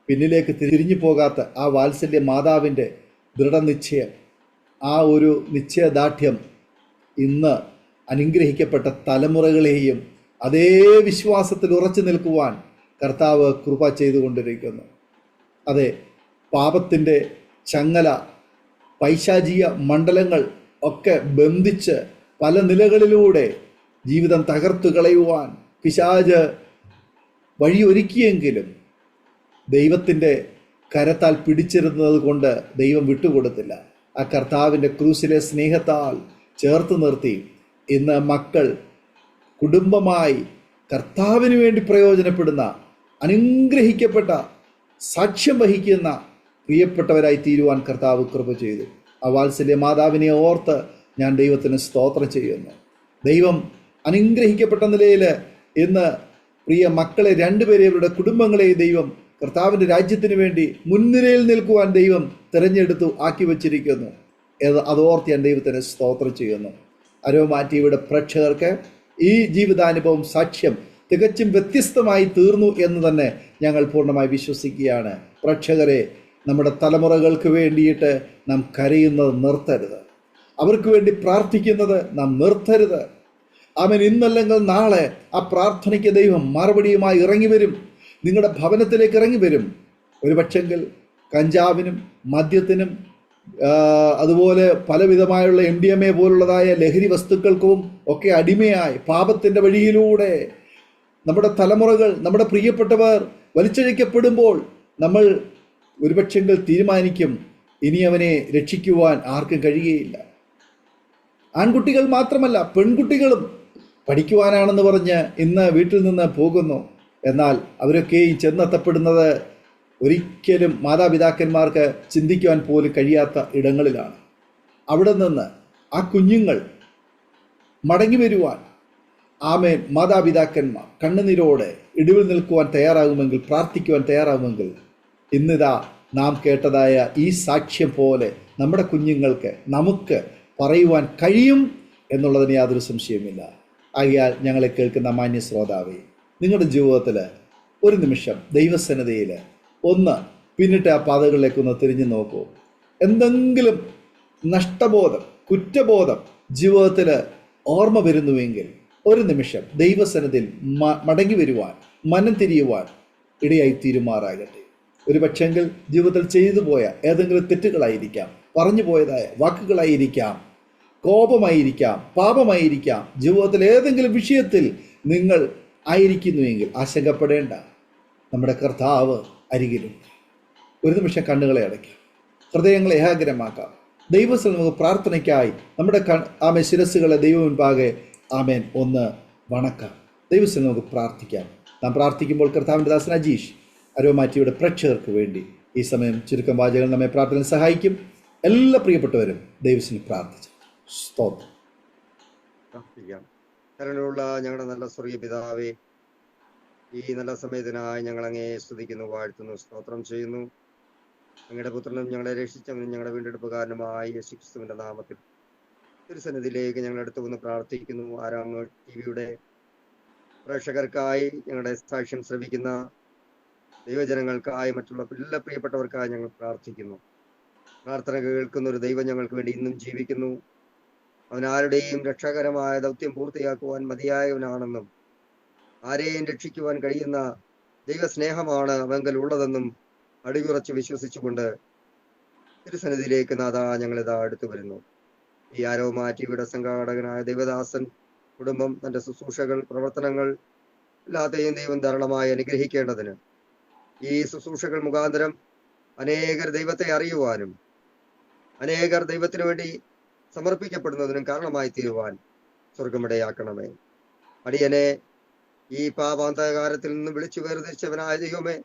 പിന്നിലേക്ക് തിരിഞ്ഞു പോകാത്ത ആ വാത്സല്യ മാതാവിൻ്റെ ദൃഢനിശ്ചയം, ആ ഒരു നിശ്ചയദാർഢ്യം ഇന്ന് അനുഗ്രഹിക്കപ്പെട്ട തലമുറകളെയും അതേ വിശ്വാസത്തിൽ ഉറച്ചു നിൽക്കുവാൻ കർത്താവ് കൃപ ചെയ്തുകൊണ്ടിരിക്കുന്നു. അതെ, പാപത്തിൻ്റെ ചങ്ങല, പൈശാചിക മണ്ഡലങ്ങൾ ഒക്കെ ബന്ധിച്ച് പല നിലകളിലൂടെ ജീവിതം തകർത്തു കളയുവാൻ പിശാച് വഴിയൊരുക്കിയെങ്കിലും ദൈവത്തിൻ്റെ കരത്താൽ പിടിച്ചിരുന്നത് കൊണ്ട് ദൈവം വിട്ടുകൊടുത്തില്ല. ആ കർത്താവിൻ്റെ ക്രൂസിലെ സ്നേഹത്താൽ ചേർത്ത് നിർത്തി ഇന്ന് മക്കൾ കുടുംബമായി കർത്താവിന് വേണ്ടി പ്രയോജനപ്പെടുന്ന, അനുഗ്രഹിക്കപ്പെട്ട, സാക്ഷ്യം വഹിക്കുന്ന പ്രിയപ്പെട്ടവരായി തീരുവാൻ കർത്താവ് കൃപ ചെയ്തു. ആ വാത്സല്യ മാതാവിനെ ഓർത്ത് ഞാൻ ദൈവത്തിന് സ്തോത്രം ചെയ്യുന്നു. ദൈവം അനുഗ്രഹിക്കപ്പെട്ട നിലയിൽ ഇന്ന് പ്രിയ മക്കളെ 2 പേരെ, അവരുടെ കുടുംബങ്ങളെ ദൈവം കർത്താവിൻ്റെ രാജ്യത്തിന് വേണ്ടി മുൻനിരയിൽ നിൽക്കുവാൻ ദൈവം തിരഞ്ഞെടുത്തു ആക്കി വച്ചിരിക്കുന്നു. അതോർത്ത് ഞാൻ ദൈവത്തിന് സ്തോത്രം ചെയ്യുന്നു. അരോമ ടിവിയുടെ പ്രേക്ഷകർക്ക് ഈ ജീവിതാനുഭവം സാക്ഷ്യം തികച്ചും വ്യത്യസ്തമായി തീർന്നു എന്ന് തന്നെ ഞങ്ങൾ പൂർണ്ണമായി വിശ്വസിക്കുകയാണ്. പ്രേക്ഷകരെ, നമ്മുടെ തലമുറകൾക്ക് വേണ്ടിയിട്ട് നാം കരയുന്നത് നിർത്തരുത്. അവർക്ക് വേണ്ടി പ്രാർത്ഥിക്കുന്നത് നാം നിർത്തരുത്. അവൻ ഇന്നല്ലെങ്കിൽ നാളെ ആ പ്രാർത്ഥനയ്ക്ക് ദൈവം മറുപടിയുമായി ഇറങ്ങി വരും. നിങ്ങളുടെ ഭവനത്തിലേക്ക് ഇറങ്ങി വരും. ഒരു പക്ഷെങ്കിൽ കഞ്ചാവിനും മദ്യത്തിനും അതുപോലെ പലവിധമായുള്ള MDMA പോലുള്ളതായ ലഹരി വസ്തുക്കൾക്കും ഒക്കെ അടിമയായി പാപത്തിൻ്റെ വഴിയിലൂടെ നമ്മുടെ തലമുറകൾ, നമ്മുടെ പ്രിയപ്പെട്ടവർ വലിച്ചഴിക്കപ്പെടുമ്പോൾ നമ്മൾ ഒരുപക്ഷെങ്കിൽ തീരുമാനിക്കും, ഇനി അവനെ രക്ഷിക്കുവാൻ ആർക്കും കഴിയുകയില്ല. ആൺകുട്ടികൾ മാത്രമല്ല, പെൺകുട്ടികളും പഠിക്കുവാനാണെന്ന് പറഞ്ഞ് ഇന്ന് വീട്ടിൽ നിന്ന് പോകുന്നു. എന്നാൽ അവരൊക്കെയും ചെന്നെത്തപ്പെടുന്നത് ഒരിക്കലും മാതാപിതാക്കന്മാർക്ക് ചിന്തിക്കുവാൻ പോലും കഴിയാത്ത ഇടങ്ങളിലാണ്. അവിടെ നിന്ന് ആ കുഞ്ഞുങ്ങൾ മടങ്ങി വരുവാൻ ആമേൻ മാതാപിതാക്കന്മാർ കണ്ണുനീരോടെ ഇടിവിൽ നിൽക്കുവാൻ തയ്യാറാകുമെങ്കിൽ, പ്രാർത്ഥിക്കുവാൻ തയ്യാറാകുമെങ്കിൽ, ഇന്നിതാ നാം കേട്ടതായ ഈ സാക്ഷ്യം പോലെ നമ്മുടെ കുഞ്ഞുങ്ങൾക്ക് നമുക്ക് പറയുവാൻ കഴിയും എന്നുള്ളതിന് യാതൊരു സംശയവുമില്ല. ആകയാൽ ഞങ്ങളെ കേൾക്കുന്ന മാന്യ ശ്രോതാവേ, നിങ്ങളുടെ ജീവിതത്തിൽ ഒരു നിമിഷം ദൈവസന്നിധിയിൽ ഒന്ന് പിന്നിട്ട് ആ പാതകളിലേക്കൊന്ന് തിരിഞ്ഞു നോക്കൂ. എന്തെങ്കിലും നഷ്ടബോധം, കുറ്റബോധം ജീവിതത്തിൽ ഓർമ്മ വരുന്നുവെങ്കിൽ ഒരു നിമിഷം ദൈവസന്നിധിയിൽ മടങ്ങി വരുവാൻ, മനം തിരിയുവാൻ ഇടയായി തീരുമാറാകട്ടെ. ഒരു പക്ഷെങ്കിൽ ജീവിതത്തിൽ ചെയ്തു പോയ ഏതെങ്കിലും തെറ്റുകളായിരിക്കാം, പറഞ്ഞു പോയതായ വാക്കുകളായിരിക്കാം, കോപമായിരിക്കാം, പാപമായിരിക്കാം, ജീവിതത്തിൽ ഏതെങ്കിലും വിഷയത്തിൽ നിങ്ങൾ ആയിരിക്കുന്നുവെങ്കിൽ ആശങ്കപ്പെടേണ്ട. നമ്മുടെ കർത്താവ് അരികിലുണ്ട്. ഒരു നിമിഷം കണ്ണുകളെ അടയ്ക്കാം, ഹൃദയങ്ങളെ ഏകാഗ്രമാക്കാം. ദൈവത്തിൽ നമുക്ക് പ്രാർത്ഥനയ്ക്കായി നമ്മുടെ ആമേ ശിരസ്സുകളെ ദൈവം മുൻപാകെ ആമേൻ ഒന്ന് വണക്കാം. ദൈവത്തിൽ നമുക്ക് പ്രാർത്ഥിക്കാം. നാം പ്രാർത്ഥിക്കുമ്പോൾ കർത്താവിൻ്റെ ദാസൻ അജീഷ് അരോമാറ്റിയുടെ പ്രേക്ഷകർക്ക് വേണ്ടി ഈ സമയം ചുരുക്കം വാചകങ്ങൾ നമ്മെ പ്രാർത്ഥനയിൽ സഹായിക്കും. എല്ലാ പ്രിയപ്പെട്ടവരും ദൈവത്തിന് പ്രാർത്ഥിച്ചു. സ്തോത്രം. കരുണയുള്ള ഞങ്ങളുടെ നല്ല സ്വർഗീയ പിതാവേ, ഈ നല്ല സമയത്തിനായി ഞങ്ങൾ അങ്ങേ സ്തുതിക്കുന്നു, വാഴ്ത്തുന്നു, സ്തോത്രം ചെയ്യുന്നു. അങ്ങയുടെ പുത്രനും ഞങ്ങളെ രക്ഷിച്ചവനും ഞങ്ങളുടെ വീണ്ടെടുപ്പുകാരനുമായ യേശുക്രിസ്തുവിന്റെ നാമത്തിൽ തിരുസന്നിധിയിലേക്ക് ഞങ്ങൾ അടുത്ത് വന്ന് പ്രാർത്ഥിക്കുന്നു. ആരാമ ടിവിയുടെ പ്രേക്ഷകർക്കായി, ഞങ്ങളുടെ സാക്ഷ്യം ശ്രവിക്കുന്ന ദൈവജനങ്ങൾക്കായി, മറ്റുള്ള എല്ലാ പ്രിയപ്പെട്ടവർക്കായി ഞങ്ങൾ പ്രാർത്ഥിക്കുന്നു. പ്രാർത്ഥന കേൾക്കുന്ന ഒരു ദൈവം ഞങ്ങൾക്ക് വേണ്ടി ഇന്നും ജീവിക്കുന്നു. അവൻ ആരുടെയും രക്ഷാകരമായ ദൗത്യം പൂർത്തിയാക്കുവാൻ മതിയായവനാണെന്നും ആരെയും രക്ഷിക്കുവാൻ കഴിയുന്ന ദൈവസ്നേഹമാണ് അവങ്കൽ ഉള്ളതെന്നും അടിയുറച്ച് വിശ്വസിച്ചുകൊണ്ട് തിരുസന്നിധിയിലേക്ക് നാഥാ ഞങ്ങളിതാ അടുത്തു വരുന്നു. ഈ ആരോമ ടിവിയുടെ സംഘാടകനായ ദൈവദാസൻ കുടുംബം, തന്റെ ശുശ്രൂഷകൾ, പ്രവർത്തനങ്ങൾ എല്ലാത്തെയും ദൈവം ധാരാളമായി അനുഗ്രഹിക്കേണ്ടതിന്, ഈ ശുശ്രൂഷകൾ മുഖാന്തരം അനേകർ ദൈവത്തെ അറിയുവാനും അനേകർ ദൈവത്തിനു വേണ്ടി സമർപ്പിക്കപ്പെടുന്നതിനും കാരണമായി തീരുവാൻ സ്വർഗമിടയാക്കണമേ. അടിയനെ ഈ പാപാന്തകാരത്തിൽ നിന്ന് വിളിച്ചു വേർതിരിച്ചവനായ ദൈവമേ,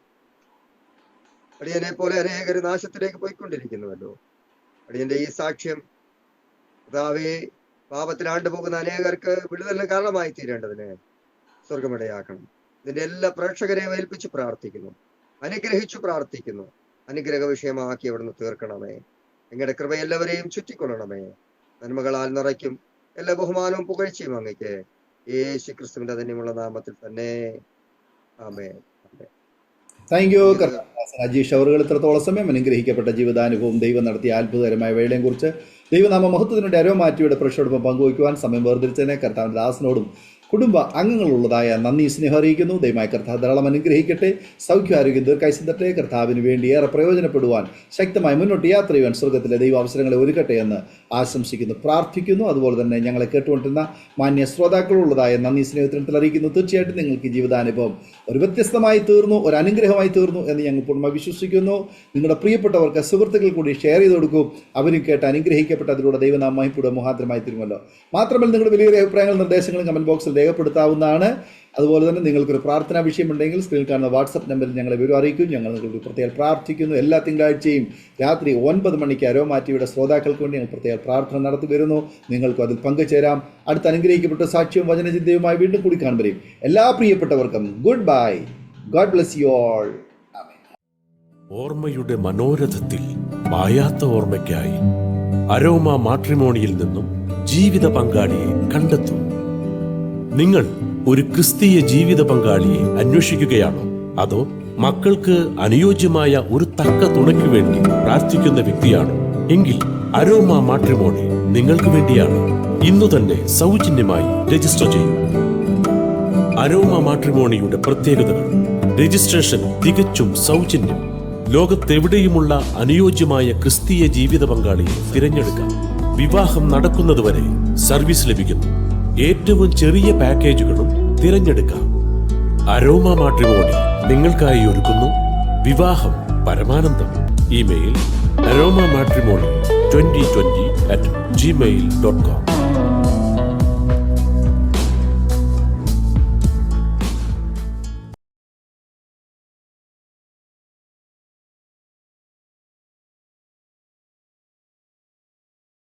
അടിയനെ പോലെ അനേകർ നാശത്തിലേക്ക് പോയിക്കൊണ്ടിരിക്കുന്നുവല്ലോ. അടിയന്റെ ഈ സാക്ഷ്യം കർത്താവേ, പാപത്തിലാണ്ടു പോകുന്ന അനേകർക്ക് വിടുതലിന് കാരണമായി തീരേണ്ടതിന് സ്വർഗമിടയാക്കണം. ഇതിന്റെ എല്ലാ പ്രേക്ഷകരെയും ഏൽപ്പിച്ച് പ്രാർത്ഥിക്കുന്നു, അനുഗ്രഹിച്ചു പ്രാർത്ഥിക്കുന്നു. അനുഗ്രഹ വിഷയമാക്കി അവിടുന്ന് തീർക്കണമേ. നിങ്ങളുടെ കൃപ എല്ലാവരെയും ചുറ്റിക്കൊള്ളണമേ. നന്മകളാൽ നിറയ്ക്കും. എല്ലാ ബഹുമാനവും പുകഴ്ചയും അങ്ങയ്ക്ക് യേശു ക്രിസ്തുവിന്റെ ധന്യമുള്ള നാമത്തിൽ തന്നെ. ആമേൻ. താങ്ക് യു അജീഷ് അവറുകൾ. ഇത്രത്തോളം സമയം അനുഗ്രഹിക്കപ്പെട്ട ജീവിതാനുഭവം, ദൈവം നടത്തിയ അത്ഭുതകരമായ വേളയെയും കുറിച്ച് ദൈവനാമ മഹത്വത്തിനുടെ അരോമാറ്റിയുടെ പ്രേക്ഷകരോടൊപ്പം പങ്കുവയ്ക്കുവാൻ സമയം വേർതിരിച്ചതിനെ കർത്താവിന്റെ ദാസനോടും കുടുംബ അംഗങ്ങളുള്ളതായ നന്ദി, സ്നേഹം അറിയിക്കുന്നു. ദൈവമായ കർത്താവ് ധാരാളം അനുഗ്രഹിക്കട്ടെ. സൗഖ്യാരോഗ്യം ദീർഘായുസ്സും തരട്ടെ. കർത്താവിന് വേണ്ടി ഏറെ പ്രയോജനപ്പെടുവാൻ, ശക്തമായി മുന്നോട്ട് യാത്ര ചെയ്യുവാൻ സ്വർഗത്തിലെ ദൈവ അവസരങ്ങളെ ഒരുക്കട്ടെ എന്ന് ആശംസിക്കുന്നു, പ്രാർത്ഥിക്കുന്നു. അതുപോലെ തന്നെ ഞങ്ങളെ കേട്ടുകൊണ്ടിരുന്ന മാന്യ ശ്രോതാക്കളുള്ളതായ നന്ദി, സ്നേഹത്തിൽ അറിയിക്കുന്നു. തീർച്ചയായിട്ടും നിങ്ങൾക്ക് ജീവിതാനുഭവം ഒരു വ്യത്യസ്തമായി തീർന്നു, ഒരു അനുഗ്രഹമായി തീർന്നു എന്ന് ഞങ്ങൾ പൂർണ്ണമായി വിശ്വസിക്കുന്നു. നിങ്ങളുടെ പ്രിയപ്പെട്ടവർക്ക്, സുഹൃത്തുക്കൾ കൂടി ഷെയർ ചെയ്ത് കൊടുക്കും. അവരും കേട്ട് അനുഗ്രഹിക്കപ്പെട്ട അതിലൂടെ ദൈവനാമം മഹിമപ്പെടുക മുഖാന്തരമായി തീരുമല്ലോ. മാത്രമല്ല നിങ്ങളുടെ വലിയ അഭിപ്രായങ്ങളും നിർദ്ദേശങ്ങളും കമന്റ് ബോക്സിൽ രേഖപ്പെടുത്താവുന്നതാണ്. അതുപോലെ തന്നെ നിങ്ങൾക്കൊരു പ്രാർത്ഥനാ വിഷയമുണ്ടെങ്കിൽ സ്ക്രീനിൽ കാണുന്ന വാട്സപ്പ് നമ്പറിൽ ഞങ്ങളെ വിവരം അറിയിക്കും. ഞങ്ങൾ നിങ്ങൾക്ക് പ്രത്യേകം പ്രാർത്ഥിക്കുന്നു. എല്ലാ തിങ്കളാഴ്ചയും രാത്രി 9 മണിക്ക് അരോമാറ്റിയുടെ ശ്രോതാക്കൾക്ക് വേണ്ടി ഞങ്ങൾ പ്രത്യേക പ്രാർത്ഥന നടത്തി വരുന്നു. നിങ്ങൾക്കും അതിൽ പങ്കുചേരാം. അടുത്ത അനുഗ്രഹിക്കപ്പെട്ട സാക്ഷ്യവും വചനചിന്തയുമായി വീണ്ടും കൂടി കാണുമ്പോഴേയും എല്ലാ പ്രിയപ്പെട്ടവർക്കും good bye. God bless you all. ഓർമ്മയുടെ മനോരഥത്തിൽ മായാത്ത ഓർമ്മയ്ക്കായി അരോമ മാട്രിമോണിയിൽ നിന്നും ജീവിത പങ്കാളിയെ കണ്ടെത്തൂ. നിങ്ങൾ ഒരു ക്രിസ്തീയ ജീവിത പങ്കാളിയെ അന്വേഷിക്കുകയാണോ? അതോ മക്കൾക്ക് അനുയോജ്യമായ ഒരു തക്ക തുണയ്ക്കു വേണ്ടി പ്രാർത്ഥിക്കുന്ന വ്യക്തിയാണോ? എങ്കിൽ അരോമ മാട്രിമോണി നിങ്ങൾക്ക് വേണ്ടിയാണ്. ഇന്നു തന്നെ സൗജന്യമായി രജിസ്റ്റർ ചെയ്യൂ. അരോമ മാട്രിമോണിയുടെ പ്രത്യേകതകൾ: രജിസ്ട്രേഷൻ തികച്ചും സൗജന്യം. ലോകത്തെവിടെയുമുള്ള അനുയോജ്യമായ ക്രിസ്തീയ ജീവിത പങ്കാളിയെ തിരഞ്ഞെടുക്കാം. വിവാഹം നടക്കുന്നതുവരെ സർവീസ് ലഭിക്കുന്നു. ഏറ്റവും ചെറിയ പാക്കേജുകളും തിരഞ്ഞെടുക്കാം. അരോമ മാട്രിമോണി നിങ്ങൾക്കായി ഒരുക്കുന്നു വിവാഹം പരമാനന്ദം. Email aroma matrimony2020@gmail.com.